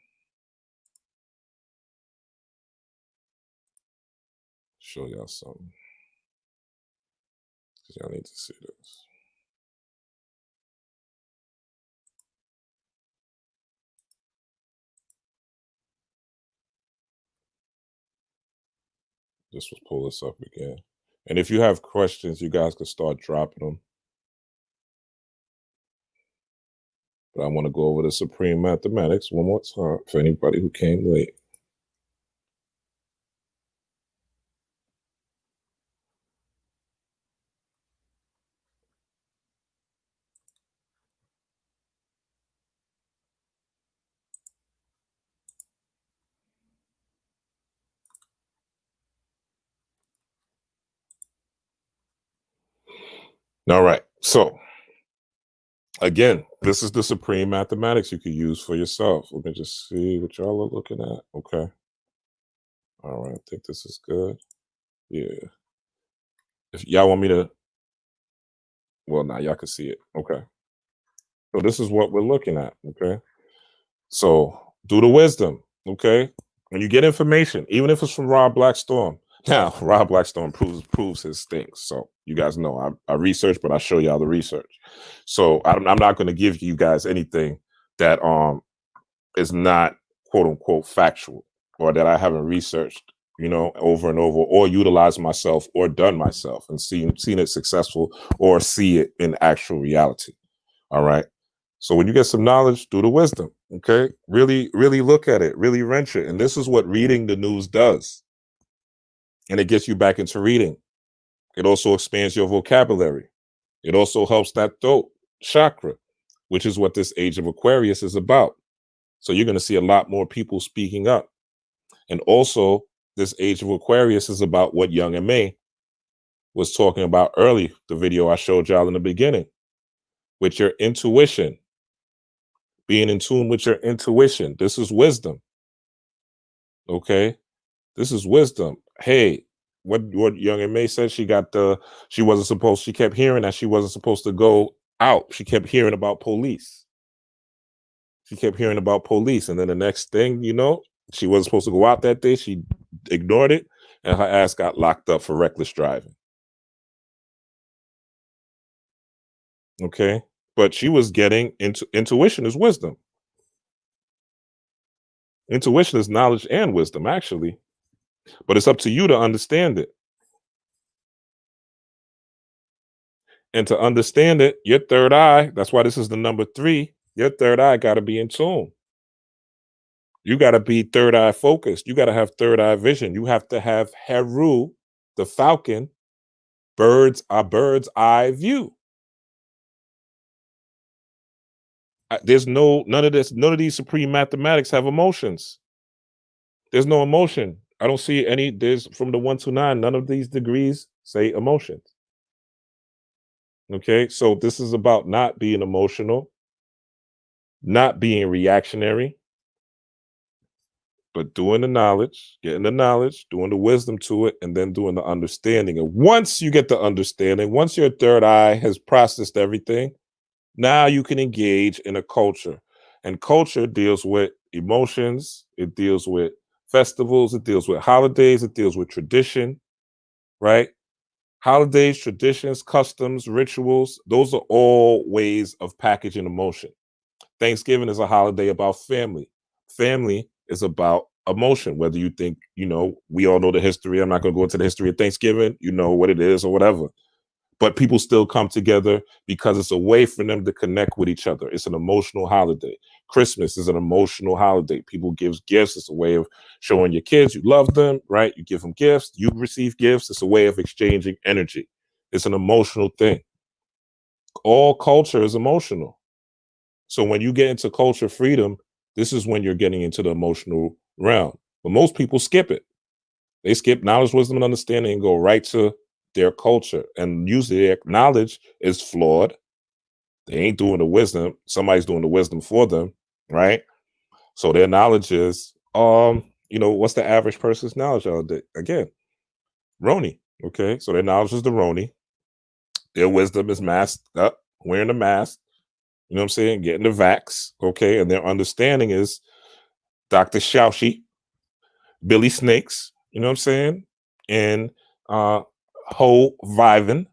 Show y'all something. Y'all need to see this. Just was pull this up again. And if you have questions, you guys can start dropping them. But I want to go over the supreme mathematics one more time for anybody who came late. All right. So again, this is the supreme mathematics you could use for yourself. Let me just see what y'all are looking at. Okay. All right. I think this is good. Yeah. If y'all want me to, well, now y'all can see it. Okay. So this is what we're looking at. Okay. So do the wisdom. Okay. When you get information, even if it's from Rob Blackstorm. Now, Rob Blackstorm proves his things. So you guys know I research, but I show y'all the research. So I'm not going to give you guys anything that is not quote unquote factual or that I haven't researched, over and over, or utilize myself or done myself and seen it successful or see it in actual reality. All right. So when you get some knowledge, do the wisdom. Okay. Really, really look at it, really wrench it. And this is what reading the news does. And it gets you back into reading. It also expands your vocabulary. It also helps that throat chakra, which is what this age of Aquarius is about. So you're going to see a lot more people speaking up. And also, this age of Aquarius is about what Young and May was talking about early, the video I showed y'all in the beginning, with your intuition, being in tune with your intuition. This is wisdom. Okay. This is wisdom. Hey, what Young and May said, she kept hearing that she wasn't supposed to go out. She kept hearing about police. She kept hearing about police. And then the next thing, she wasn't supposed to go out that day. She ignored it, and her ass got locked up for reckless driving. Okay. But she was getting into intuition is wisdom. Intuition is knowledge and wisdom, actually. But it's up to you to understand it. And to understand it, your third eye, that's why this is the number 3, your third eye got to be in tune. You got to be third eye focused. You got to have third eye vision. You have to have Heru, the falcon, bird's eye view. There's none of this. None of these supreme mathematics have emotions. There's no emotion. I don't see any. There's from the 1 to 9. None of these degrees say emotions. Okay, so this is about not being emotional, not being reactionary, but doing the knowledge, getting the knowledge, doing the wisdom to it, and then doing the understanding. And once you get the understanding, once your third eye has processed everything, now you can engage in a culture. And culture deals with emotions, it deals with festivals, it deals with holidays, it deals with tradition, right? Holidays, traditions, customs, rituals, those are all ways of packaging emotion. Thanksgiving is a holiday about family. Family is about emotion, whether you think, we all know the history. I'm not going to go into the history of Thanksgiving, you know what it is or whatever. But people still come together because it's a way for them to connect with each other. It's an emotional holiday. Christmas is an emotional holiday. People give gifts. It's a way of showing your kids you love them, right? You give them gifts. You receive gifts. It's a way of exchanging energy. It's an emotional thing. All culture is emotional. So when you get into culture freedom, this is when you're getting into the emotional realm. But most people skip it. They skip knowledge, wisdom, and understanding and go right to their culture. And usually their knowledge is flawed. They ain't doing the wisdom. Somebody's doing the wisdom for them, right? So their knowledge is, what's the average person's knowledge all day? Again, Roni. Okay, so their knowledge is the Roni. Their wisdom is masked up, wearing the mask. You know what I'm saying? Getting the vax. Okay, and their understanding is Dr. Shaushi, Billy Snakes. You know what I'm saying? And Ho Viven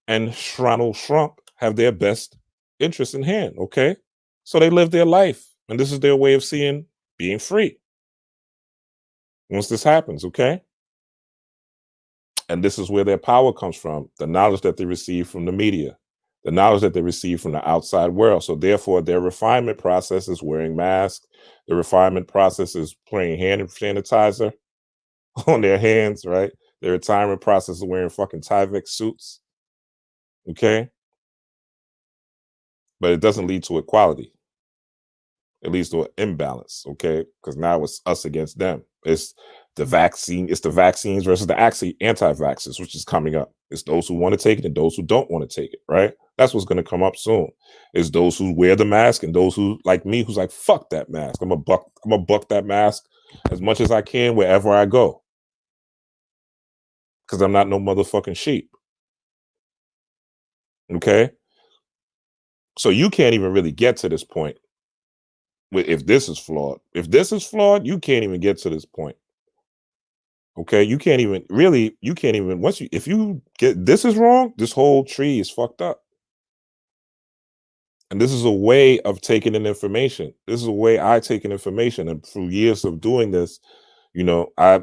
and Shronald Shrump have their best interests in hand. Okay, so they live their life, and this is their way of seeing being free. Once this happens, okay, and this is where their power comes from: the knowledge that they receive from the media, the knowledge that they receive from the outside world. So therefore, their refinement process is wearing masks. The refinement process is playing hand sanitizer on their hands, right? Their retirement process is wearing fucking Tyvek suits. Okay. But it doesn't lead to equality. It leads to an imbalance. Okay. Because now it's us against them. It's the vaccines versus the anti-vaxxers, which is coming up. It's those who want to take it and those who don't want to take it, right? That's what's going to come up soon. It's those who wear the mask and those who, like me, who's like, fuck that mask. I'm gonna buck that mask as much as I can wherever I go. Because I'm not no motherfucking sheep. Okay. So you can't even really get to this point if this is flawed. If this is flawed, you can't even get to this point. Okay. You can't even if you get this is wrong, this whole tree is fucked up. And this is a way of taking in information. This is a way I take in information. And through years of doing this, You know, I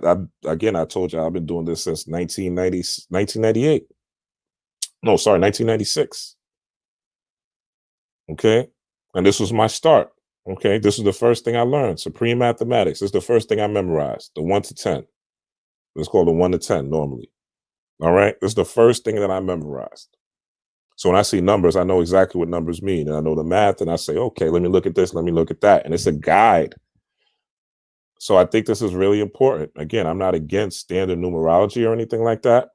told you I've been doing this since 1998. No, sorry, 1996. Okay. And this was my start. Okay. This is the first thing I learned. Supreme mathematics. This is the first thing I memorized. The 1 to 10. It's called the 1 to 10 normally. All right. This is the first thing that I memorized. So when I see numbers, I know exactly what numbers mean. And I know the math. And I say, okay, let me look at this. Let me look at that. And it's a guide. So I think this is really important. Again, I'm not against standard numerology or anything like that.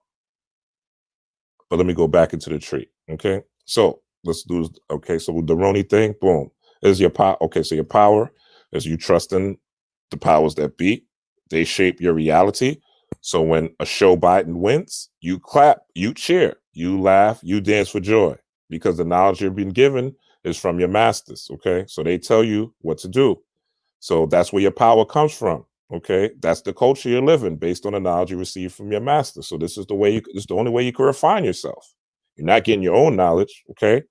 But let me go back into the tree. Okay. So let's do, okay. So the Roni thing, boom, is your power. Okay. So your power is you trusting the powers that be. They shape your reality. So when a show Biden wins, you clap, you cheer, you laugh, you dance for joy because the knowledge you've been given is from your masters. Okay. So they tell you what to do. So that's where your power comes from. Okay. That's the culture you're living based on the knowledge you receive from your master. So this is the way this is the only way you can refine yourself. You're not getting your own knowledge. Okay.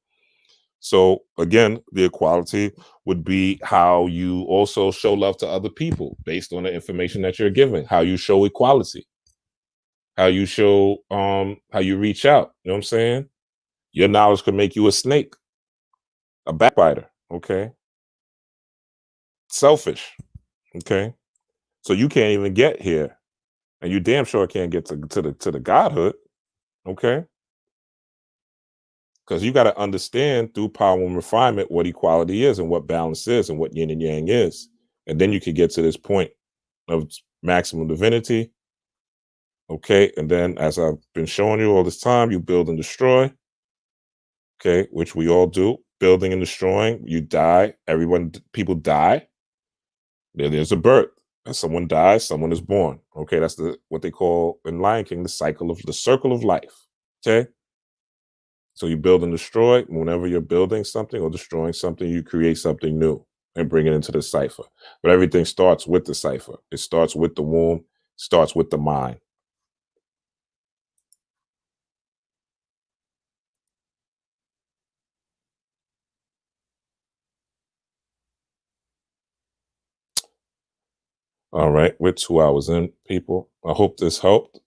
So again, the equality would be how you also show love to other people based on the information that you're giving, how you show equality, how you show how you reach out. You know what I'm saying? Your knowledge could make you a snake, a backbiter, okay? Selfish. Okay. So you can't even get here. And you damn sure can't get to the godhood. Okay. Because you got to understand through power and refinement what equality is and what balance is and what yin and yang is. And then you can get to this point of maximum divinity. Okay. And then, as I've been showing you all this time, you build and destroy. Okay. Which we all do. Building and destroying. You die. People die. There's a birth. As someone dies, someone is born. Okay. That's what they call in Lion King the circle of life. Okay. So you build and destroy. Whenever you're building something or destroying something, you create something new and bring it into the cipher. But everything starts with the cipher. It starts with the womb, starts with the mind. All right, we're 2 hours in, people. I hope this helped.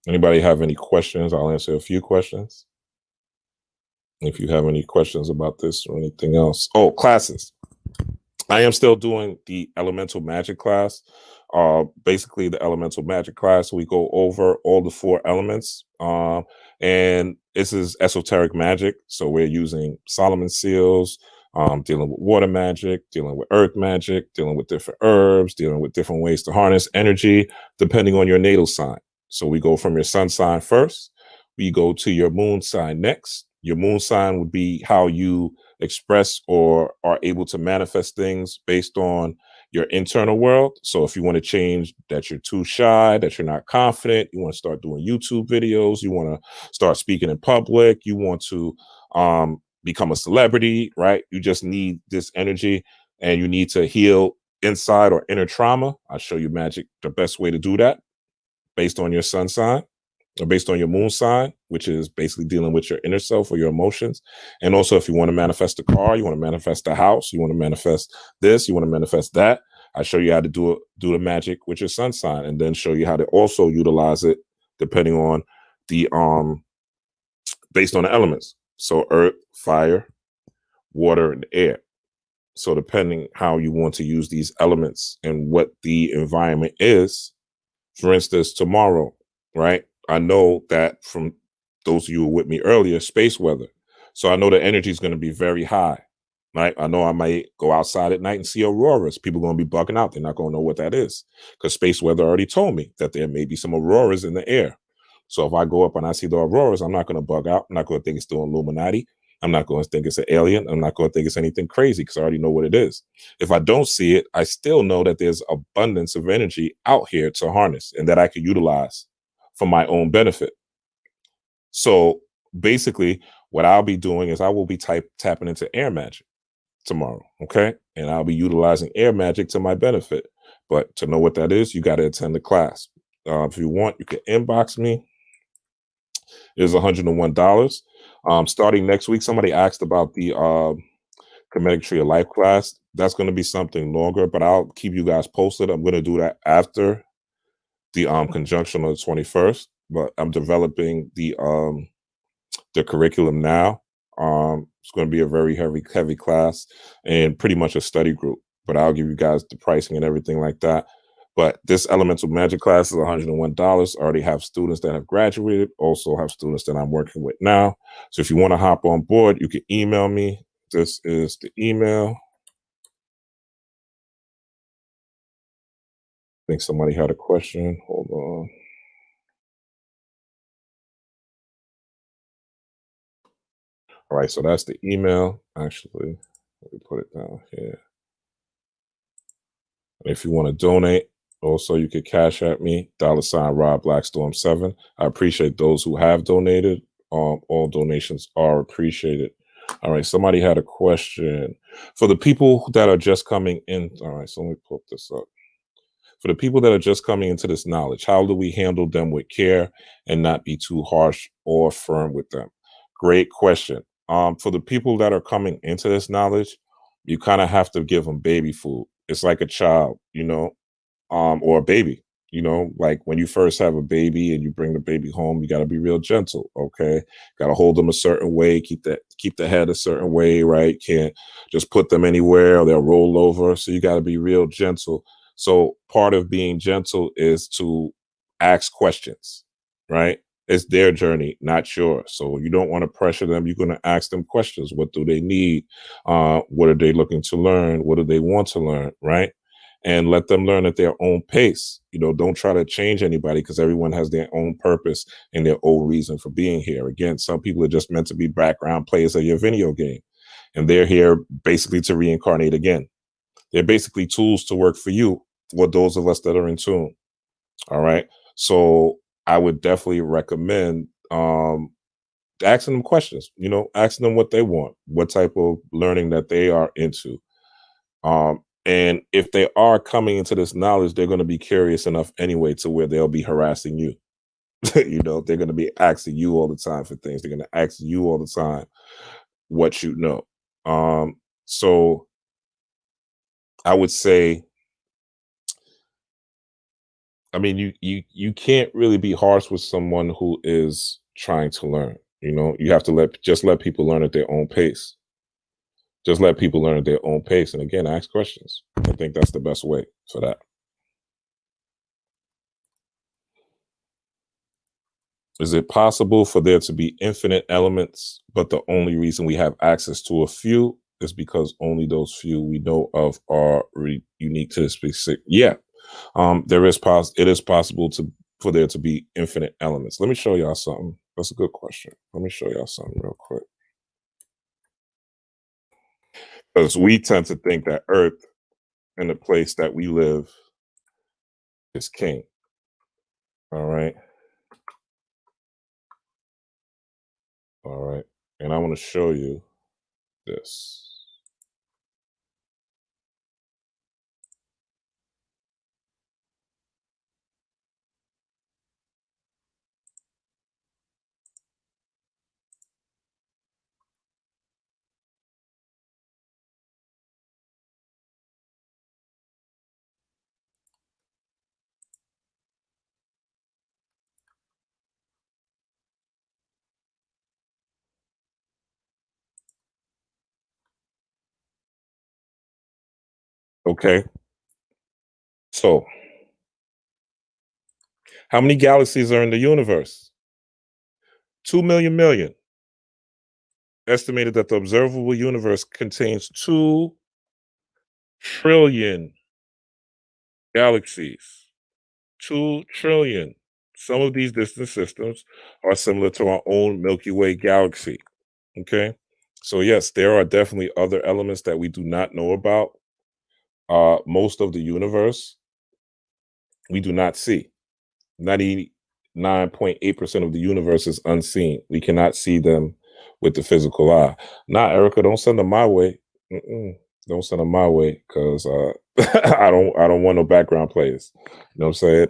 Anybody have any questions? I'll answer a few questions. If you have any questions about this or anything else. Oh, classes. I am still doing the elemental magic class. Basically, the elemental magic class, we go over all the 4 elements. And this is esoteric magic. So we're using Solomon seals, dealing with water magic, dealing with earth magic, dealing with different herbs, dealing with different ways to harness energy, depending on your natal sign. So we go from your sun sign first. We go to your moon sign next. Your moon sign would be how you express or are able to manifest things based on your internal world. So if you want to change that you're too shy, that you're not confident, you want to start doing YouTube videos, you want to start speaking in public, you want to become a celebrity, right? You just need this energy and you need to heal inside or inner trauma. I'll show you magic, the best way to do that based on your sun sign. Or based on your moon sign, which is basically dealing with your inner self or your emotions. And also, if you want to manifest a car, you want to manifest a house, you want to manifest this, you want to manifest that, I show you how to do the magic with your sun sign, and then show you how to also utilize it depending on the based on the elements. So earth, fire, water, and air. So depending how you want to use these elements and what the environment is, for instance, tomorrow, right? I know that from those of you who were with me earlier, space weather. So I know the energy is going to be very high, right? I know I might go outside at night and see auroras. People are going to be bugging out. They're not going to know what that is because space weather already told me that there may be some auroras in the air. So if I go up and I see the auroras, I'm not going to bug out. I'm not going to think it's the Illuminati. I'm not going to think it's an alien. I'm not going to think it's anything crazy because I already know what it is. If I don't see it, I still know that there's abundance of energy out here to harness and that I could utilize for my own benefit. So basically, what I'll be doing is I will be tapping into air magic tomorrow. Okay. And I'll be utilizing air magic to my benefit. But to know what that is, you got to attend the class. If you want, you can inbox me. It is $101. Starting next week, somebody asked about the Comedic Tree of Life class. That's going to be something longer, but I'll keep you guys posted. I'm going to do that after the conjunction on the 21st, but I'm developing the curriculum now. It's going to be a very heavy class and pretty much a study group, but I'll give you guys the pricing and everything like that. But this elemental magic class is $101. I already have students that have graduated, also have students that I'm working with now. So if you want to hop on board, you can email me. This is the email. I think somebody had a question. Hold on. All right, so that's the email. Actually, let me put it down here. And if you want to donate, also you could cash at me, $ Rob Blackstorm7. I appreciate those who have donated. All donations are appreciated. All right, somebody had a question. For the people that are just coming in, all right, so let me pull this up. For the people that are just coming into this knowledge, how do we handle them with care and not be too harsh or firm with them? Great question. For the people that are coming into this knowledge, you kind of have to give them baby food. It's like a child, or a baby. Like when you first have a baby and you bring the baby home, you got to be real gentle. Okay, got to hold them a certain way, keep the head a certain way, right? Can't just put them anywhere or they'll roll over. So you got to be real gentle. So part of being gentle is to ask questions, right? It's their journey, not yours. So you don't want to pressure them. You're going to ask them questions. What do they need? What are they looking to learn? What do they want to learn, right? And let them learn at their own pace. Don't try to change anybody because everyone has their own purpose and their own reason for being here. Again, some people are just meant to be background players of your video game, and they're here basically to reincarnate again. They're basically tools to work for you, for those of us that are in tune. All right. So I would definitely recommend asking them questions, asking them what they want, what type of learning that they are into. And if they are coming into this knowledge, they're going to be curious enough anyway to where they'll be harassing you. They're going to be asking you all the time for things. They're going to ask you all the time what you know. So I would say, I mean, you can't really be harsh with someone who is trying to learn. You have to let people learn at their own pace. Just let people learn at their own pace. And again, ask questions. I think that's the best way for that. Is it possible for there to be infinite elements, but the only reason we have access to a few is because only those few we know of are unique to the specific? Yeah, it is possible for there to be infinite elements. Let me show y'all something. That's a good question. Let me show y'all something real quick. Because we tend to think that Earth and the place that we live is king. All right. All right. And I want to show you this. Okay. So, how many galaxies are in the universe? 2 million. Estimated that the observable universe contains 2 trillion galaxies. 2 trillion. Some of these distant systems are similar to our own Milky Way galaxy. Okay. So, yes, there are definitely other elements that we do not know about. Most of the universe we do not see. 99.8% of the universe is unseen. We cannot see them with the physical eye. Nah, Erica, don't send them my way. Don't send them my way because I don't want no background players. You know what I'm saying?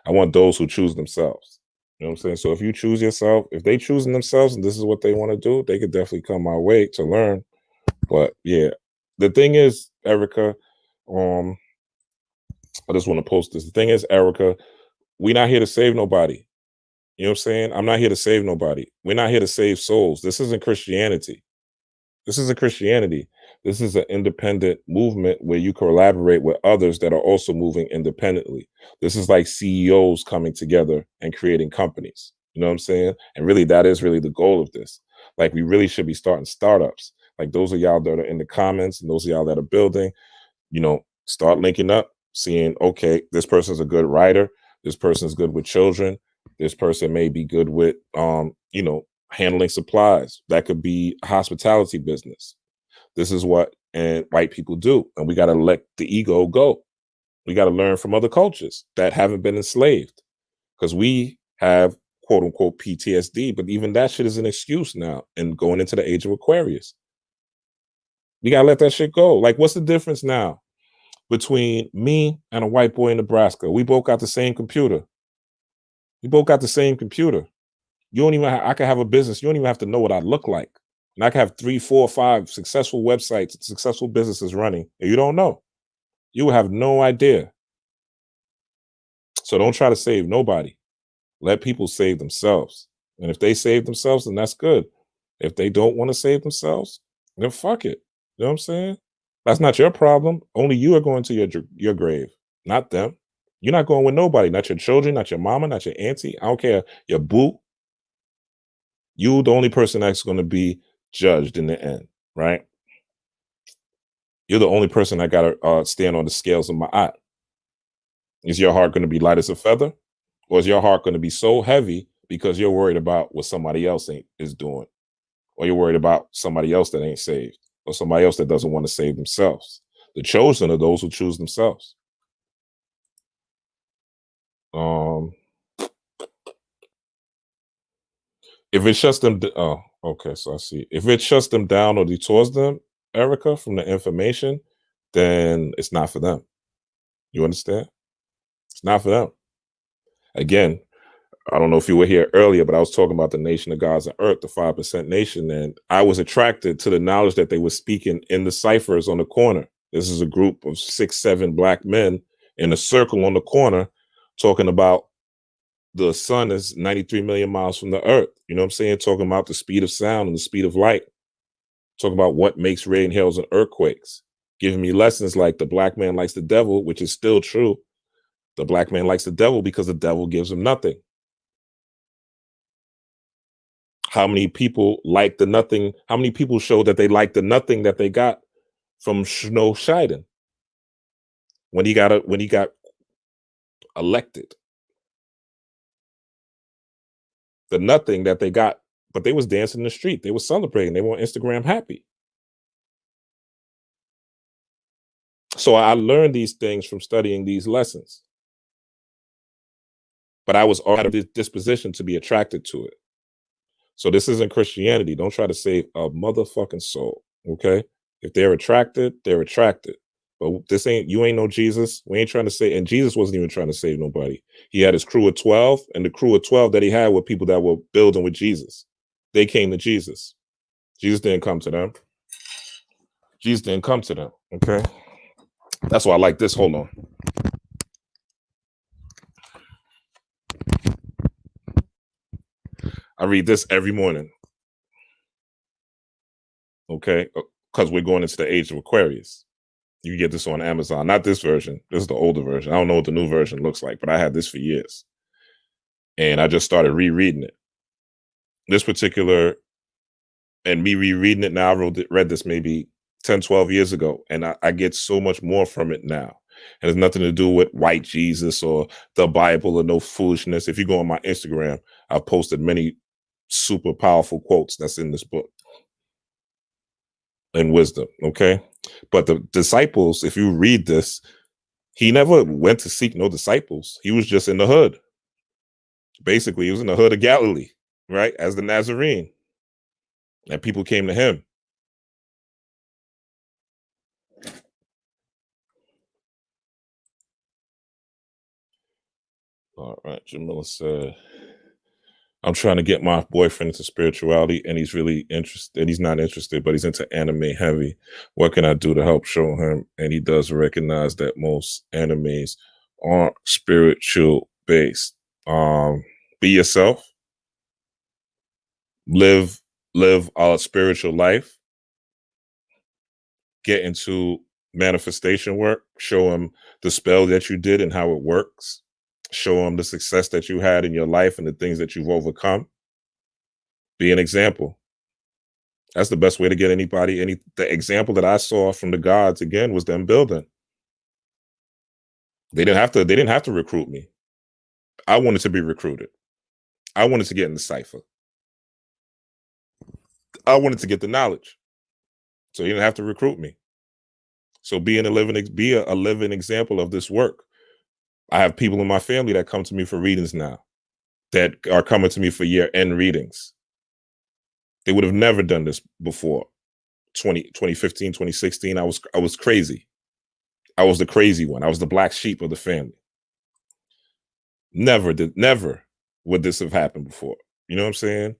I want those who choose themselves. You know what I'm saying? So if you choose yourself, if they choosing themselves and this is what they want to do, they could definitely come my way to learn. But yeah, the thing is, Erica, I just want to post this. The thing is, Erica, we're not here to save nobody. You know what I'm saying? I'm not here to save nobody. We're not here to save souls. This isn't Christianity. This isn't Christianity. This is an independent movement where you collaborate with others that are also moving independently. This is like CEOs coming together and creating companies. You know what I'm saying? And really, that is really the goal of this. Like, we really should be starting startups. Like, those of y'all that are in the comments and those of y'all that are building, start linking up, seeing, okay, this person's a good writer. This person's good with children. This person may be good with, handling supplies. That could be a hospitality business. This is what and white people do. And we got to let the ego go. We got to learn from other cultures that haven't been enslaved, because we have quote unquote PTSD, but even that shit is an excuse now and going into the age of Aquarius. We got to let that shit go. Like, what's the difference now between me and a white boy in Nebraska? We both got the same computer. We both got the same computer. You don't even I can have a business. You don't even have to know what I look like. And I can have 3, 4, 5 successful websites, successful businesses running, and you don't know. You will have no idea. So don't try to save nobody. Let people save themselves. And if they save themselves, then that's good. If they don't want to save themselves, then fuck it. You know what I'm saying? That's not your problem. Only you are going to your grave, not them. You're not going with nobody, not your children, not your mama, not your auntie. I don't care. Your boo. You, the only person that's going to be judged in the end, right? You're the only person that got to stand on the scales of my eye. Is your heart going to be light as a feather? Or is your heart going to be so heavy because you're worried about what somebody else is doing? Or you're worried about somebody else that ain't saved? Or somebody else that doesn't want to save themselves? The chosen are those who choose themselves. If it shuts them, okay, so I see. If it shuts them down or detours them, Erica, from the information, then it's not for them. You understand? It's not for them. Again, I don't know if you were here earlier, but I was talking about the nation of gods and earth, the 5% nation, and I was attracted to the knowledge that they were speaking in the ciphers on the corner. This is a group of 6, 7 black men in a circle on the corner talking about the sun is 93 million miles from the earth. You know what I'm saying? Talking about the speed of sound and the speed of light. Talking about what makes rain, hails, and earthquakes. Giving me lessons like the black man likes the devil, which is still true. The black man likes the devil because the devil gives him nothing. How many people like the nothing? How many people show that they like the nothing that they got from Snow Scheiden when he got elected? The nothing that they got, but they was dancing in the street. They were celebrating. They were on Instagram happy. So I learned these things from studying these lessons. But I was out of this disposition to be attracted to it. So this isn't Christianity. Don't try to save a motherfucking soul. Okay? If they're attracted, they're attracted. But you ain't no Jesus. We ain't trying to say, and Jesus wasn't even trying to save nobody. He had his crew of 12, and the crew of 12 that he had were people that were building with Jesus. They came to Jesus. Jesus didn't come to them. Jesus didn't come to them. Okay? That's why I like this. Hold on. I read this every morning. Okay? Because we're going into the age of Aquarius. You can get this on Amazon. Not this version. This is the older version. I don't know what the new version looks like, but I had this for years. And I just started rereading it. This particular, and me rereading it now, I read this maybe 10, 12 years ago. And I get so much more from it now. It has nothing to do with white Jesus or the Bible or no foolishness. If you go on my Instagram, I've posted many super powerful quotes that's in this book. And wisdom, okay? But the disciples, if you read this, he never went to seek no disciples. He was just in the hood. Basically, he was in the hood of Galilee, right? As the Nazarene. And people came to him. All right, Jamila said, I'm trying to get my boyfriend into spirituality, and he's really interested. He's not interested, but he's into anime heavy. What can I do to help show him? And he does recognize that most animes aren't spiritual based. Be yourself. Live a spiritual life. Get into manifestation work. Show him the spell that you did and how it works. Show him the success that you had in your life and the things that you've overcome. Be an example. That's the best way to get anybody. The example that I saw from the gods again was them building. They didn't have to recruit me. I wanted to be recruited. I wanted to get in the cipher. I wanted to get the knowledge. So you didn't have to recruit me. So be a living example of this work. I have people in my family that come to me for readings now, that are coming to me for year-end readings. They would have never done this before. 2015, 2016, I was crazy. I was the crazy one. I was the black sheep of the family. Never would this have happened before. You know what I'm saying?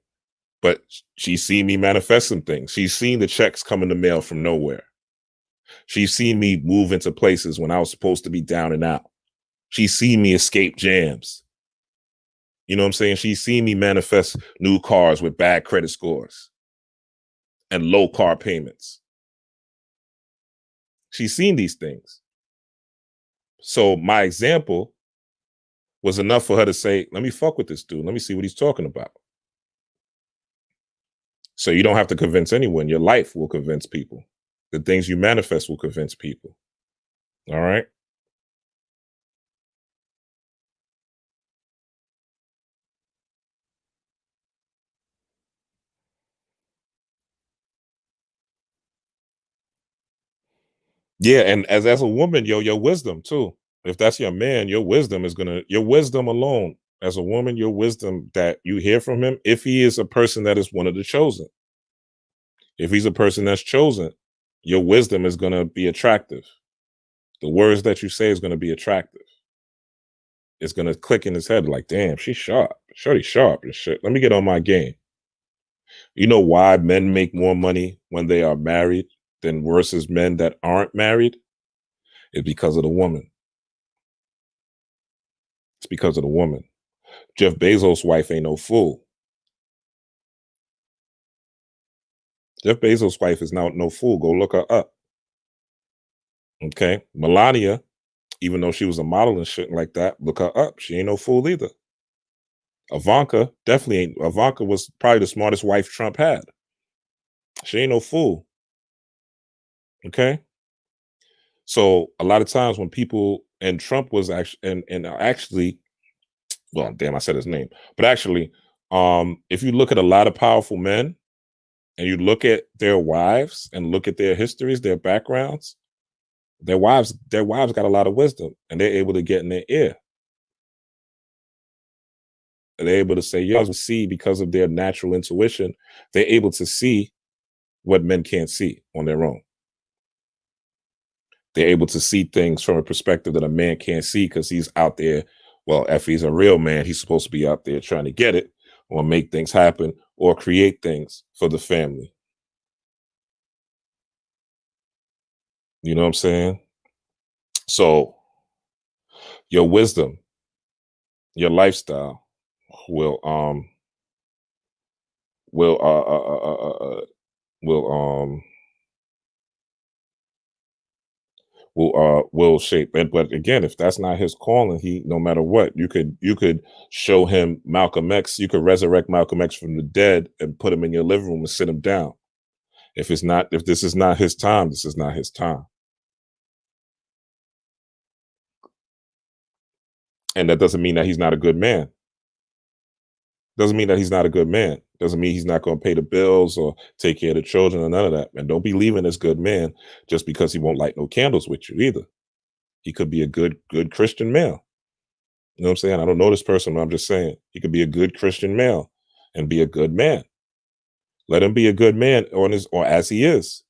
But she's seen me manifest some things. She's seen the checks come in the mail from nowhere. She's seen me move into places when I was supposed to be down and out. She's seen me escape jams. You know what I'm saying? She's seen me manifest new cars with bad credit scores and low car payments. She's seen these things. So my example was enough for her to say, let me fuck with this dude. Let me see what he's talking about. So you don't have to convince anyone. Your life will convince people. The things you manifest will convince people. All right? Yeah, and as a woman, your wisdom too. If that's your man, your wisdom alone, as a woman, your wisdom that you hear from him, if he is a person that is one of the chosen. If he's a person that's chosen, your wisdom is going to be attractive. The words that you say is going to be attractive. It's going to click in his head like, damn, she's sharp. Shorty's sharp and shit. Let me get on my game. You know why men make more money when they are married than versus men that aren't married? It's because of the woman. It's because of the woman. Jeff Bezos' wife ain't no fool. Jeff Bezos' wife is not no fool. Go look her up. Okay. Melania, even though she was a model and shit like that, look her up. She ain't no fool either. Ivanka definitely ain't. Ivanka was probably the smartest wife Trump had. She ain't no fool. Okay. So a lot of times when people, and Trump was actually, and actually, well, damn, I said his name, but actually, if you look at a lot of powerful men and you look at their wives and look at their histories, their backgrounds, their wives got a lot of wisdom, and they're able to get in their ear. And they're able to say, yo, see, because of their natural intuition, they're able to see what men can't see on their own. They're able to see things from a perspective that a man can't see because he's out there. Well, if he's a real man, he's supposed to be out there trying to get it or make things happen or create things for the family. You know what I'm saying? So your wisdom, your lifestyle will shape it. But again, if that's not his calling, he, no matter what, you could show him Malcolm X. You could resurrect Malcolm X from the dead and put him in your living room and sit him down. If this is not his time, this is not his time. And that doesn't mean that he's not a good man. Doesn't mean that he's not a good man. Doesn't mean he's not going to pay the bills or take care of the children or none of that. And don't be leaving this good man just because he won't light no candles with you either. He could be a good Christian male. You know what I'm saying? I don't know this person, but I'm just saying he could be a good Christian male and be a good man. Let him be a good man or as he is.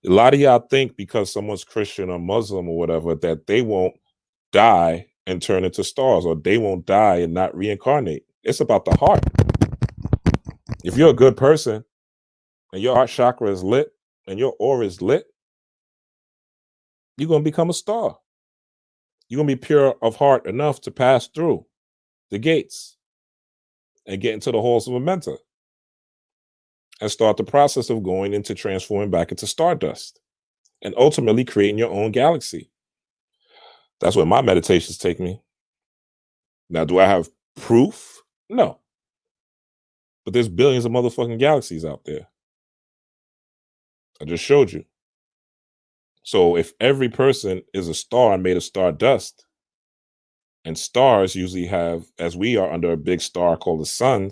A lot of y'all think because someone's Christian or Muslim or whatever that they won't die and turn into stars, or they won't die and not reincarnate. It's about the heart. If you're a good person and your heart chakra is lit and your aura is lit, you're going to become a star. You're going to be pure of heart enough to pass through the gates and get into the halls of Mementa and start the process of going into transforming back into stardust and ultimately creating your own galaxy. That's where my meditations take me. Now, do I have proof? No. But there's billions of motherfucking galaxies out there. I just showed you. So if every person is a star made of stardust, and stars usually have, as we are under a big star called the sun,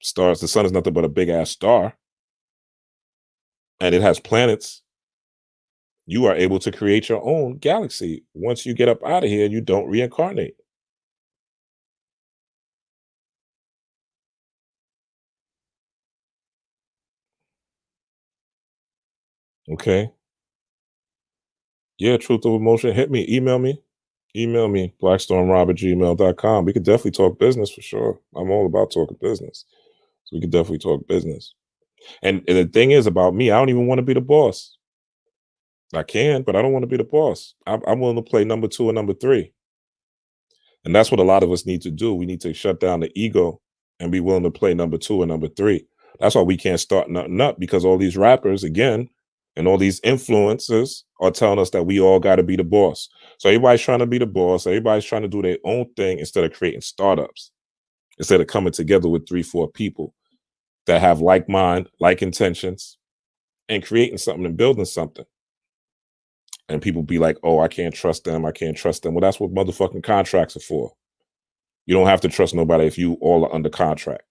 the sun is nothing but a big ass star, and it has planets, you are able to create your own galaxy. Once you get up out of here, you don't reincarnate. Okay. Yeah, truth of emotion. Hit me. Email me. blackstormrob@gmail.com. We could definitely talk business for sure. I'm all about talking business. So we could definitely talk business. And the thing is about me, I don't even want to be the boss. I can, but I don't want to be the boss. I'm willing to play number 2 and number 3. And that's what a lot of us need to do. We need to shut down the ego and be willing to play number 2 and number 3. That's why we can't start nothing up, because all these rappers, again, and all these influencers are telling us that we all got to be the boss. So everybody's trying to be the boss. Everybody's trying to do their own thing instead of creating startups, instead of coming together with 3-4 people that have like mind, like intentions, and creating something and building something. And people be like, oh, I can't trust them. I can't trust them. Well, that's what motherfucking contracts are for. You don't have to trust nobody if you all are under contract.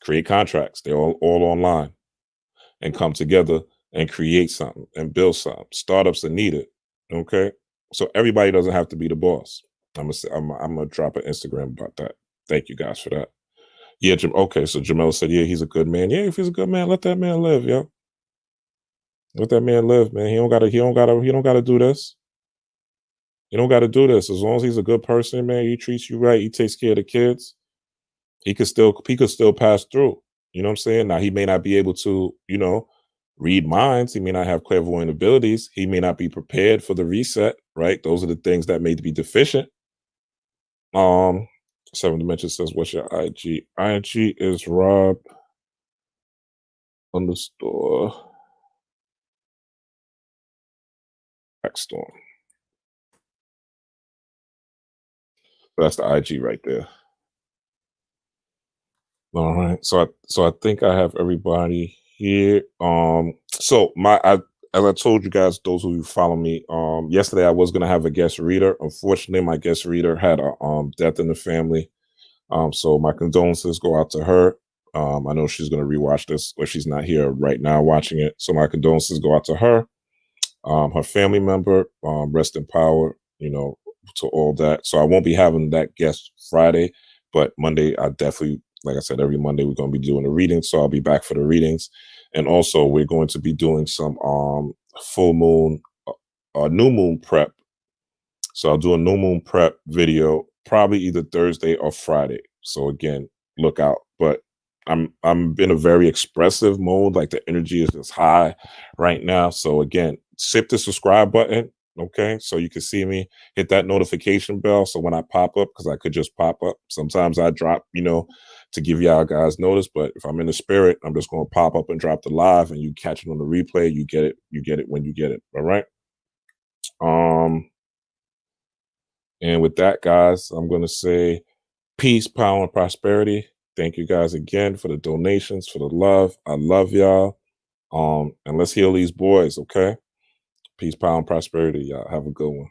Create contracts. They're all online, and come together and create something and build something. Startups are needed. Okay. So everybody doesn't have to be the boss. I'm gonna drop an Instagram about that. Thank you guys for that. Yeah, Jim. Okay, so Jamel said, yeah, he's a good man. Yeah, if he's a good man, let that man live, yo. Let that man live, man. He don't gotta do this. You don't gotta do this. As long as he's a good person, man, he treats you right, he takes care of the kids, he could still pass through. You know what I'm saying? Now he may not be able to, read minds. He may not have clairvoyant abilities. He may not be prepared for the reset, right? Those are the things that may be deficient. Seven Dimension says, what's your IG? IG is Rob _ Backstorm. That's the IG right there. All right. So I think I have everybody here. So as I told you guys, those who follow me, yesterday I was gonna have a guest reader. Unfortunately, my guest reader had a death in the family. So my condolences go out to her. I know she's gonna rewatch this, or she's not here right now watching it. So my condolences go out to her, her family member, rest in power, to all that. So I won't be having that guest Friday, but Monday I definitely, like I said, every Monday we're going to be doing the readings. So I'll be back for the readings. And also we're going to be doing some full moon, new moon prep. So I'll do a new moon prep video probably either Thursday or Friday. So again, look out. But I'm in a very expressive mode. Like the energy is just high right now. So again, hit the subscribe button. Okay, so you can see me. Hit that notification bell. So when I pop up, because I could just pop up. Sometimes I drop, to give y'all guys notice. But if I'm in the spirit, I'm just going to pop up and drop the live, and you catch it on the replay. You get it. You get it when you get it. All right. And with that, guys, I'm going to say peace, power, and prosperity. Thank you guys again for the donations, for the love. I love y'all. And let's heal these boys, okay? Peace, power, and prosperity, y'all. Have a good one.